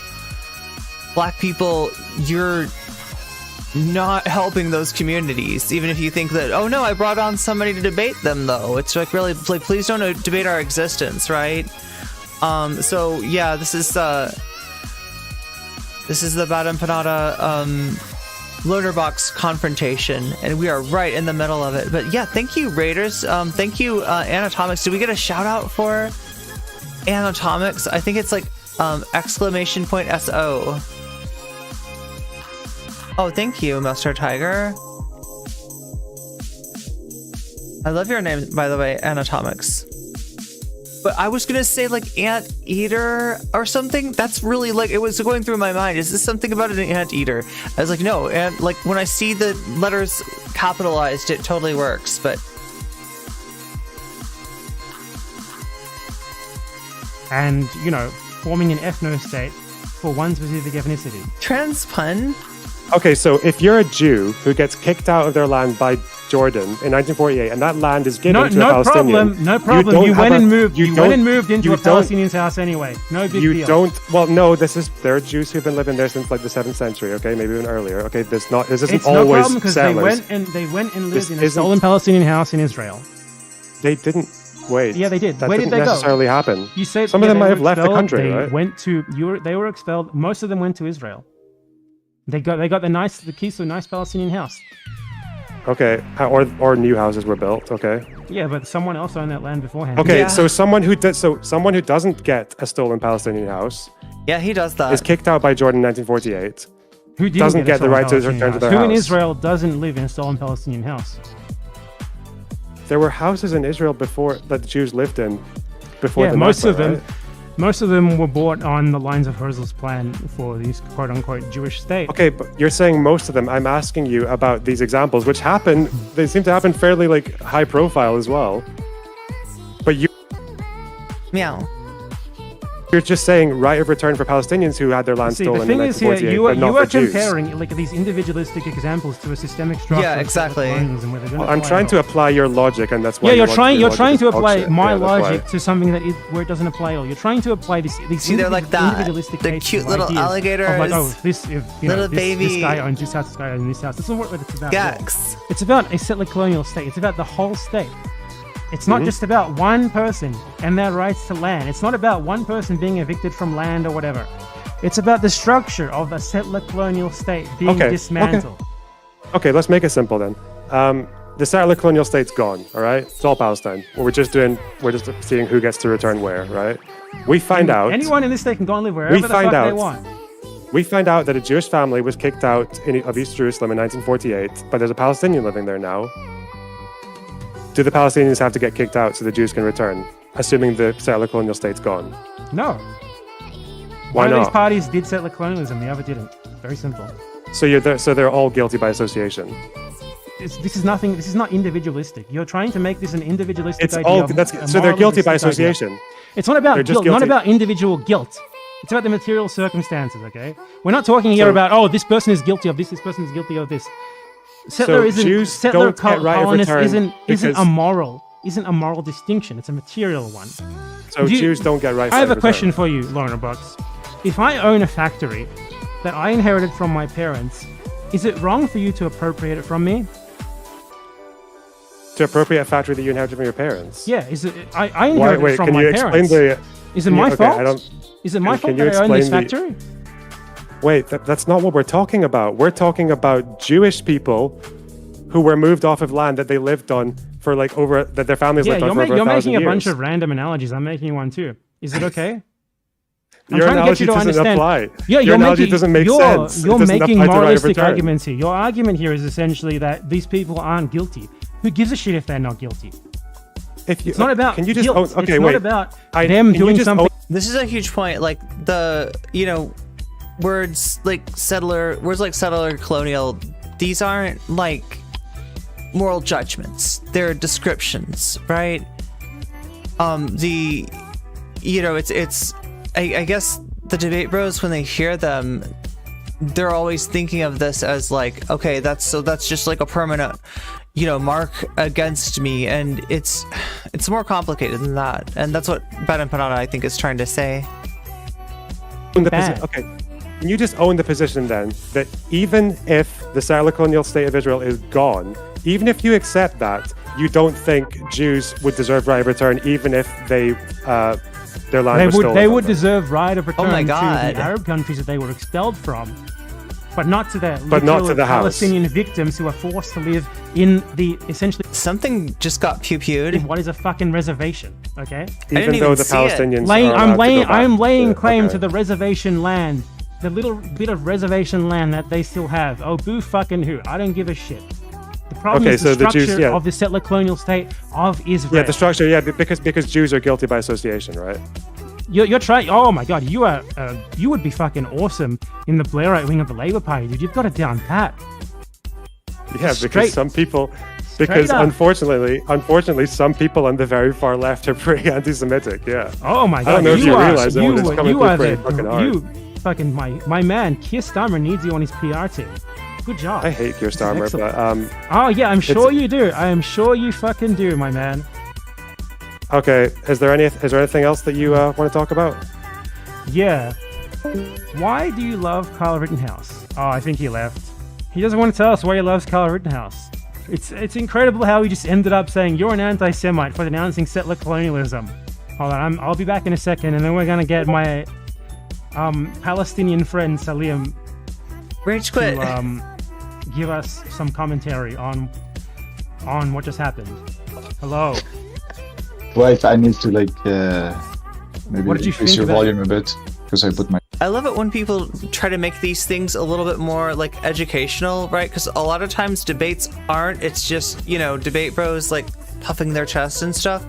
black people, you're not helping those communities, even if you think that, oh no, I brought on somebody to debate them, though. It's like, really, like, please don't debate our existence, right? So yeah, this is the Bad Empanada Lonerbox confrontation, and we are right in the middle of it. But yeah, thank you, Raiders. Thank you, Anatomics. Did we get a shout out for Anatomics? I think it's like !SO. Oh, thank you, Mustard Tiger. I love your name, by the way, Anatomics. But I was gonna say like Anteater or something. That's really like, it was going through my mind. Is this something about an anteater? I was like, no. And like when I see the letters capitalized, it totally works. But and forming an ethno state for one specific ethnicity. Trans pun. Okay, so if you're a Jew who gets kicked out of their land by Jordan in 1948, and that land is given to a Palestinian, no problem. You went and moved into a Palestinian's house anyway. No big deal. Well, no. There are Jews who've been living there since like the 7th century. Okay, maybe even earlier. Okay, this isn't it's always no problem, because settlers. they went and lived in a stolen Palestinian house in Israel. They didn't. Wait. Yeah, they did. That Where didn't did they necessarily go? happen. You said some of them might have left the country. They right? They were expelled. Most of them went to Israel. They got the keys to a nice Palestinian house. Okay, or new houses were built. Okay. Yeah, but someone else owned that land beforehand. Okay, Yeah. so someone who doesn't get a stolen Palestinian house Yeah, he does that. is kicked out by Jordan in 1948. Who didn't doesn't get the right to Palestinian return to their Who house? in Israel doesn't live in a stolen Palestinian house? There were houses in Israel before that the Jews lived in before the most Nakba, of them. right? Most of them were bought on the lines of Herzl's plan for these quote-unquote Jewish state. Okay, but you're saying most of them. I'm asking you about these examples, which happen. They seem to happen fairly like high profile as well. But Meow. you're just saying right of return for Palestinians who had their land See, stolen the thing in is here, 1948, you but not are for Jews. comparing like these individualistic examples to a systemic structure. Yeah, of exactly. colonialism where they're gonna I'm apply trying it to all. apply your logic, and that's why. Yeah, you're trying to apply bullshit. my Yeah, that's logic why. to something that where it doesn't apply at all. You're trying to apply these See, they're like that. individualistic The cases cute of little ideas alligators. Of like, oh, this Little this baby. guy owns this house, this guy owns this house. This is what it's about. at all. Gax. It's about a settler colonial state. It's about the whole state. It's not just about one person and their rights to land. It's not about one person being evicted from land or whatever. It's about the structure of a settler colonial state being dismantled. Okay, let's make it simple then. the settler colonial state's gone, all right? It's all Palestine. We're just seeing who gets to return where, right? We find out... Anyone in this state can go and live wherever the fuck they want. We find out that a Jewish family was kicked out of East Jerusalem in 1948, but there's a Palestinian living there now. Do the Palestinians have to get kicked out so the Jews can return, assuming the settler colonial state's gone? No. Why One not? of these parties did settler colonialism, the other didn't. Very simple. So they're all guilty by association. This is not individualistic. You're trying to make this an individualistic It's idea. all so they're guilty by moralistic idea. association. It's not about They're just guilt, not guilty. about individual guilt. It's about the material circumstances, okay? We're not talking here So- about, oh, this person is guilty of this person is guilty of this. Settler Jews settler don't get right of colonist return isn't because- a moral distinction. It's a material one. So Jews don't get right. I have of a question return. for you, Lonerbox. If I own a factory that I inherited from my parents, is it wrong for you to appropriate it from me? To appropriate a factory that you inherited from your parents. Yeah, is it? I inherited it from can my you parents. explain the? Is it can you- my okay, fault? I don't. Is it my can fault you that I own this explain factory? Wait, that's not what we're talking about. We're talking about Jewish people who were moved off of land that they lived on for that their families Yeah, lived on for over you're 1,000 making a years. bunch of random analogies. I'm making one too. Is it okay? I'm Your trying to get analogy you to doesn't understand. apply. Yeah, Your analogy doesn't make sense. It You're doesn't making apply to right of moralistic return. arguments here. Your argument here is essentially that these people aren't guilty. Who gives a shit if they're not guilty? It's not about Can you just guilt. own, okay, it's wait. not about Can them you doing just something. This is a huge point. Like words like settler, colonial, these aren't like moral judgments. They're descriptions, right? I guess the debate bros, when they hear them, they're always thinking of this as like, okay, that's just like a permanent, mark against me, and it's more complicated than that, and that's what Bad Empanada, I think, is trying to say. Bad. Okay, can you just own the position then that even if the settler colonial state of Israel is gone, even if you accept that, you don't think Jews would deserve right of return, even if their land was stolen? They would deserve right of return my to God. the Arab countries that they were expelled from, but not to the the house. Palestinian victims who are forced to live in the essentially Something just got pew-pewed. what is a fucking reservation. Okay, Even didn't though even the see it. Palestinians are allowed to go back I'm laying to- claim okay. to the reservation land, the little bit of reservation land that they still have. Oh, boo fucking who? I don't give a shit. The problem Okay, is the so the structure Jews- yeah. of the settler colonial state of Israel. Yeah, the structure, because Jews are guilty by association, right? You're trying. Oh my God, you would be fucking awesome in the Blairite wing of the Labour Party, dude. You've got it down pat. Yeah, Straight- because some people, because up. unfortunately, some people on the very far left are pretty anti-Semitic. Yeah. Oh my God, I don't know if you are, realize it, but it's coming you through are pretty the fucking hard. you fucking my man. Keir Starmer needs you on his PR team. Good job. I hate Keir Starmer, excellent. but Oh yeah, I'm sure you do. I am sure you fucking do, my man. okay. Is there anything else that you want to talk about? Yeah. Why do you love Kyle Rittenhouse? Oh, I think he left. He doesn't want to tell us why he loves Kyle Rittenhouse. It's incredible how he just ended up saying you're an anti-Semite for denouncing settler colonialism. Hold on, I'll be back in a second, and then we're gonna get my Palestinian friend Salim Rage quit. to give us some commentary on what just happened. Hello. Wait, I need to maybe What did you increase think your about- volume a bit because I put my. I love it when people try to make these things a little bit more like educational, right? Because a lot of times debates aren't. It's just, debate bros like puffing their chest and stuff.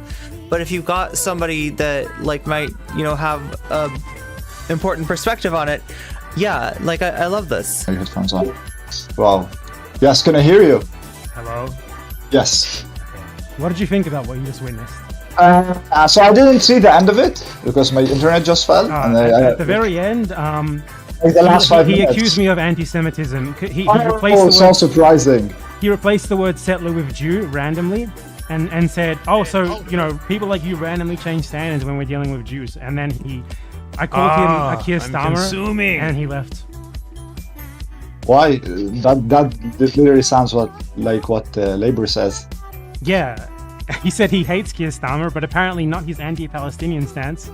But if you've got somebody that like might, have a important perspective on it, yeah, like I love this. My headphones on. Wow. Yes, can I hear you? Hello. Yes. What did you think about what you just witnessed? So I didn't see the end of it because my internet just fell. At the very end, like the last 5 he minutes. accused me of anti-Semitism. He Oh, replaced so surprising. he replaced the word settler with Jew randomly, and said, "Oh, so people like you randomly change standards when we're dealing with Jews." And then I called him a Keir Starmer, and he left. Why? That literally sounds like what Labour says. Yeah, he said he hates Keir Starmer, but apparently not his anti-Palestinian stance.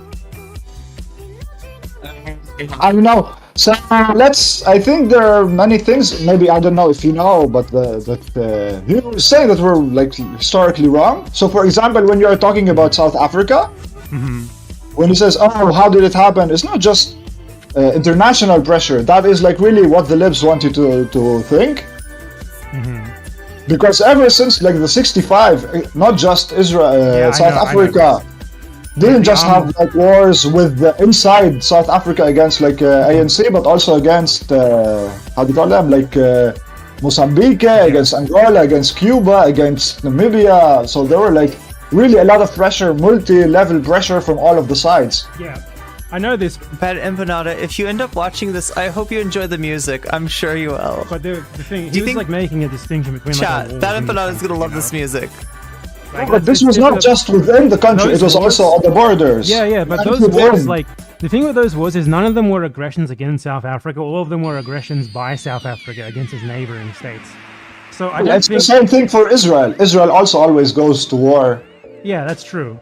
I don't know. So I think there are many things. Maybe I don't know if you know, but he was saying that we're like historically wrong. So, for example, when you are talking about South Africa, when he says, "Oh, how did it happen?" It's not just international pressure. That is like really what the libs want you to think. Because ever since like the '65, not just Israel, South Africa. Didn't just have like wars with inside South Africa against like ANC, but also against how do you call them, like Mozambique, against Angola, against Cuba, against Namibia. So there were like really a lot of pressure, multi-level pressure from all of the sides. Yeah, I know this. Bad Empanada, if you end up watching this, I hope you enjoy the music. I'm sure you will. But the thing, he was like making a distinction between Chat, like Bad Empanada is gonna love this music. Like, But this was not just within the country, it was also on the borders. Yeah, but those wars, like, the thing with those wars is none of them were aggressions against South Africa, all of them were aggressions by South Africa against its neighboring states. So I don't It's think... the same thing for Israel. Israel also always goes to war. Yeah, that's true.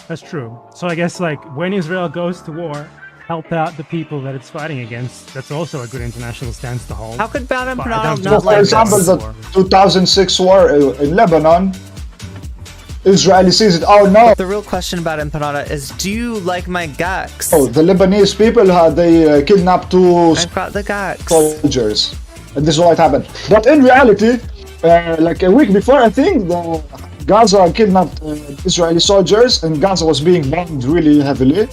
That's true. So I guess, like, when Israel goes to war, help out the people that it's fighting against. That's also a good international stance to hold. How could Bad But I Empanada don't not think For like example, this? the 2006 war in Lebanon, Israeli sees it. Oh no! The real question about Empanada is, do you like my gags? Oh, the Lebanese people they kidnapped 2 I've got the gags. soldiers, and this is what happened. But in reality, like a week before, I think Gaza kidnapped Israeli soldiers, and Gaza was being bombed really heavily.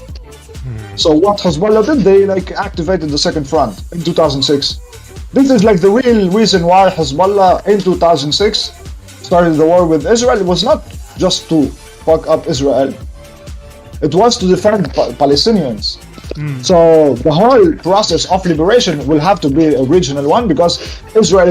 So what Hezbollah did, they like activated the second front in 2006. This is like the real reason why Hezbollah in 2006 started the war with Israel. It was not just to fuck up Israel. It was to defend Palestinians. So the whole process of liberation will have to be a regional one, because Israel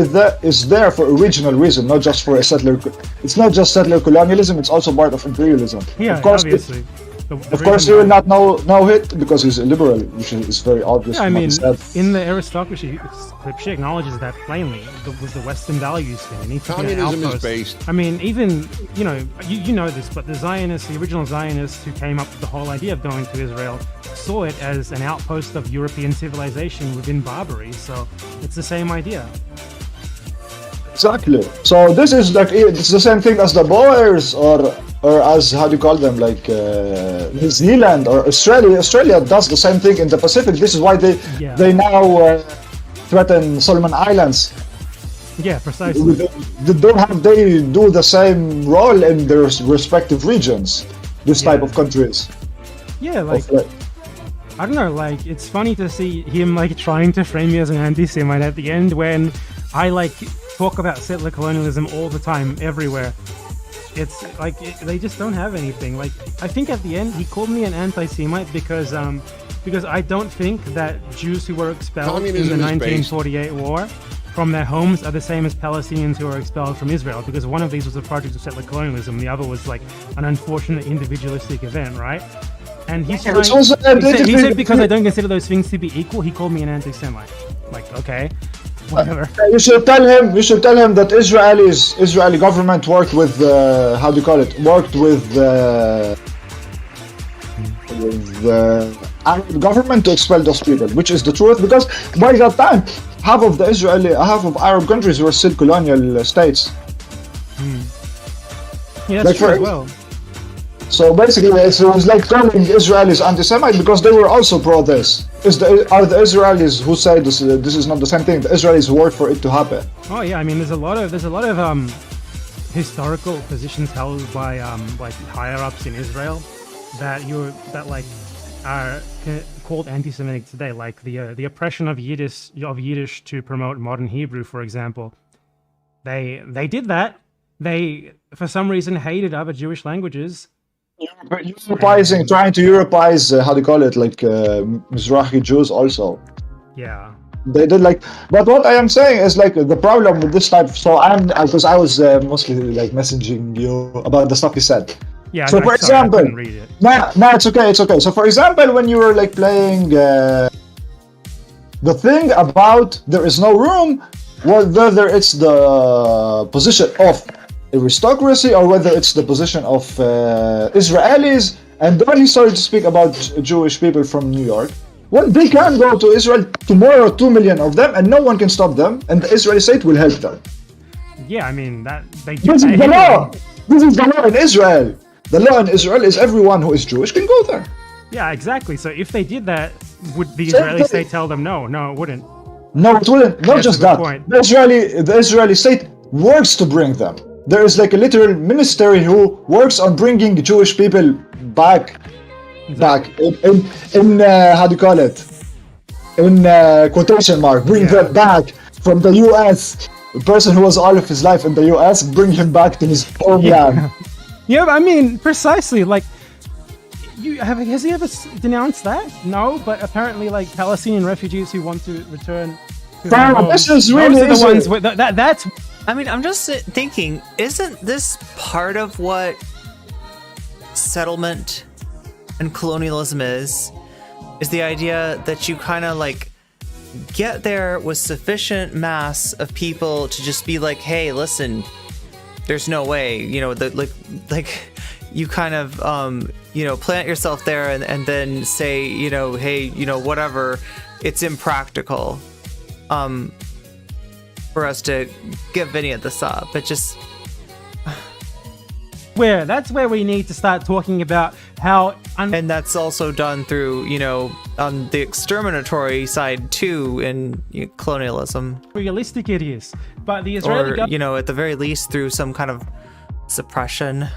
is there for a regional reason, not just for a settler. It's not just settler colonialism, it's also part of imperialism. Yeah, of course, obviously. Of course, he will not know it because he's a liberal, which is very obvious. Yeah, I from what mean, he said. in the aristocracy, she acknowledges that plainly with the Western values thing. It needs to be an Communism is outpost. based. I mean, even, you know this, but the Zionists, the original Zionists who came up with the whole idea of going to Israel, saw it as an outpost of European civilization within Barbary. So it's the same idea. Exactly. So this is like, it's the same thing as the Boers or as, how do you call them, like New Zealand or Australia. Australia does the same thing in the Pacific. This is why they now threaten Solomon Islands. Yeah, precisely. They do the same role in their respective regions. This type of countries. Yeah, like, I don't know, like, it's funny to see him, like, trying to frame me as an anti-Semite at the end when I, like, talk about settler colonialism all the time, everywhere. It's, like, they just don't have anything. Like, I think at the end, he called me an anti-Semite because I don't think that Jews who were expelled in the 1948 war from their homes are the same as Palestinians who are expelled from Israel, because one of these was a project of settler colonialism, the other was, like, an unfortunate individualistic event, right? And he's trying, he said because I don't consider those things to be equal, he called me an anti-Semite. Like, okay, whatever. You should tell him that Israeli government worked with the Arab government to expel those people, which is the truth, because by that time half of Arab countries were still colonial states. Yeah, that's true as well. So basically, it was like calling Israelis anti-Semite because they were also pro this. Are the Israelis who say this is not the same thing? The Israelis work for it to happen. Oh yeah, I mean, there's a lot of historical positions held by like higher ups in Israel that are called anti-Semitic today, like the oppression of Yiddish to promote modern Hebrew, for example. They did that. They, for some reason, hated other Jewish languages. Trying to Europeize, how do you call it, like Mizrahi Jews also. Yeah. They did but what I am saying is like the problem with this type. So because I was mostly like messaging you about the stuff you said. Yeah. So for example, I couldn't read it. No, it's okay. So for example, when you were like playing the thing about there is no room, whether it's the position of aristocracy or whether it's the position of Israelis, and then he started to speak about Jewish people from New York. Well, they can go to Israel tomorrow, 2 million of them, and no one can stop them, and the Israeli state will help them. Yeah, I mean that they do. This is the law. This is the law in Israel. The law in Israel is everyone who is Jewish can go there. Yeah, exactly. So if they did that, would the Same Israeli thing. state tell them no? No, it wouldn't. No, it wouldn't. Not That's just a good that. point. The Israeli state works to bring them. There is like a literal ministry who works on bringing Jewish people back in how do you call it? In quotation mark, bring them back from the U.S. The person who was all of his life in the U.S. bring him back to his homeland. Yeah, but I mean precisely. Like, has he ever denounced that? No, but apparently, like Palestinian refugees who want to return. To their homes, This is really those are the easy. ones with that's. I mean, I'm just thinking, isn't this part of what settlement and colonialism is the idea that you kind of like get there with sufficient mass of people to just be like, hey, listen, there's no way, you know, like you kind of plant yourself there and then say, you know, hey, you know, whatever, it's impractical for us to give any of this up. But just That's where we need to start talking about how and that's also done through, you know, on the exterminatory side too in colonialism, unrealistic it is. But the Israeli or you know, at the very least through some kind of suppression.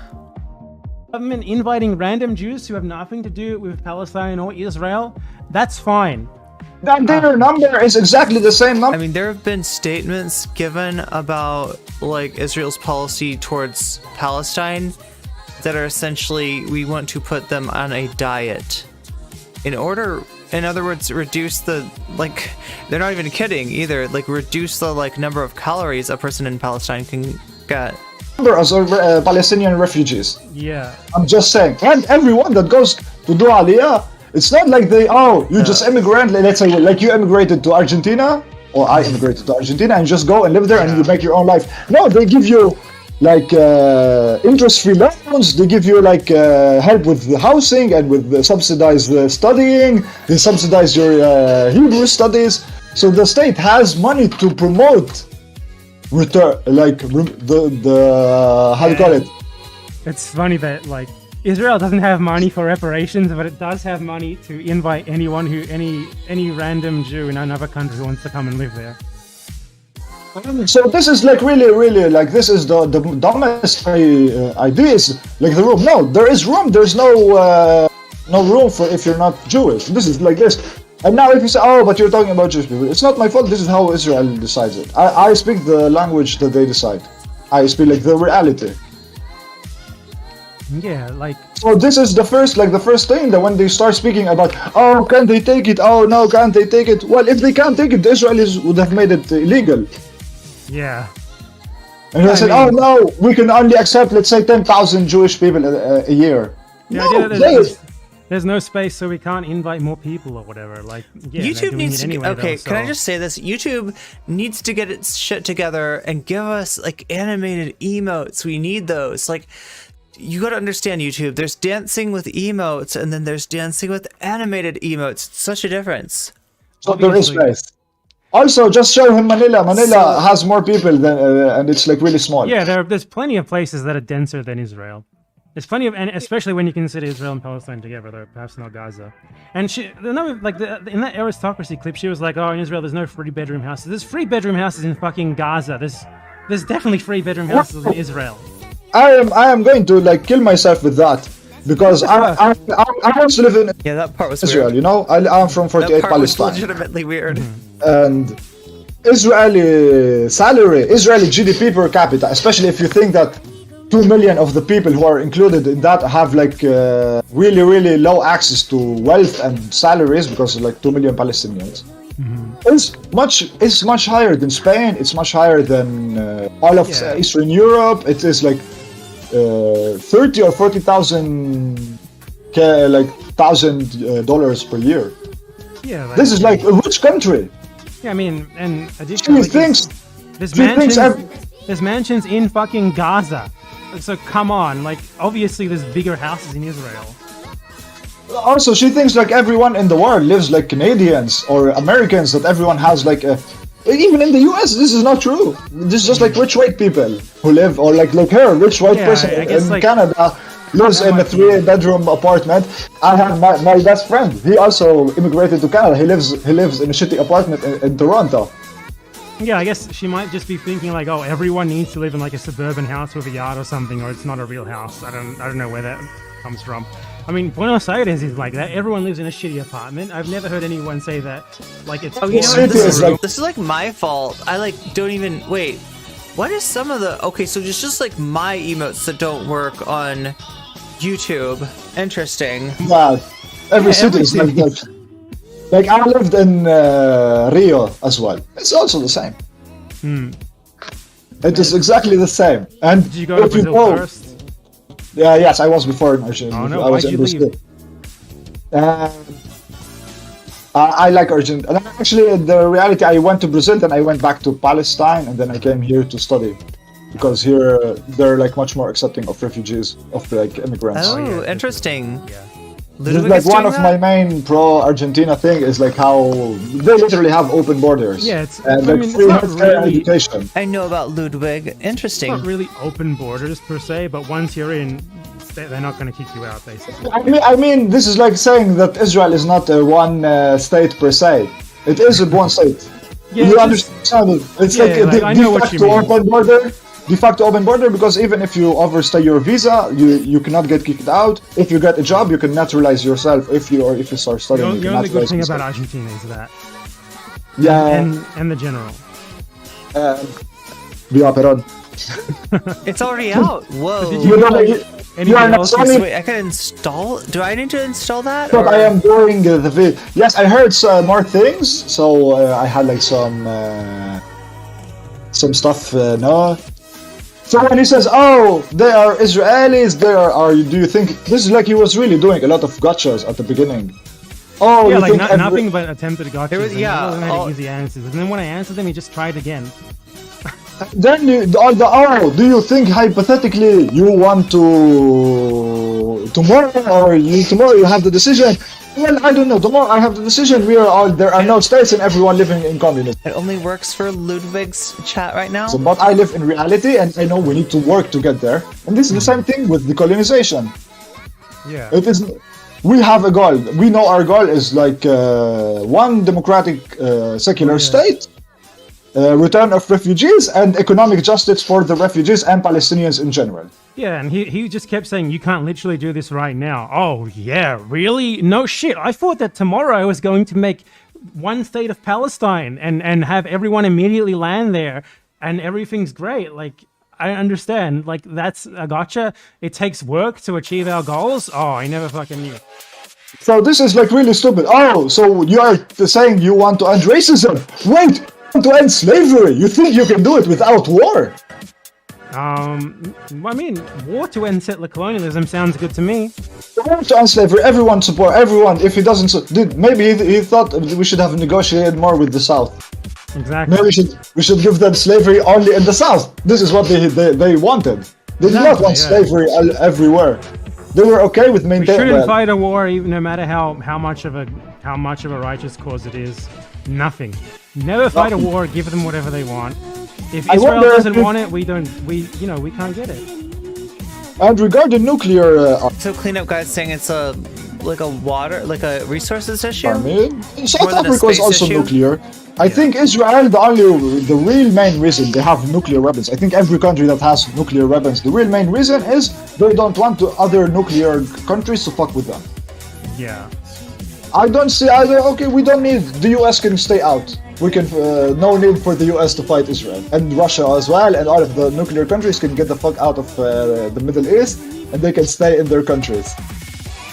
government inviting random Jews who have nothing to do with Palestine or Israel, that's fine. That their number is exactly the same number. I mean, there have been statements given about like Israel's policy towards Palestine that are essentially, we want to put them on a diet in other words, reduce the, like, they're not even kidding either, like reduce the like number of calories a person in Palestine can get. Number as Palestinian refugees. Yeah. I'm just saying, and everyone that goes to do Aliyah, it's not like you just immigrant. Let's say like you immigrated to Argentina, or I immigrated to Argentina, and just go and live there and you make your own life. No, they give you like interest-free loans. They give you like help with the housing and with the subsidized studying. They subsidize your Hebrew studies. So the state has money to promote return, like the how do you call it? It's funny that like Israel doesn't have money for reparations, but it does have money to invite anyone any random Jew in another country who wants to come and live there. So this is like really like this is the dumbest idea is like the room. No, there is room. There's no room for if you're not Jewish. This is like this. And now if you say, oh, but you're talking about Jewish people, it's not my fault. This is how Israel decides it. I speak the language that they decide. I speak like the reality. Yeah, like. So this is the first thing that when they start speaking about, oh, can they take it? Oh no, can't they take it? Well, if they can't take it, the Israelis would have made it illegal. Yeah. And they said, oh no, we can only accept, let's say, 10,000 Jewish people a year. Yeah, No, there's no space, so we can't invite more people or whatever. Like, yeah, YouTube needs to anyway, okay, though, can I so- just say this? YouTube needs to get its shit together and give us like animated emotes. We need those. Like, you gotta understand, YouTube, there's dancing with emotes and then there's dancing with animated emotes. It's such a difference. So there is space. Also, just show him Manila. Manila has more people than, and it's like really small. Yeah, there's plenty of places that are denser than Israel. There's plenty of, and especially when you consider Israel and Palestine together, though perhaps not Gaza. And in that Eristocracy clip, she was like, "Oh, in Israel, there's no 3-bedroom houses. There's 3-bedroom houses in fucking Gaza. There's definitely 3-bedroom houses in Israel." I am going to like kill myself with that because I want to live in Yeah, that part was Israel. weird. You know, I'm from That 48 part was Palestine, legitimately weird. and Israeli salary, Israeli GDP per capita, especially if you think that 2 million of the people who are included in that have like really low access to wealth and salaries because like 2 million Palestinians. It's much higher than Spain. It's much higher than all of Eastern Europe. It is like 30 or 40,000 $1,000 per year. Yeah, like, This is like a rich country. Yeah, I mean, and additionally, there's mansions in fucking Gaza. So come on, like obviously there's bigger houses in Israel. Also, she thinks like everyone in the world lives like Canadians or Americans, that everyone has like a... Even in the US, this is not true. This is just like rich white people who live, or like her, rich white person I guess, in like, Canada lives in a 3-bedroom apartment. I have my best friend. He also immigrated to Canada. He lives in a shitty apartment in Toronto. Yeah, I guess she might just be thinking like, oh, everyone needs to live in like a suburban house with a yard or something, or it's not a real house. I don't know where that comes from. I mean, Buenos Aires is like that. Everyone lives in a shitty apartment. I've never heard anyone say that. Like, it's... Oh, you know what? This is like my fault. I like don't even... Wait. What is some of the... Okay, so it's just like my emotes that don't work on YouTube. Interesting. Yeah, every city is like that. Like, I lived in Rio as well. It's also the same. It is exactly the same. And Did you go to Brazil first? Yeah, yes, I was before in Argentina. Oh no, I was why'd you leave? I like Argentina. Actually, the reality, I went to Brazil, then I went back to Palestine, and then I came here to study. Because here, they're like much more accepting of refugees, of like immigrants. Oh, interesting. Yeah. This is like one of my main pro-Argentina thing is like how they literally have open borders. Yeah, it's... and like free healthcare and education. I know about Ludwig. Interesting. It's not really open borders per se, but once you're in, they're not going to kick you out, basically. I mean, this is like saying that Israel is not one state per se. It is one state. Yeah, you understand it? It's yeah, like I de know what you facto mean. open border. De facto open border, because even if you overstay your visa, you cannot get kicked out. If you get a job, you can naturalize yourself. If you start studying, The only good thing about Argentina is that. Yeah. And the general. Via Perón. It's already out. Whoa. Did you anything else? Wait, I can install? Do I need to install that? But I am doing the video. Yes, I heard some more things. So I had like some stuff. No. So when he says, "Oh, they are Israelis," they are. Do you think this is like he was really doing a lot of gotchas at the beginning? Oh, yeah, you like think nothing but attempted gotchas. Yeah, wasn't any easy answers. And then when I answered them, he just tried again. Then do you think hypothetically you want to tomorrow or tomorrow you have the decision? Well, I don't know. Tomorrow I have the decision. There are no states and everyone living in communism. It only works for Ludwig's chat right now. But I live in reality, and I know we need to work to get there. And this is the same thing with decolonization. Yeah. It is. We have a goal. We know our goal is like one democratic secular state, return of refugees, and economic justice for the refugees and Palestinians in general. Yeah, and he just kept saying, you can't literally do this right now. Oh, yeah, really? No shit. I thought that tomorrow I was going to make one state of Palestine and have everyone immediately land there and everything's great. Like, I understand. Like, that's a gotcha. It takes work to achieve our goals. Oh, I never fucking knew. So this is like really stupid. Oh, so you are saying you want to end racism. Wait, you want to end slavery. You think you can do it without war? I mean, war to end settler colonialism sounds good to me. War to end slavery, everyone support, everyone. If he doesn't, maybe he thought we should have negotiated more with the South. Exactly. Maybe we should give them slavery only in the South. This is what they wanted. They did not want slavery everywhere. They were okay with maintaining. We shouldn't fight a war, even no matter how much of a righteous cause it is. Nothing. Never fight a war. Give them whatever they want. If Israel doesn't want it, we can't get it. And regarding nuclear, so cleanup guy's saying it's a resources issue. I mean, South Africa is also nuclear. I think Israel, the real main reason they have nuclear weapons. I think every country that has nuclear weapons, the real main reason is they don't want other nuclear countries to fuck with them. Yeah. I don't see either. Okay, we don't need. The US can stay out. We can. No need for the US to fight Israel and Russia as well, and all of the nuclear countries can get the fuck out of the Middle East, and they can stay in their countries.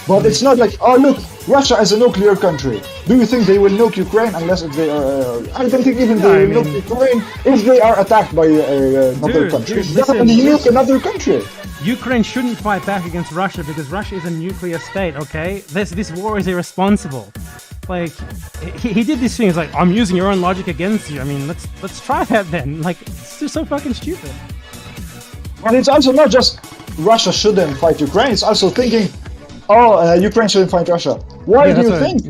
But it's not like, oh look, Russia is a nuclear country. Do you think they will nuke Ukraine unless they are? I don't think even they will nuke Ukraine if they are attacked by another country. Then nuke another country. Ukraine shouldn't fight back against Russia because Russia is a nuclear state, okay? This war is irresponsible. Like, he did this thing, it's like, I'm using your own logic against you. I mean, let's try that then. Like, it's just so fucking stupid. And it's also not just Russia shouldn't fight Ukraine, it's also thinking, Ukraine shouldn't fight Russia. Why do you think?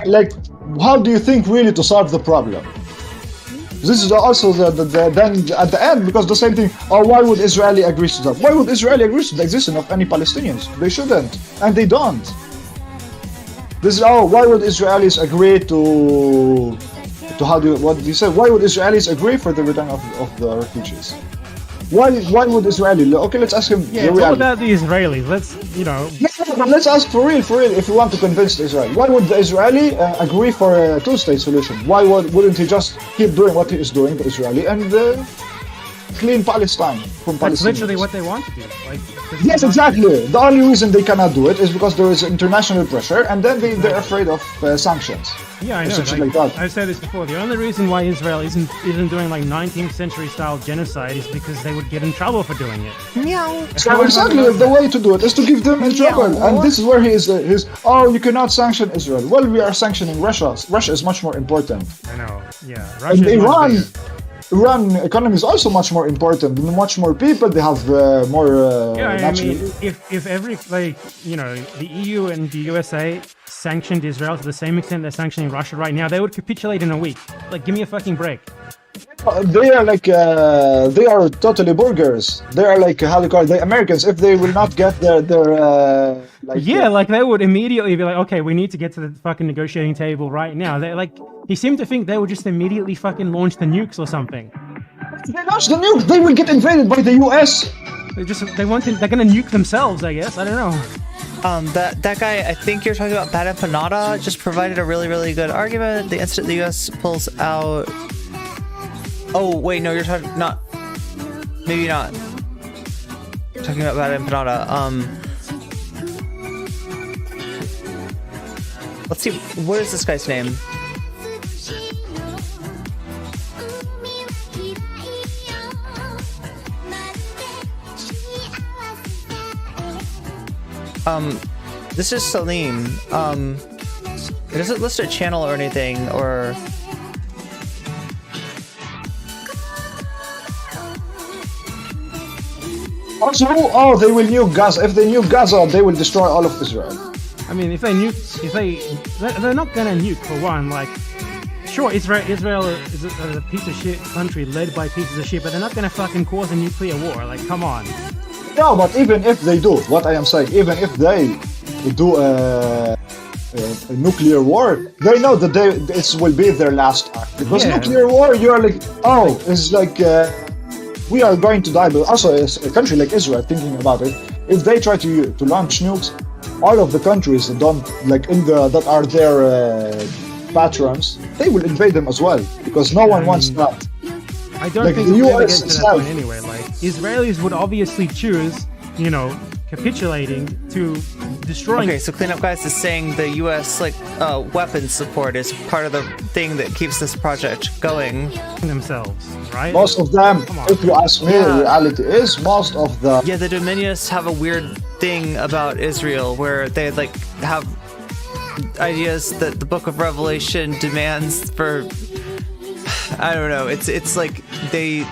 Like, how do you think really to solve the problem? This is also then at the end, because the same thing. Oh, why would Israeli agree to that? Why would Israeli agree to the existence of any Palestinians? They shouldn't, and they don't. This is why would Israelis agree to what do you say? Why would Israelis agree for the return of the refugees? Why would Israeli? Okay, let's ask him. Yeah, it's all about the Israelis. Let's ask for real. If you want to convince Israel, why would the Israeli agree for a two-state solution? Why wouldn't he just keep doing what he is doing, the Israeli, and clean Palestine from Palestinians? That's literally what they want to do. Yes, exactly. The only reason they cannot do it is because there is international pressure, and then they're afraid of sanctions. Yeah, I know. Like that. I've said this before. The only reason why Israel isn't doing like 19th century style genocide is because they would get in trouble for doing it. Meow. So exactly, the way to do it is to give them in trouble, and this is where he is. You cannot sanction Israel. Well, we are sanctioning Russia. Russia is much more important. I know. Yeah. Russia and Iran economy is also much more important. Much more people. They have more. I mean, if every the EU and the USA sanctioned Israel to the same extent they're sanctioning Russia right now, they would capitulate in a week. Like, give me a fucking break. They are like they are totally burgers. They are like how they call it, the Americans. If they will not get their they would immediately be like, okay, we need to get to the fucking negotiating table right now. They he seemed to think they would just immediately fucking launch the nukes or something. They launch the nukes, they will get invaded by the US. They're gonna nuke themselves, I guess. I don't know. That guy, I think you're talking about Bad Empanada, just provided a really, really good argument. The instant the US pulls out. Oh wait, no, you're talking not. Maybe not. You're talking about Bad Empanada. Let's see. What is this guy's name? This is Salim. It doesn't list a channel or anything, or... Also, they will nuke Gaza. If they nuke Gaza, they will destroy all of Israel. I mean, they're not gonna nuke, for one. Like, sure, Israel is a piece of shit country led by pieces of shit, but they're not gonna fucking cause a nuclear war. Like, come on. No, but even if they do, what I am saying, even if they do a nuclear war, they know that this will be their last act. Because nuclear war, you are like, it's like we are going to die. But also, as a country like Israel, thinking about it, if they try to launch nukes, all of the countries that don't that are their patrons, they will invade them as well, because no one wants that. I don't think we'll ever get to that point anyway. Like, Israelis would obviously choose, capitulating to destroying. Okay, so Cleanup Guys is saying the U.S. weapons support is part of the thing that keeps this project going. Themselves, right? Most of them, if you ask me, the reality is most of the. Yeah, the Dominionists have a weird thing about Israel where they have ideas that the Book of Revelation demands for. I don't know. It's like they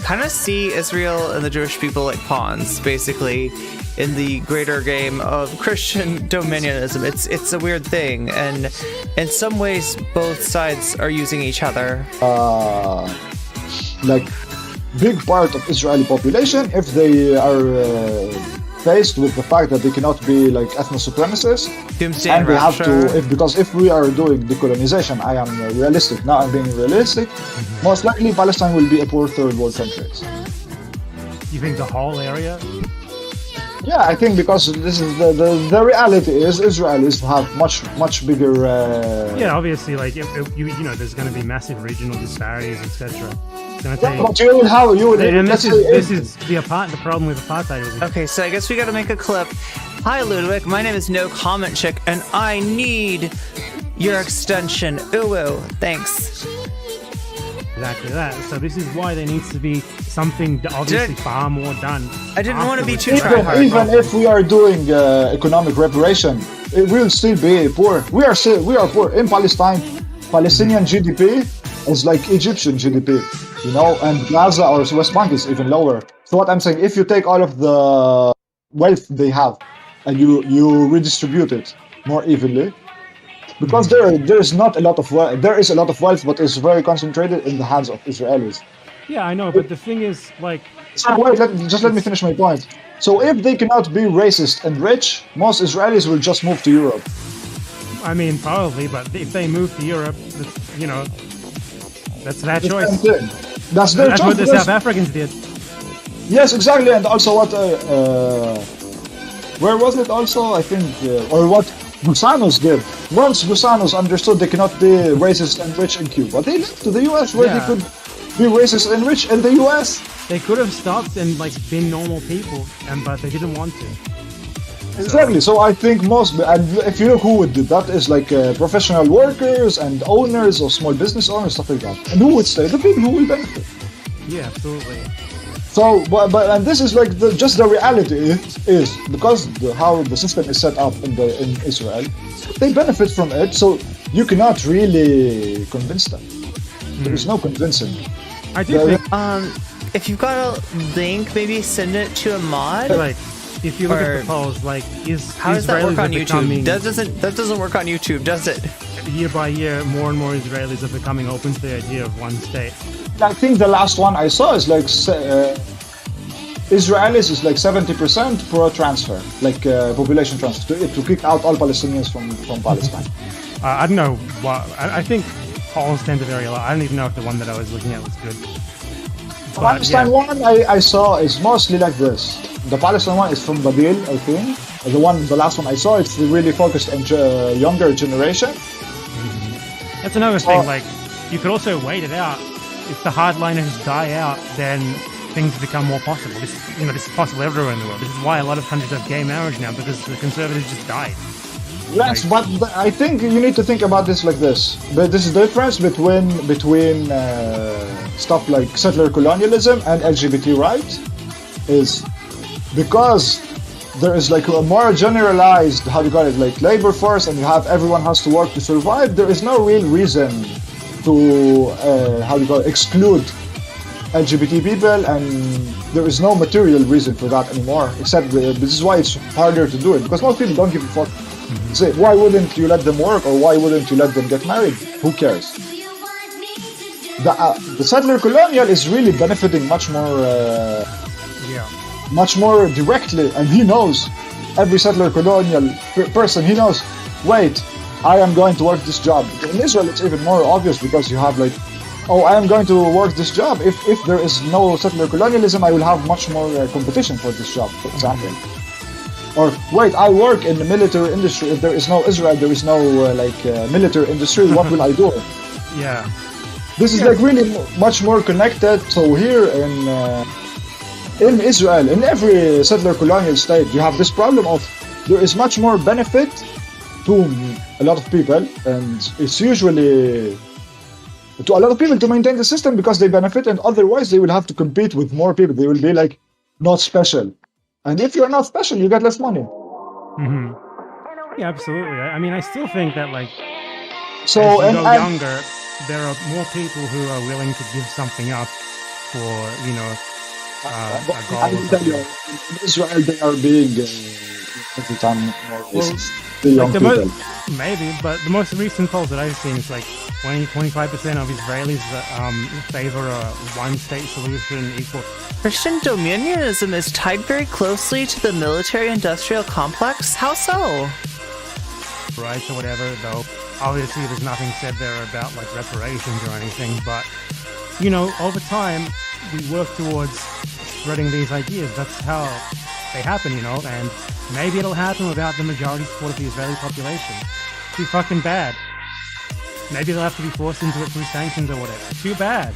kind of see Israel and the Jewish people like pawns, basically, in the greater game of Christian dominionism. It's a weird thing, and in some ways, both sides are using each other. Big part of Israeli population, if they are faced with the fact that they cannot be ethno supremacists, and they have to, because if we are doing decolonization, I am realistic. Now I'm being realistic. Most likely, Palestine will be a poor third world country. You think the whole area? Yeah, I think because this is the reality is Israelis have much bigger. Yeah, obviously, if there's going to be massive regional disparities, etc. But you will. And this is the problem with apartheid. Okay, so I guess we got to make a clip. Hi, Ludwig. My name is nocommentchick, and I need your extension. Ooh, thanks. Exactly that. So this is why there needs to be something obviously far more done. I didn't want to be too tryhard. Even if we are doing economic reparation, it will still be poor. We are poor in Palestine. Palestinian GDP is like Egyptian GDP, and Gaza or West Bank is even lower. So what I'm saying, if you take all of the wealth they have and you redistribute it more evenly. Because there is not a lot of wealth. There is a lot of wealth, but it's very concentrated in the hands of Israelis. Yeah, I know, but the thing is, like, So wait, let me finish my point. So if they cannot be racist and rich, most Israelis will just move to Europe. I mean, probably, but if they move to Europe, you know, that's their choice. That's their That's choice. what the South Africans did. Yes, exactly, and also what? Where was it? Also, I think, or what Gusanos did. Once Gusanos understood they cannot be racist and rich in Cuba, they left to the U.S. where they could be racist and rich in the U.S. They could have stopped and like been normal people, but they didn't want to. Exactly. So I think most, and if you look who would do that, is like professional workers and owners or small business owners, stuff like that. And who would stay? The people who will benefit. Yeah, absolutely. So, but and this is like just the reality is because how the system is set up in Israel, they benefit from it. So you cannot really convince them. There is no convincing. I do think, if you've got a link, maybe send it to a mod. like, if you look at the polls, like, How does that work on becoming, YouTube? That doesn't work on YouTube, does it? year by year, more and more Israelis are becoming open to the idea of one state. I think the last one I saw is like Israelis is like 70% pro transfer, like population transfer, to kick out all Palestinians from Palestine. I don't know what. I think polls tend to vary a lot. I don't even know if the one that I was looking at was good. The Palestine one I saw is mostly like this. The Palestine one is from Babil, I think. The last one I saw, it's really focused on younger generation. That's another thing. Like, you could also wait it out. If the hardliners die out, then things become more possible. This is possible everywhere in the world. This is why a lot of countries have gay marriage now, because the conservatives just died. Yes, but I think you need to think about this like this. But this is the difference between stuff like settler colonialism and LGBT rights is because there is like a more generalized, how do you call it, like labor force, and you have everyone has to work to survive. There is no real reason to exclude LGBT people, and there is no material reason for that anymore. Except this is why it's harder to do it, because most people don't give a fuck. Say, why wouldn't you let them work, or why wouldn't you let them get married? Who cares? The settler colonial is really benefiting much more directly, and he knows, every settler colonial person, he knows, wait, I am going to work this job. In Israel, it's even more obvious because you have like, oh, I am going to work this job. If there is no settler colonialism, I will have much more competition for this job, for example. Or wait, I work in the military industry. If there is no Israel, there is no military industry. What will I do? Yeah. This is like really much more connected. So here in Israel, in every settler colonial state, you have this problem of there is much more benefit to a lot of people, and it's usually to a lot of people to maintain the system because they benefit, and otherwise they will have to compete with more people. They will be like not special. And if you're not special, you get less money. Mm-hmm. Yeah, absolutely. I mean, I still think that, like, so as you go younger, there are more people who are willing to give something up for, a goal. I will tell you, in Israel, they are being every time more racist. The young people. Maybe, but the most recent polls that I've seen is like 20-25% of Israelis favor a one-state solution equal. Christian dominionism is tied very closely to the military-industrial complex. How so? Rights or whatever, though. Obviously, there's nothing said there about like reparations or anything, but over time, we work towards spreading these ideas. That's how they happen, and maybe it'll happen without the majority support of the Israeli population. Too fucking bad. Maybe they'll have to be forced into it through sanctions or whatever. Too bad.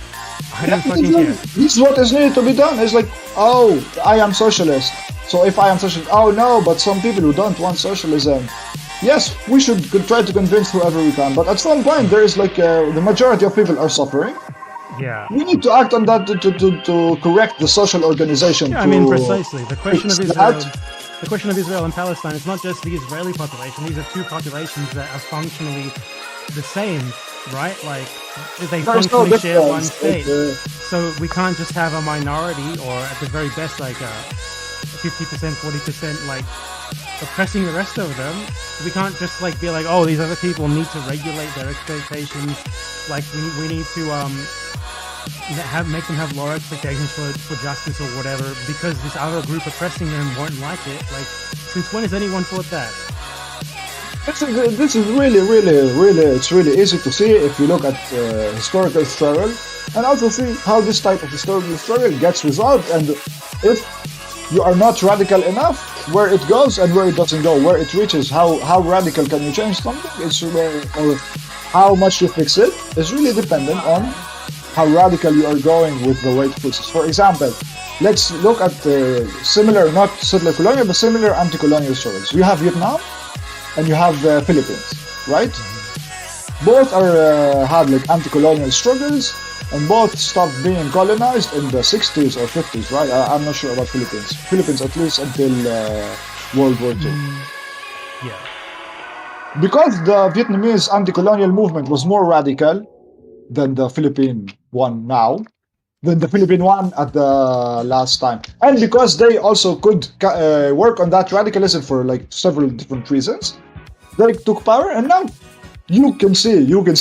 I don't fucking care. This is what is needed to be done. It's like, oh, I am socialist. So if I am socialist, oh no, but some people who don't want socialism. Yes, we should try to convince whoever we can, but at some point there is like the majority of people are suffering. Yeah. We need to act on that to correct the social organization. Yeah, I mean, precisely. The question of Israel and Palestine is not just the Israeli population. These are two populations that are functionally the same, right? Like, they functionally share one state. So we can't just have a minority, or at the very best, like a 50%, 40%, like, oppressing the rest of them. We can't just like be like, oh, these other people need to regulate their expectations. Like we need to make them have lower expectations for justice or whatever because this other group oppressing them won't like it. Like, since when has anyone thought that? This is really, it's really easy to see if you look at historical struggle and also see how this type of historical struggle gets resolved, and if you are not radical enough, where it goes and where it doesn't go, where it reaches, how radical can you change something, it's or how much you fix it is really dependent on how radical you are going with the way to fix it. For example, let's look at similar, not settler colonial, but similar anti-colonial struggles. You have Vietnam and you have the Philippines, right? Both are had like anti-colonial struggles, and both stopped being colonized in the 60s or 50s, right? I'm not sure about Philippines. Philippines at least until World War II. Yeah. Because the Vietnamese anti-colonial movement was more radical than the Philippine one now, than the Philippine one at the last time. And because they also could work on that radicalism for like several different reasons, they took power, and now you can see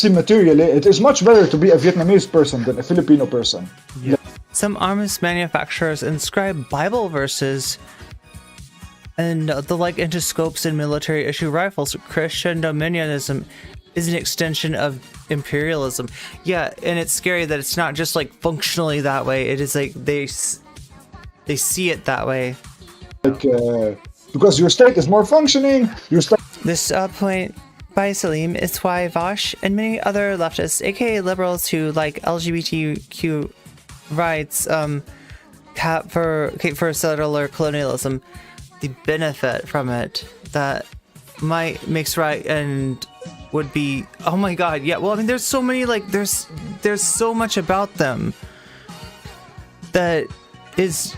materially it is much better to be a Vietnamese person than a Filipino person. Yeah. Some arms manufacturers inscribe Bible verses and the like into scopes and military issue rifles. Christian dominionism is an extension of imperialism. Yeah, and it's scary that it's not just like functionally that way. It is like they see it that way. Like because your state is more functioning. Your state. This point by Salim is why Vosh and many other leftists, aka liberals who like LGBTQ rights, for settler colonialism, the benefit from it that makes right and would be, oh my god, yeah. Well, I mean, there's so many, like, there's so much about them that is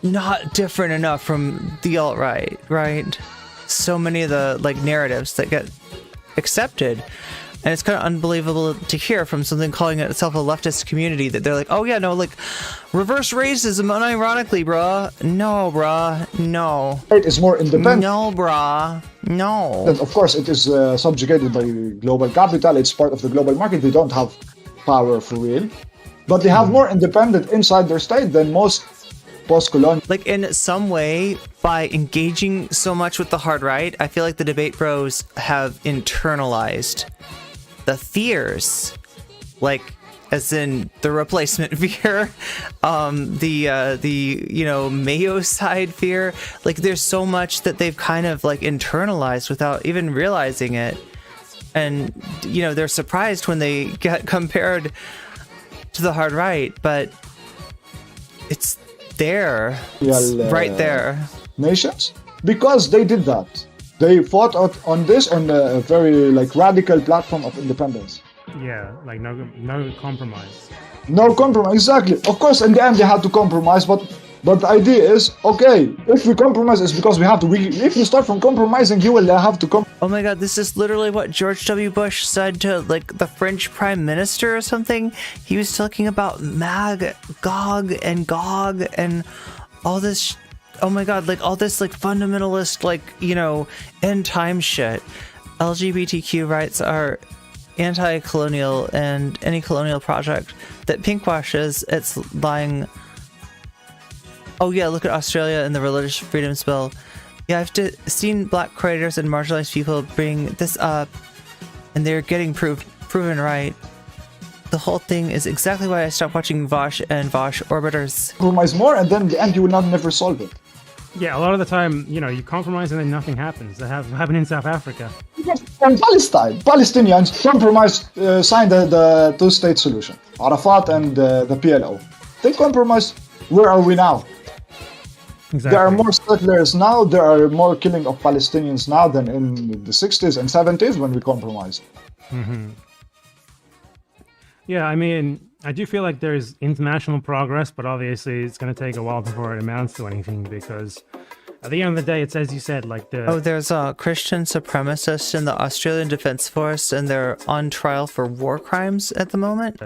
not different enough from the alt-right, right? So many of the like narratives that get accepted, and it's kind of unbelievable to hear from something calling itself a leftist community that they're like, oh yeah, no, like reverse racism unironically, bruh. No, bruh, no. It is more independent. No, bruh, no. And of course, it is subjugated by global capital. It's part of the global market. They don't have power for real, but they have more independent inside their state than most post-colonial. Like in some way, by engaging so much with the hard right, I feel like the debate bros have internalized the fears, like as in the replacement fear, the you know, Mayo side fear. Like there's so much that they've kind of like internalized without even realizing it, and you know, they're surprised when they get compared to the hard right, but it's there, right there. Nations, because they did that. They fought out on this on a very like radical platform of independence. Yeah, like no compromise. No compromise, exactly. Of course, in the end they had to compromise, but the idea is, okay, if we compromise, it's because we have to. If you start from compromising, you will have to compromise. Oh my god, this is literally what George W. Bush said to like the French Prime Minister or something. He was talking about Gog and Gog and all this. Oh my god, like all this like fundamentalist, like, you know, end time shit. LGBTQ rights are anti-colonial, and any colonial project that pinkwashes, it's lying. Oh yeah, look at Australia and the Religious Freedoms Bill. Yeah, I've seen black creators and marginalized people bring this up, and they're getting proven right. The whole thing is exactly why I stopped watching Vosh and Vosh Orbiters. Compromise more, and then in the end you will not never solve it. Yeah, a lot of the time, you know, you compromise and then nothing happens. That happened in South Africa. And Palestinians compromised, signed the two-state solution. Arafat and the PLO. They compromised. Where are we now? Exactly. There are more settlers now. There are more killing of Palestinians now than in the 60s and 70s when we compromised. Mm-hmm. Yeah, I mean, I do feel like there's international progress, but obviously it's going to take a while before it amounts to anything, because at the end of the day, it's as you said, like the... Oh, there's a Christian supremacist in the Australian Defence Force, and they're on trial for war crimes at the moment.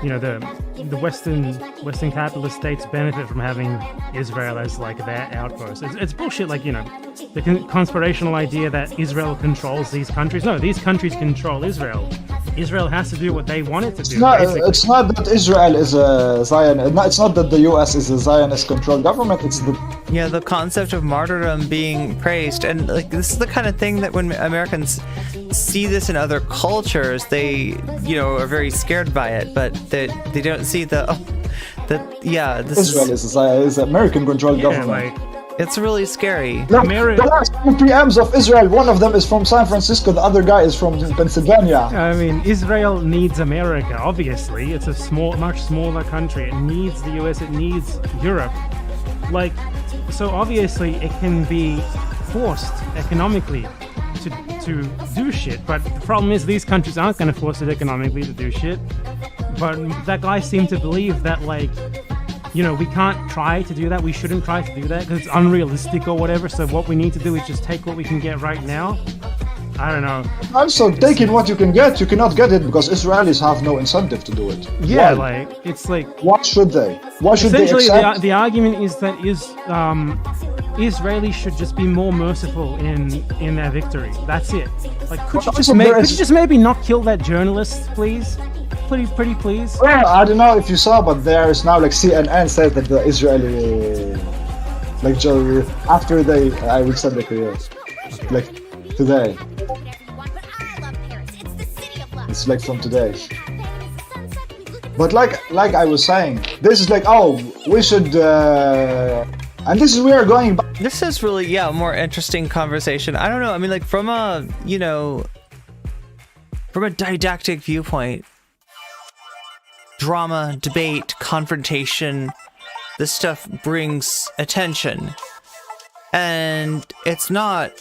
the Western capitalist states benefit from having Israel as like their outpost. It's bullshit. Like, the conspirational idea that Israel controls these countries. No, these countries control Israel. Israel has to do what they want it to do. It's not that Israel is a Zionist. It's not that the U.S. is a Zionist-controlled government. It's the concept of martyrdom being praised, and like this is the kind of thing that when Americans see this in other cultures, they are very scared by it, but they don't see Israel is an American-controlled government. Like, it's really scary. The last two PMs of Israel, one of them is from San Francisco, the other guy is from Pennsylvania. I mean, Israel needs America, obviously. It's a much smaller country. It needs the US, it needs Europe. Like, so obviously it can be forced economically to do shit, but the problem is these countries aren't going to force it economically to do shit. But that guy seemed to believe that, like, we can't try to do that. We shouldn't try to do that because it's unrealistic or whatever. So what we need to do is just take what we can get right now. I don't know. Also, taking what you can get, you cannot get it because Israelis have no incentive to do it. Yeah, Why? like, it's like... Why should they? Why should they essentially, accept... the argument is that Israelis should just be more merciful in their victory. That's it. Like, could you just maybe not kill that journalist, please? Pretty please. Well, I don't know if you saw, but there is now, like, CNN said that the Israeli, like, after I will send it to you, like, today. It's like from today. But like I was saying, this is like, we should, and this is where we're going back. This is really, a more interesting conversation. I don't know. I mean, like, from a didactic viewpoint, drama, debate, confrontation, this stuff brings attention. And it's not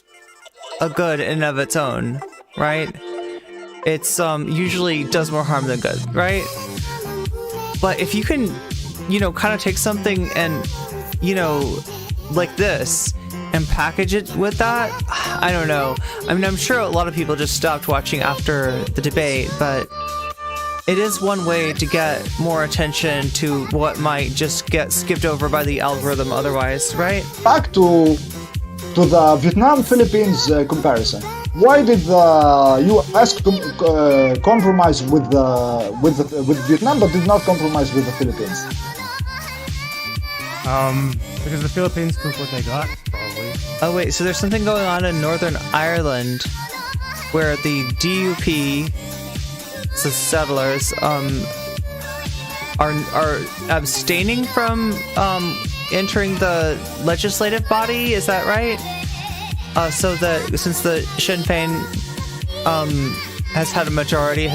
a good in and of its own, right? It's usually does more harm than good, right? But if you can, kind of take something and, like this and package it with that, I don't know. I mean, I'm sure a lot of people just stopped watching after the debate, but it is one way to get more attention to what might just get skipped over by the algorithm otherwise, right? Back to the Vietnam-Philippines comparison. Why did the U.S. compromise with Vietnam, but did not compromise with the Philippines? Because the Philippines took what they got, probably. Oh wait, so there's something going on in Northern Ireland where the DUP, the settlers, are abstaining from entering the legislative body. Is that right? So since the Sinn Féin has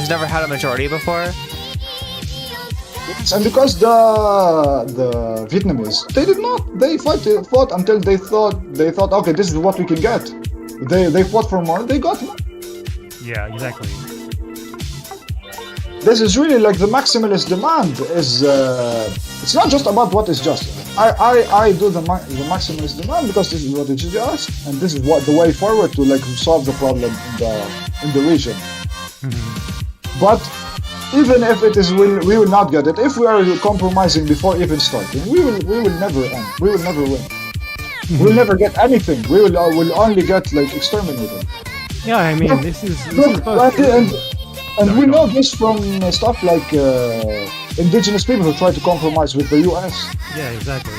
never had a majority before. Yes, and because the Vietnamese, they fought until they thought okay, this is what we can get. They fought for more, they got more. Yeah, exactly. This is really like the maximalist demand is. It's not just about what is just. I do the maximalist demand because this is what is just, and this is what the way forward to like solve the problem in the region. Mm-hmm. But even if it is, we will not get it. If we are compromising before even starting, we will never end. We will never win. Mm-hmm. We'll never get anything. We'll only get like exterminated. Yeah, I mean, this is both. And we know this from stuff like indigenous people who try to compromise with the US. Yeah, exactly.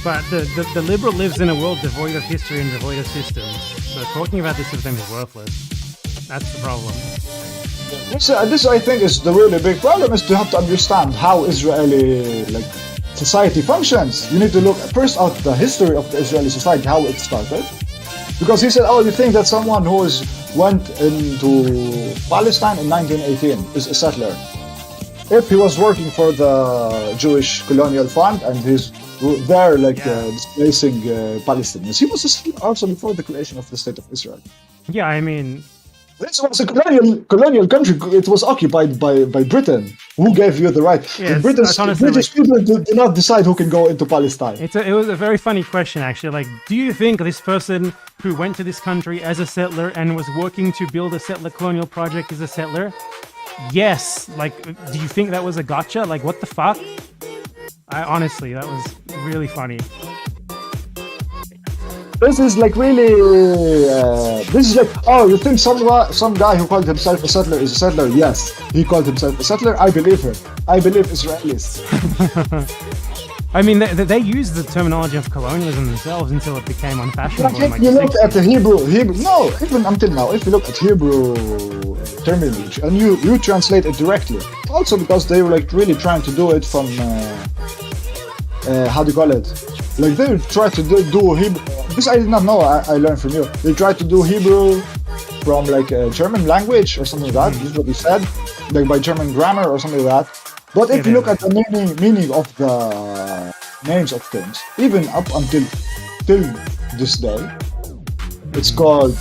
But the liberal lives in a world devoid of history and devoid of systems. So talking about this with them is worthless. That's the problem. This I think is the really big problem, is to have to understand how Israeli society functions. You need to look first at the history of the Israeli society, how it started. Because he said, you think that someone who went into Palestine in 1918 is a settler. If he was working for the Jewish Colonial Fund and he's there displacing Palestinians, he was a settler also before the creation of the State of Israel. Yeah, I mean, this was a colonial country. It was occupied by Britain. Who gave you the right? Yeah, British people do not decide who can go into Palestine. It was a very funny question, actually. Like, do you think this person who went to this country as a settler and was working to build a settler colonial project is a settler? yes. Like, do you think that was a gotcha? Like, what the fuck? Honestly, that was really funny. This is like really. This is like, oh, you think some guy who called himself a settler is a settler? Yes, he called himself a settler. I believe him. I believe Israelis. I mean, they used the terminology of colonialism themselves until it became unfashionable. Like if you look at the Hebrew, no, even until now, if you look at Hebrew terminology and you translate it directly, also because they were like really trying to do it from how do you call it? Like they try to do Hebrew. This I did not know. I learned from you. They try to do Hebrew from like a German language or something like that. This is what he said, like by German grammar or something like that. But if you look at the meaning of the names of things, even up until this day, it's called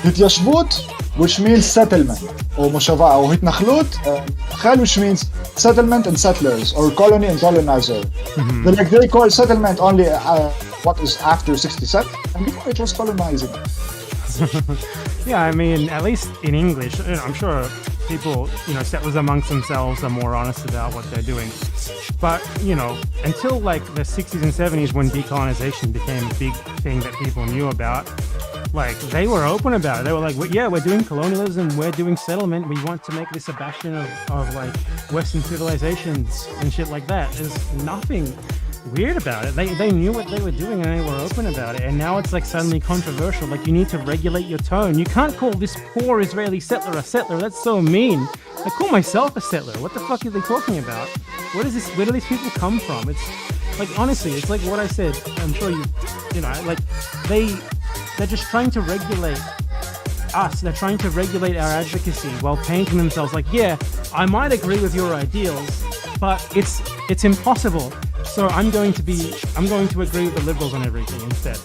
Hityashvut, which means settlement, or Moshava, or Hitnachlut, Chal, which means settlement and settlers, or colony and colonizer. Like they call settlement only what is after 67, and before it was colonizing. Yeah, I mean, at least in English, I'm sure people, settlers amongst themselves are more honest about what they're doing. But, until like the 60s and 70s when decolonization became a big thing that people knew about, like, they were open about it. They were like, yeah, we're doing colonialism, we're doing settlement, we want to make this a bastion of like, Western civilizations and shit like that. There's nothing weird about it. They knew what they were doing and they were open about it. And now it's like suddenly controversial. Like, you need to regulate your tone. You can't call this poor Israeli settler a settler. That's so mean. I call myself a settler. What the fuck are they talking about? What is this? Where do these people come from? It's like, honestly, it's like what I said. I'm sure like they're just trying to regulate us. They're trying to regulate our advocacy while painting themselves like, yeah, I might agree with your ideals, but it's impossible. So I'm going to agree with the liberals on everything instead.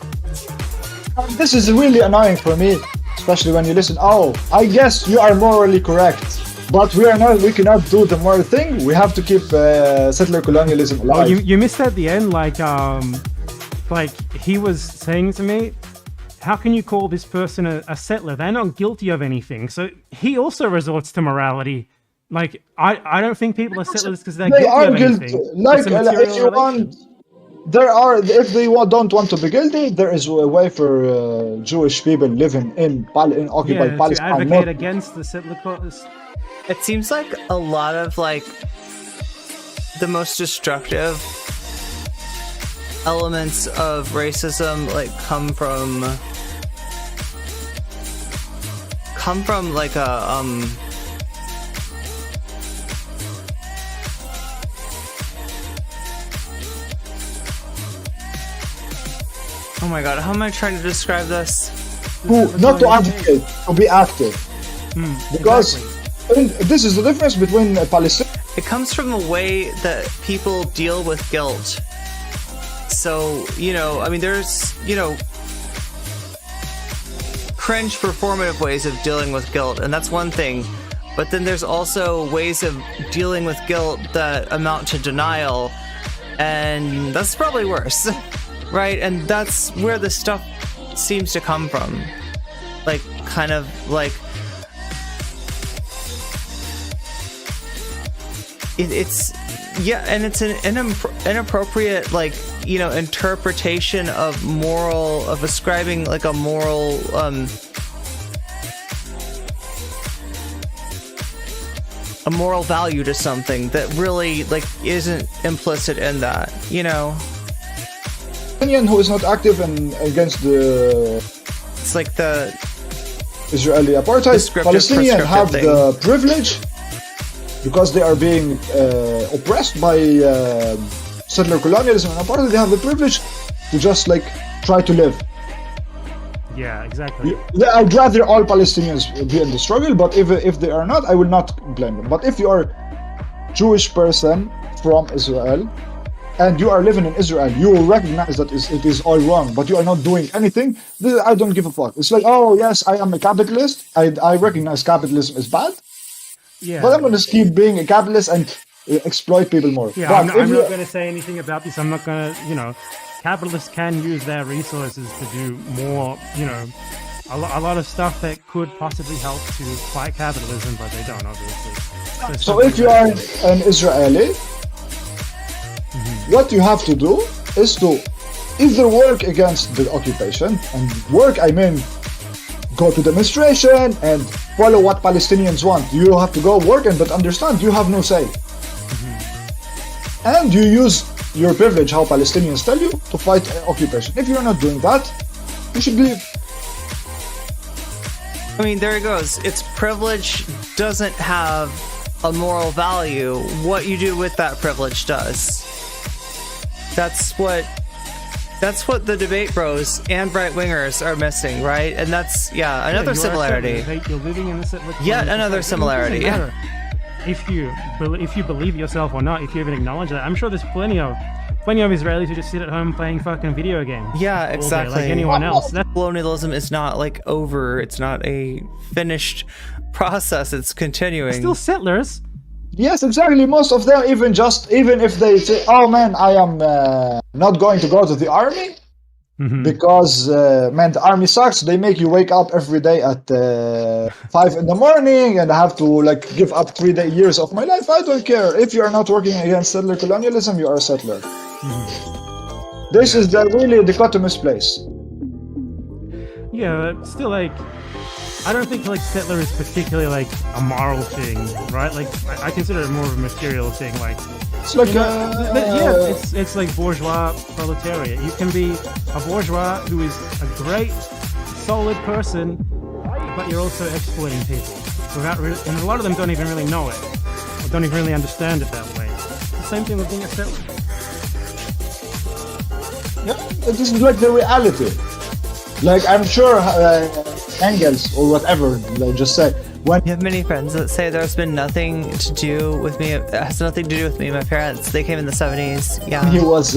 This is really annoying for me, especially when you listen. Oh, I guess you are morally correct, but we cannot do the moral thing. We have to keep settler colonialism alive. Oh, you missed at the end, like he was saying to me, how can you call this person a settler? They're not guilty of anything. So he also resorts to morality. Like, I don't think people are settlers because they're guilty of anything. Like, if you want, if they don't want to be guilty, there is a way for Jewish people living in occupied Palestine to advocate against the settler clause. It seems like a lot of like the most destructive elements of racism like come from like a oh my god, how am I trying to describe this? Not to advocate, to be active. Because this is the difference between Palestine. It comes from the way that people deal with guilt. So, I mean, there's, cringe performative ways of dealing with guilt, and that's one thing. But then there's also ways of dealing with guilt that amount to denial, and that's probably worse. Right? And that's where the stuff seems to come from. Like, kind of like... It's... Yeah, and it's an inappropriate, like, interpretation of ascribing, like, a moral, a moral value to something that really, like, isn't implicit in that, Palestinian who is not active and against the... It's like the... Israeli apartheid. Palestinians have the privilege, because they are being oppressed by settler colonialism and apartheid, they have the privilege to just, like, try to live. Yeah, exactly. I'd rather all Palestinians be in the struggle, but if they are not, I will not blame them. But if you are a Jewish person from Israel, and you are living in Israel, you will recognize that it is all wrong, but you are not doing anything. I don't give a fuck. It's like, oh yes, I am a capitalist. I recognize capitalism is bad. Yeah. But I'm going to keep being a capitalist and exploit people more. Yeah, but I'm not going to say anything about this. I'm not going to, capitalists can use their resources to do more, a lot of stuff that could possibly help to fight capitalism, but they don't, obviously. So if you are an Israeli, what you have to do is to either work against the occupation, and work, I mean, go to demonstration and follow what Palestinians want. You have to go work, but understand you have no say. And you use your privilege, how Palestinians tell you, to fight occupation. If you're not doing that, you should leave. I mean, there it goes. Its privilege doesn't have a moral value. What you do with that privilege does. That's what the debate bros and right-wingers are missing, right? And that's, another similarity. You're living in the Yet another similarity. Yeah. If you believe yourself or not, if you even acknowledge that, I'm sure there's plenty of Israelis who just sit at home playing fucking video games. Yeah, exactly. Like anyone else. Colonialism is not like over. It's not a finished process. It's continuing. Still settlers. Yes, exactly. Most of them, even if they say, "Oh man, I am not going to go to the army because man, the army sucks. They make you wake up every day at 5 in the morning, and I have to like give up 3 years of my life. I don't care. If you are not working against settler colonialism, you are a settler." This is the really dichotomous place. Yeah, but still, like, I don't think like settler is particularly like a moral thing, right? Like, I consider it more of a material thing. Like, It's like it's like bourgeois proletariat. You can be a bourgeois who is a great, solid person, but you're also exploiting people without and a lot of them don't even really know it, or don't even really understand it that way. It's the same thing with being a settler. Yeah, this is like the reality. Like, I'm sure Engels or whatever, like, just say, when You have many friends that say there's been nothing to do with me. It has nothing to do with me and my parents. They came in the 70s. Yeah. he was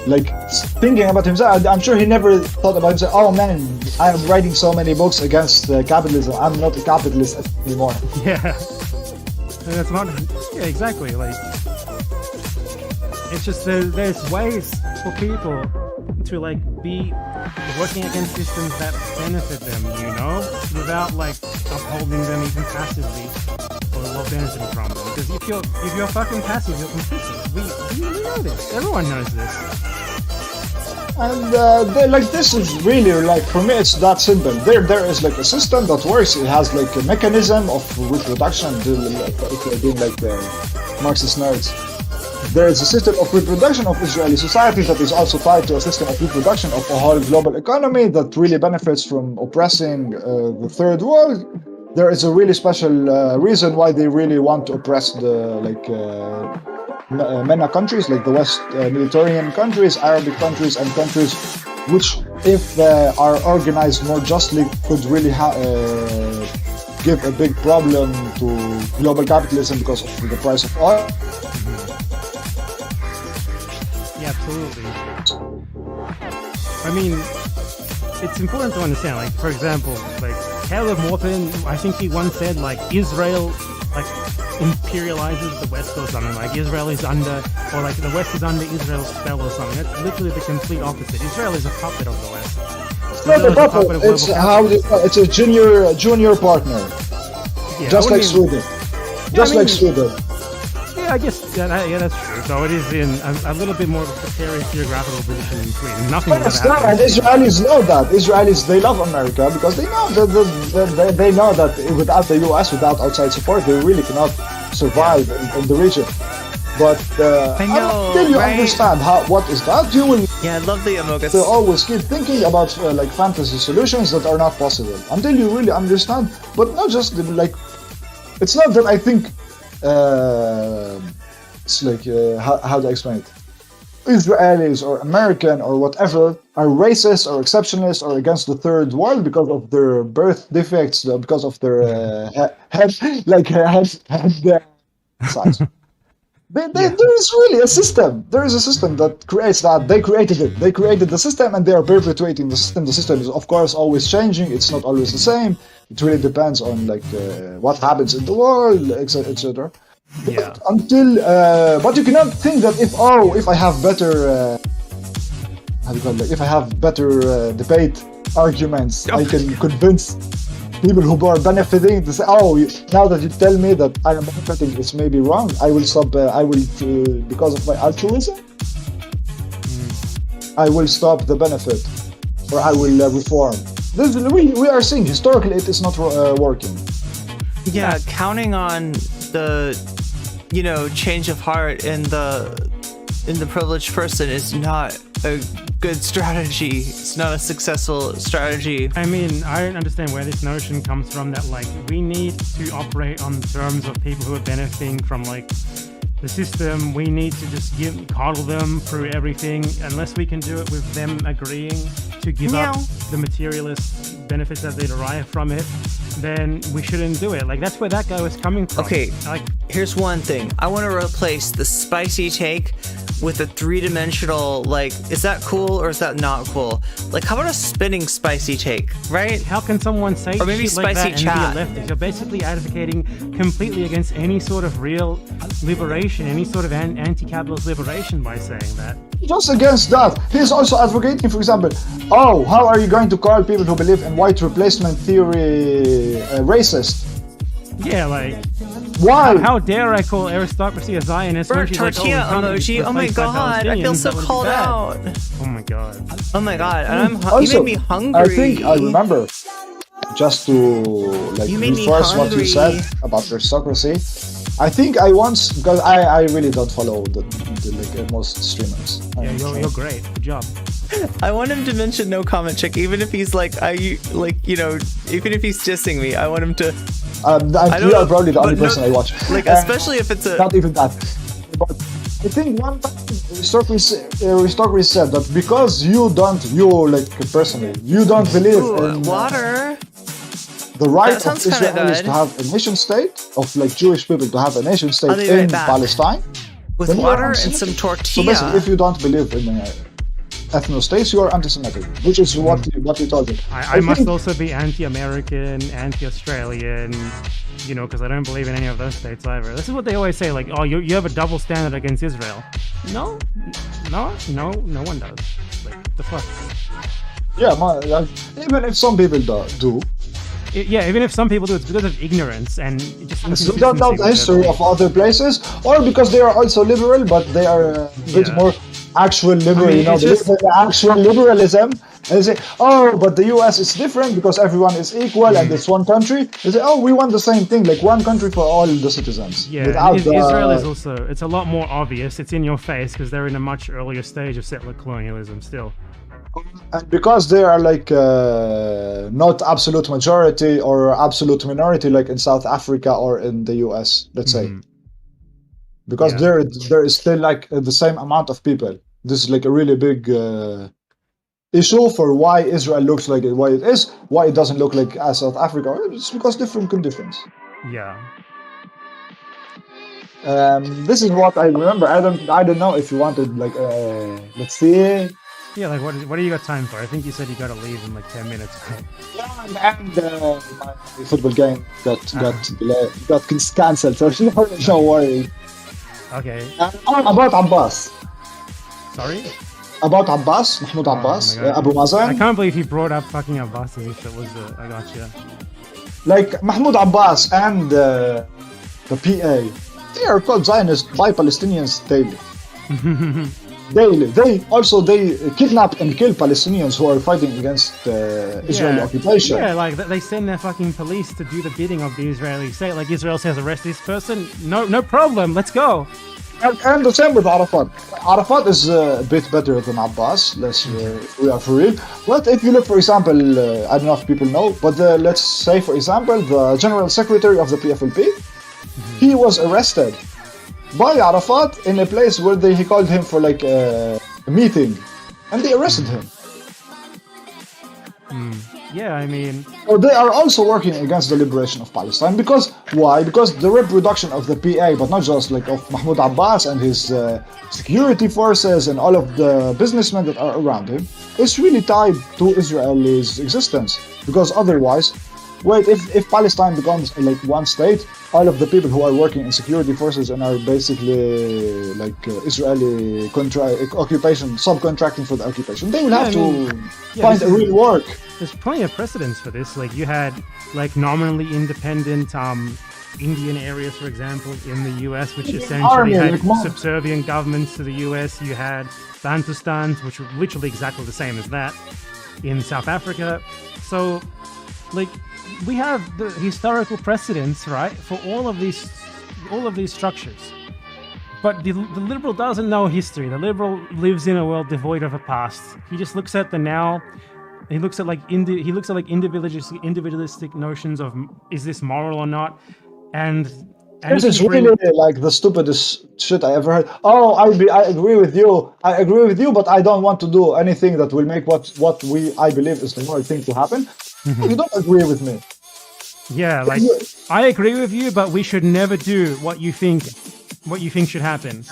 like thinking about himself, I'm sure he never thought about himself, oh man, I am writing so many books against capitalism. I'm not a capitalist anymore. Yeah, that's not. Yeah, exactly. Like, it's just there's ways for people to like be working against systems that benefit them, you know, without like upholding them even passively or benefiting from them. Because if you're fucking passive, you're complicit. We know this. Everyone knows this. And this is really like, for me, it's that simple. There is like a system that works. It has like a mechanism of reproduction. If you're being like the Marxist nerds, there is a system of reproduction of Israeli society that is also tied to a system of reproduction of a whole global economy that really benefits from oppressing the third world. There is a really special reason why they really want to oppress the MENA countries, like the West Mediterranean countries, Arabic countries, and countries which, if are organized more justly, could really give a big problem to global capitalism because of the price of oil. Yeah, absolutely. I mean, it's important to understand, like, for example, like, Caleb Morton, I think he once said, like, Israel, like, imperializes the West or something, like, Israel is under, or like, the West is under Israel's spell or something. That's literally the complete opposite. Israel is a puppet of the West. It's not a puppet, it's a junior partner. Yeah, just like Sweden. Like Sweden. Yeah, I guess that's true. So it is in a little bit more of a precarious geographical position in Sweden. Nothing would have happened. And Israelis know that. Israelis, they love America because they know that without the US, without outside support, they really cannot survive in the region. But until you understand what is that, you will. Yeah, I love the Amogus. So always keep thinking about like fantasy solutions that are not possible until you really understand. But not just like, it's not that I think. It's like how do I explain it? Israelis or American or whatever are racist or exceptionist or against the third world because of their birth defects, because of their head size. There is really a system. There is a system that creates that. They created it. They created the system and they are perpetuating the system. The system is, of course, always changing. It's not always the same. It really depends on like what happens in the world, etc. Yeah. But you cannot think that if I have better, if I have better debate arguments. I can convince people who are benefiting to say, oh, now that you tell me that I am benefiting, it's maybe wrong. I will stop. Because of my altruism, I will stop the benefit, or I will reform. We are seeing historically it is not working. Yeah, counting on the, change of heart in the privileged person is not a good strategy. It's not a successful strategy. I mean, I don't understand where this notion comes from that, like, we need to operate on terms of people who are benefiting from, like, the system. We need to just coddle them through everything. Unless we can do it with them agreeing to give up the materialist benefits that they derive from it, then we shouldn't do it. Like, that's where that guy was coming from. Okay, like, here's one thing. I want to replace the spicy take with a three-dimensional, like, is that cool or is that not cool? Like, how about a spinning spicy take, right? How can someone say or maybe shit like spicy that chat. and be a leftist? You're basically advocating completely against any sort of real liberation, any sort of anti-capitalist liberation by saying that. Just against that, he's also advocating, for example, oh, how are you going to call people who believe in white replacement theory racist? Yeah, like, why? How dare I call aristocracy a Zionist when she's tortilla like, emoji. Oh my god, I feel so called out. Oh my god. Oh my god, and you also, made me hungry. I think I remember, just to like reinforce what you said about aristocracy. I think I once, because I really don't follow the most streamers. Yeah, you're great. Good job. I want him to mention nocommentchick, even if he's like, even if he's dissing me. I want him to. You are probably the only person I watch. Like, especially if it's a. Not even that. But I think one time Aristocracy said that because you personally, you don't believe in water. The right of Israelis to have a nation state, of like Jewish people to have a nation state in Palestine. With water and some tortilla. So basically, if you don't believe in ethno-states, you are anti-Semitic, which is what you told me. I must also be anti-American, anti-Australian, because I don't believe in any of those states either. This is what they always say, like, oh, you have a double standard against Israel. No one does. Like, the fuck? Yeah, even if some people do. Even if some people do, it's because of ignorance and just so don't know the history of other places, or because they are also liberal, but they are a bit more actual liberal. They live in the actual liberalism, and they say, "Oh, but the U.S. is different because everyone is equal and it's one country." They say, "Oh, we want the same thing, like one country for all the citizens." Yeah, Israel is also. It's a lot more obvious. It's in your face because they're in a much earlier stage of settler colonialism still. And because they are like not absolute majority or absolute minority like in South Africa or in the US, let's say. Because there is still like the same amount of people. This is like a really big issue for why Israel looks like why it is, why it doesn't look like South Africa. It's because different conditions. Yeah. This is what I remember. I don't know if you wanted like let's see. Yeah, like what do you got time for? I think you said you got to leave in like 10 minutes. Yeah, and my football game got cancelled, so no worry. Okay. About Abbas. Sorry? About Abbas, Mahmoud Abbas, Abu Mazen. I can't believe he brought up fucking Abbas as if it was I gotcha. Like Mahmoud Abbas and the PA, they are called Zionists by Palestinians daily. They kidnap and kill Palestinians who are fighting against Israeli occupation. Yeah, like they send their fucking police to do the bidding of the Israeli state. Like Israel says, arrest this person. No problem. Let's go. And the same with Arafat. Arafat is a bit better than Abbas. We are for real. But if you look, for example, I don't know if people know, but let's say, for example, the General Secretary of the PFLP, he was arrested by Arafat in a place where he called him for like a meeting, and they arrested him. Yeah, I mean... So they are also working against the liberation of Palestine, because why? Because the reproduction of the PA, but not just like of Mahmoud Abbas and his security forces and all of the businessmen that are around him, is really tied to Israel's existence, because otherwise wait, if Palestine becomes like one state, all of the people who are working in security forces and are basically like Israeli occupation, subcontracting for the occupation, they will have to find a real work. There's plenty of precedents for this. Like you had like nominally independent Indian areas, for example, in the US, which essentially had subservient governments to the US. You had Bantustans, which were literally exactly the same as that in South Africa. So, like, we have the historical precedents, right, for all of these structures. But the liberal doesn't know history. The liberal lives in a world devoid of a past. He just looks at the now. He looks at individualistic notions of is this moral or not, and this is really like the stupidest shit I ever heard. Oh, I agree with you. I agree with you, but I don't want to do anything that will make what I believe is the moral thing to happen. You don't agree with me. Yeah, like I agree with you, but we should never do what you think should happen.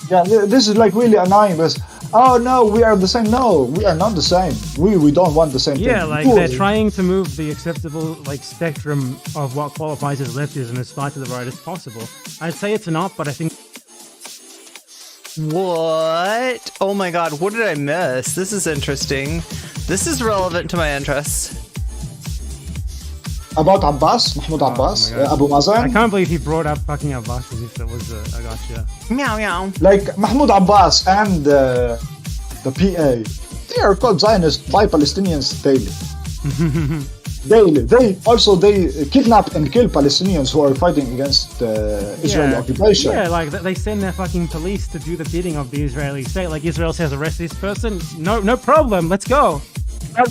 Yeah, this is like really annoying because, oh no, we are the same. No, we are not the same. We don't want the same thing. Yeah, like they're trying to move the acceptable like spectrum of what qualifies as leftism as far to the right as possible. I'd say it's not, but I think... What? Oh my god, what did I miss? This is interesting. This is relevant to my interests. About Abbas, Mahmoud Abbas, Abu Mazen. I can't believe he brought up fucking Abbas as if it was I gotcha. Meow meow. Like Mahmoud Abbas and the PA, they are called Zionists by Palestinians daily. Daily. They kidnap and kill Palestinians who are fighting against Israeli occupation. Yeah, like they send their fucking police to do the bidding of the Israeli state. Like Israel says, arrest this person. No problem. Let's go.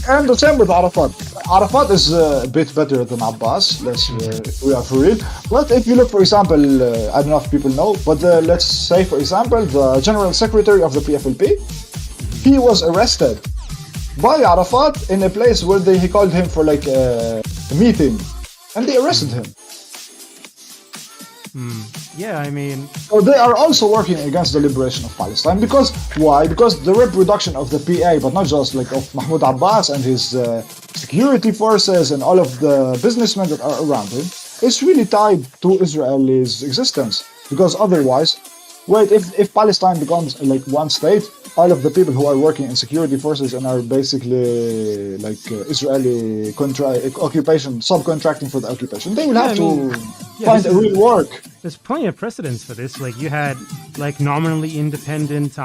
And the same with Arafat. Arafat is a bit better than Abbas. We are for real. But if you look, for example, I don't know if people know, but let's say, for example, the General Secretary of the PFLP, he was arrested by Arafat in a place where he called him for like a meeting, and they arrested him. Yeah, I mean... So they are also working against the liberation of Palestine. Because, why? Because the reproduction of the PA, but not just like of Mahmoud Abbas and his security forces and all of the businessmen that are around him, is really tied to Israel's existence. Because otherwise, wait, if Palestine becomes like one state, all of the people who are working in security forces and are basically like Israeli occupation, subcontracting for the occupation, they will have to find a real work. There's plenty of precedents for this. Like you had like nominally independent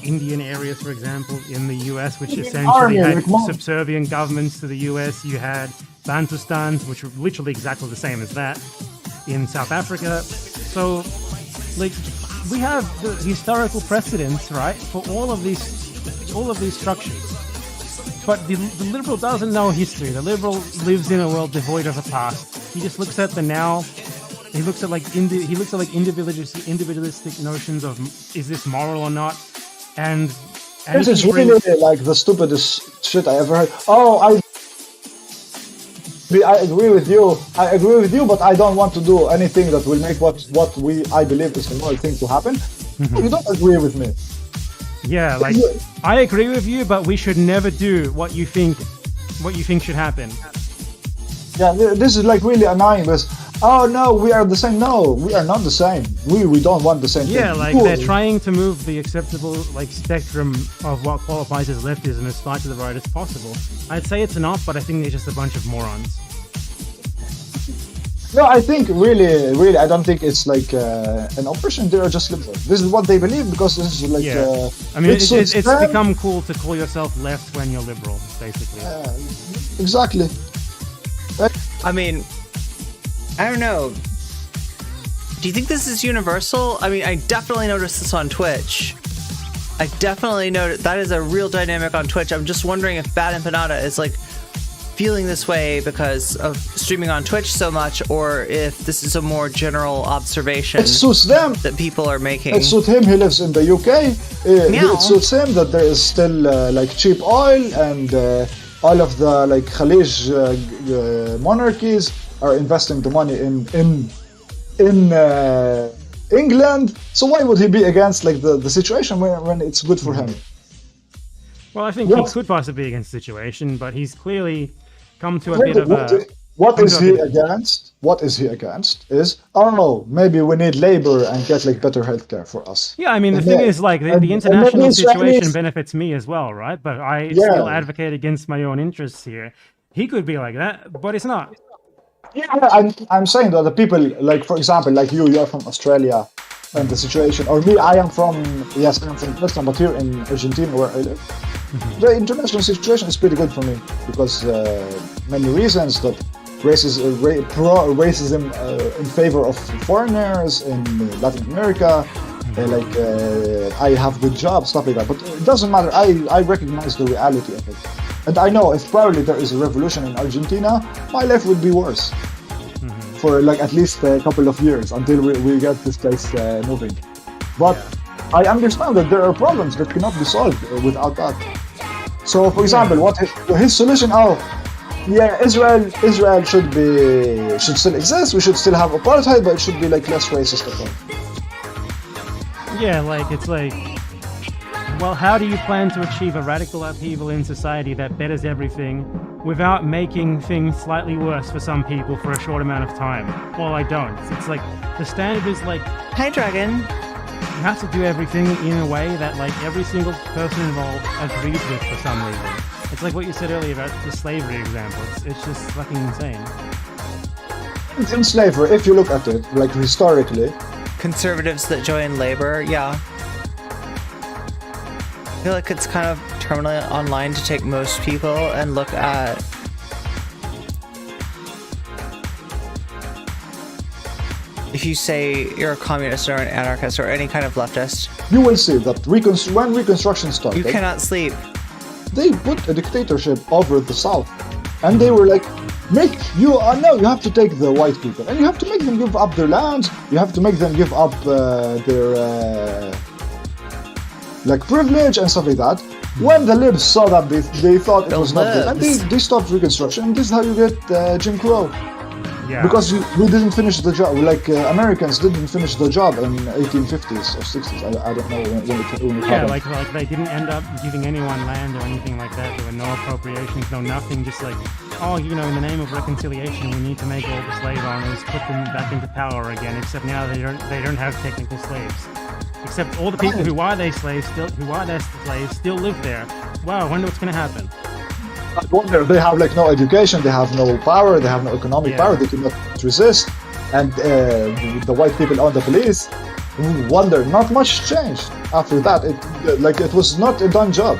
Indian areas, for example, in the US, which essentially had subservient governments to the US. You had Bantustans, which were literally exactly the same as that in South Africa. So, like, we have the historical precedents, right, for all of these structures. But the liberal doesn't know history. The liberal lives in a world devoid of a past. He just looks at the now. He looks at individualistic notions of is this moral or not, and this is really like the stupidest shit I ever heard. Oh, I agree with you. I agree with you, but I don't want to do anything that will make what I believe is the moral thing to happen. You don't agree with me. Yeah, like I agree with you, but we should never do what you think should happen. Yeah, this is like really annoying because, oh no, we are the same. No, we are not the same. We don't want the same thing. Yeah, like they're trying to move the acceptable like spectrum of what qualifies as leftism as far to the right as possible. I'd say it's not, but I think they're just a bunch of morons. No, I think really, I don't think it's like an oppression. They are just liberal. This is what they believe because this is like. I mean, it's become cool to call yourself left when you're liberal, basically. Exactly. I mean, I don't know. Do you think this is universal? I mean, I definitely noticed this on Twitch. I definitely noticed that is a real dynamic on Twitch. I'm just wondering if Bad Empanada is like feeling this way because of streaming on Twitch so much, or if this is a more general observation. It suits them that people are making. It suits him. He lives in the UK. It suits him that there is still like cheap oil and all of the like Khalij monarchies are investing the money in England. So why would he be against like the situation when it's good for him? Well, I think he could possibly be against the situation, but he's clearly come to a bit of a... What is he against? What is he against is, maybe we need labor and get like better healthcare for us. Yeah, I mean, the thing is, like, the international situation benefits me as well, right? But I still advocate against my own interests here. He could be like that, but it's not. Yeah, I'm saying that the people, like, for example, like you're from Australia, and the situation, or me, I'm from Western, but here in Argentina, where I live, the international situation is pretty good for me, because many reasons that racism in favor of foreigners in Latin America, I have good jobs, stuff like that. But it doesn't matter. I recognize the reality of it, and I know if probably there is a revolution in Argentina, my life would be worse for like at least a couple of years until we get this place moving. But I understand that there are problems that cannot be solved without that. So, for example, what his solution? Israel should still exist. We should still have apartheid, but it should be like less racist. Yeah, like it's like, well, how do you plan to achieve a radical upheaval in society that betters everything without making things slightly worse for some people for a short amount of time? Well, I don't. It's like the standard is like, hi, Dragon. You have to do everything in a way that like every single person involved agrees with for some reason. It's like what you said earlier about the slavery example. It's just fucking insane. In slavery, if you look at it, like historically, conservatives that join labor, yeah. I feel like it's kind of terminally online to take most people and look at if you say you're a communist or an anarchist or any kind of leftist, you will see that when Reconstruction started, you cannot sleep. They put a dictatorship over the South, and they were like, you have to take the white people, and you have to make them give up their lands, you have to make them give up their like privilege and stuff like that. When the libs saw that, they thought it was not good, and they stopped Reconstruction, and this is how you get Jim Crow. Yeah. Because we didn't finish the job, like Americans didn't finish the job in 1850s or 60s. I don't know when it happened. Like they didn't end up giving anyone land or anything like that. There were no appropriations, no nothing. Just like, in the name of reconciliation, we need to make all the slave owners put them back into power again. Except now they don't have technical slaves. Except all the people who are their slaves still live there. Wow, I wonder what's going to happen. I wonder, they have like no education, they have no power, they have no economic power, they cannot resist, and the white people own the police. Wonder, not much changed after that. It was not a done job.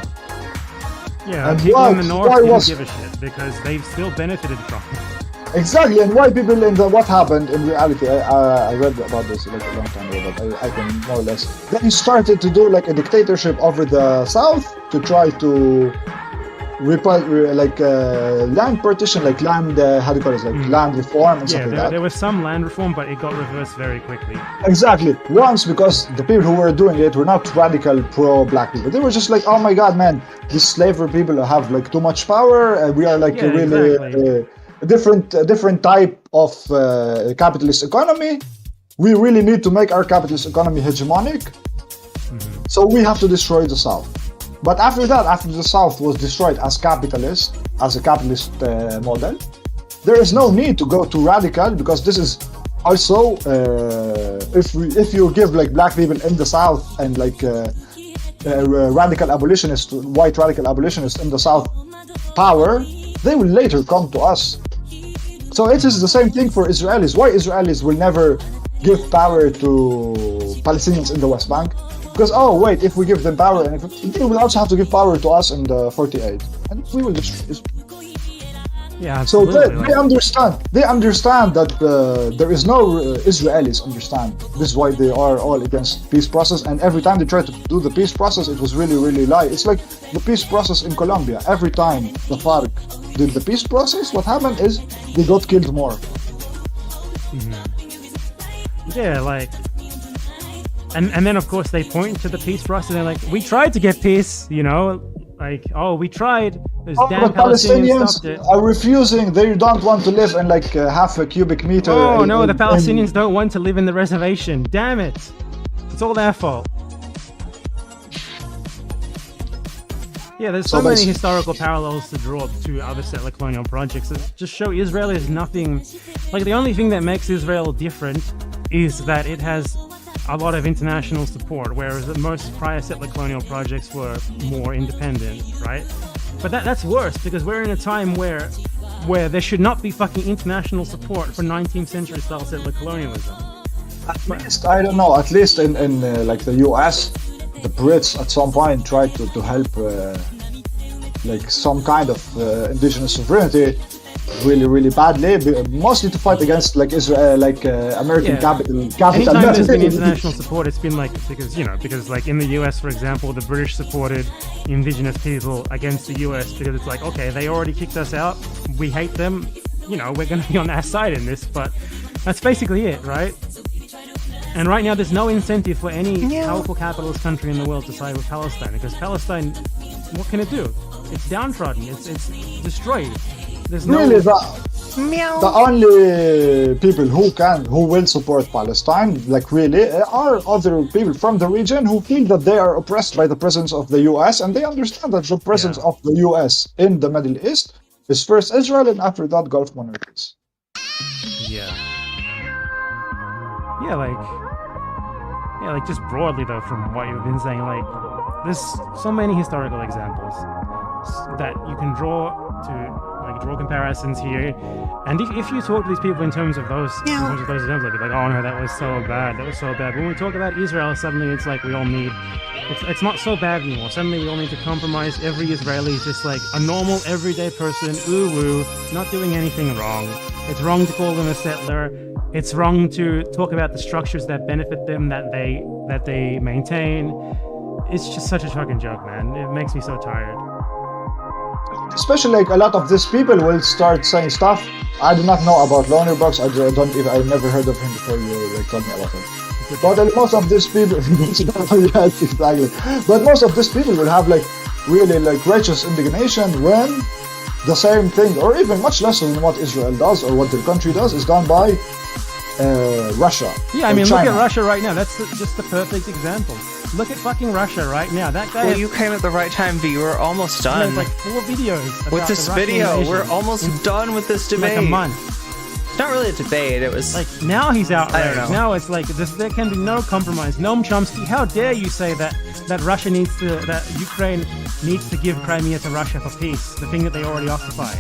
Yeah, and people in the north didn't give a shit because they've still benefited from it. Exactly, and white people what happened in reality, I read about this like a long time ago, but I can more or less. They started to do like a dictatorship over the South to try to land partition, like land, land reform and stuff like that. There was some land reform, but it got reversed very quickly. Exactly. Once, because the people who were doing it were not radical pro-black people. They were just like, oh my god, man, these slavery people have like too much power, and we are like a different type of capitalist economy. We really need to make our capitalist economy hegemonic. So we have to destroy the South. But after that, after the South was destroyed as a capitalist model, there is no need to go too radical, because this is also if you give like black people in the South and like white radical abolitionists in the South power, they will later come to us. So it is the same thing for Israelis. Why Israelis will never give power to Palestinians in the West Bank? Because, if we give them power, and they will also have to give power to us in the 48, and we will destroy. Yeah, absolutely. So they understand that there is no Israelis understand. This is why they are all against peace process, and every time they try to do the peace process, it was really, really lie. It's like the peace process in Colombia. Every time the FARC did the peace process, what happened is they got killed more. Yeah, like... And then, of course, they point to the peace process and they're like, we tried to get peace, like, we tried. Those damn Palestinians are refusing. They don't want to live in like half a cubic meter. The Palestinians don't want to live in the reservation. Damn it. It's all their fault. Yeah, there's so many historical parallels to draw to other settler colonial projects that just show Israel is nothing. Like, the only thing that makes Israel different is that it has a lot of international support, whereas most prior settler colonial projects were more independent, right? But that's worse, because we're in a time where there should not be fucking international support for 19th century style settler colonialism. At least, I don't know, at least in like the US, the Brits at some point tried to help like some kind of indigenous sovereignty really badly, mostly to fight against like Israel, like American capital. Anytime there's been international support, it's been like because like in the US, for example, the British supported indigenous people against the US because it's like, okay, they already kicked us out, we hate them, we're going to be on their side in this, but that's basically it, right? And right now, there's no incentive for any powerful capitalist country in the world to side with Palestine, because Palestine, what can it do? It's downtrodden. It's destroyed. There's no. Really, the only people who will support Palestine, like really, are other people from the region who feel that they are oppressed by the presence of the U.S. and they understand that the presence of the U.S. in the Middle East is first Israel and after that Gulf monarchies. Yeah, like just broadly though, from what you've been saying, like there's so many historical examples that you can draw comparisons here, and if you talk to these people in terms of those examples, they'll be like, oh no, that was so bad. But when we talk about Israel, suddenly it's like we all need. It's not so bad anymore. Suddenly we all need to compromise. Every Israeli is just like a normal, everyday person, woo, not doing anything wrong. It's wrong to call them a settler. It's wrong to talk about the structures that benefit them, that they maintain. It's just such a fucking joke, man. It makes me so tired. Especially like a lot of these people will start saying stuff. I do not know about Lonerbox. I never heard of him before you like told me about him. But most of these people, yes, exactly. But most of these people will have like really like righteous indignation when the same thing, or even much less than what Israel does or what their country does, is done by Russia. Yeah, I mean, China. Look at Russia right now. That's just the perfect example. Look at fucking Russia right now. That guy. Well, you came at the right time, V. We're almost done. There's like 4 videos with this video. We're almost done with this debate. Like a month. It's not really a debate. It was like now he's outraged. I don't know. Now it's like there can be no compromise. Noam Chomsky, how dare you say that Ukraine needs to give Crimea to Russia for peace, the thing that they already occupy.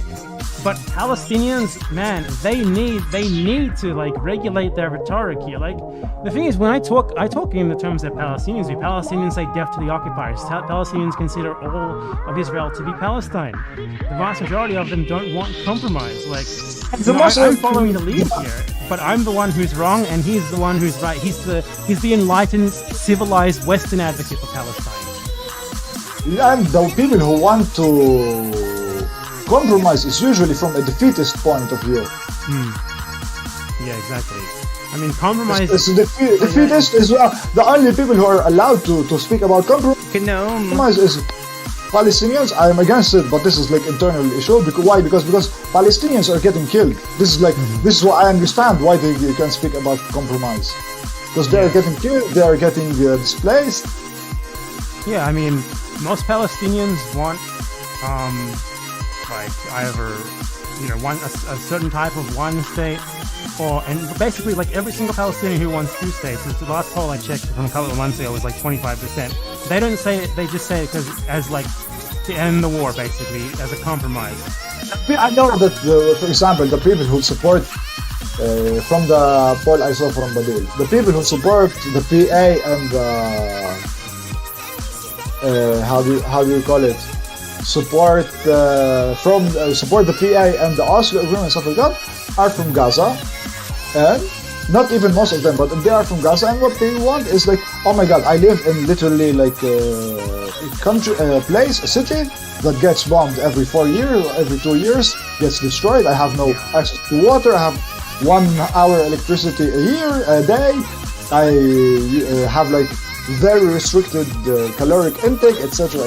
But Palestinians, man, they need to like regulate their rhetoric here. Like the thing is, when I talk in the terms of Palestinians. The Palestinians say death to the occupiers. Palestinians consider all of Israel to be Palestine. The vast majority of them don't want compromise. Like I'm following the lead here, but I'm the one who's wrong, and he's the one who's right. He's the enlightened, civilized Western advocate for Palestine. And the people who want to compromise is usually from a defeatist point of view. Yeah, exactly. I mean, compromise. Defeatist is the only people who are allowed to speak about compromise is Palestinians. I am against it, but this is like internal issue. Why? Because Palestinians are getting killed. This is like this is why I understand why they can speak about compromise, because they are getting killed, they are getting displaced. Yeah, I mean, most Palestinians want like either a certain type of one state, and basically like every single Palestinian who wants 2 states. The last poll I checked from a couple of months ago was like 25%. They don't say it, they just say it because as like to end the war, basically as a compromise. I know that for example, the people who support from the poll I saw from Badil, the people who support the PA and how do you call it? Support the PA and the Oslo agreement and stuff like that are from Gaza, and not even most of them, but they are from Gaza, and what they want is like, oh my god, I live in literally like a country, a city that gets bombed every 4 years, every 2 years, gets destroyed. I have no access to water. I have 1 hour electricity a day. I have like very restricted caloric intake, etc.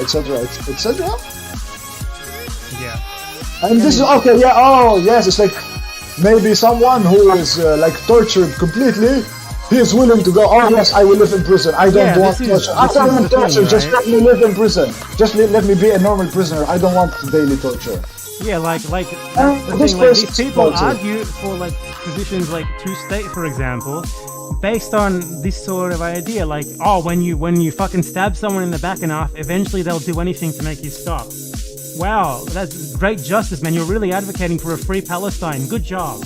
Yeah. And this is okay, yeah, oh yes, it's like maybe someone who is like tortured completely he is willing to go, oh yes, I will live in prison. I don't want this torture. I don't want torture. Just let me live in prison. Just let me be a normal prisoner. I don't want daily torture. Yeah, like the this thing, like these person's people torture. argue for like positions like two-state, for example, based on this sort of idea, like, oh, when you fucking stab someone in the back enough, eventually they'll do anything to make you stop. Wow, that's great justice, man. You're really advocating for a free Palestine. Good job.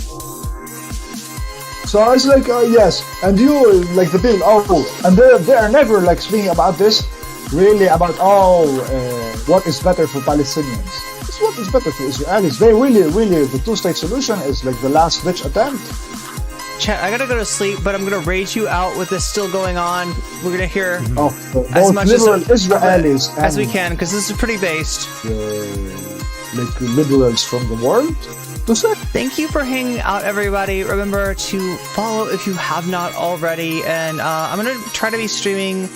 So it's like, yes, and you, like the people, and they are never like speaking about this, really about, what is better for Palestinians. It's what is better for Israelis. They really, the two-state solution is like the last ditch attempt. Chat, I gotta go to sleep, but I'm gonna rage you out with this still going on. We're gonna hear as both much liberal Israelis as we can, because this is pretty based. Like liberals from the world. Thank you for hanging out, everybody. Remember to follow if you have not already, and I'm gonna try to be streaming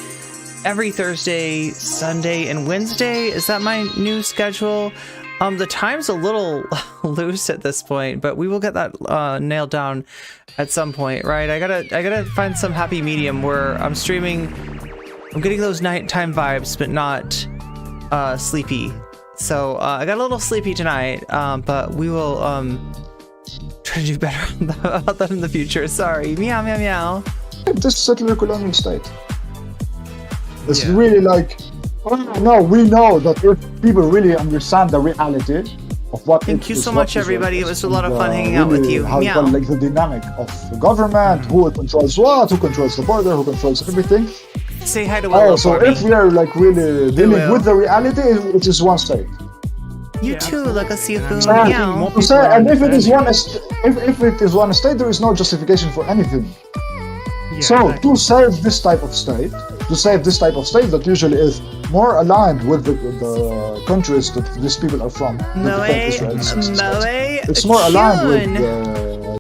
every Thursday, Sunday, and Wednesday. Is that my new schedule? The time's a little loose at this point, but we will get that nailed down at some point, right? I gotta find some happy medium where I'm streaming. I'm getting those nighttime vibes, but not sleepy. So I got a little sleepy tonight, but we will try to do better about that in the future. Sorry, meow meow meow. This settler colonial state. It's really like, no, we know that if people really understand the reality of what. Thank you so much, everybody. It was a lot of fun hanging out with you. Meow. Like the dynamic of the government, who controls what, who controls the border, who controls everything. Say hi to Willow. So if we are like really dealing with the reality, it is one state. You too, like a seafood. And if it is if it is one state, there is no justification for anything. To save this type of state, that usually is more aligned with the countries that these people are from. It's more aligned with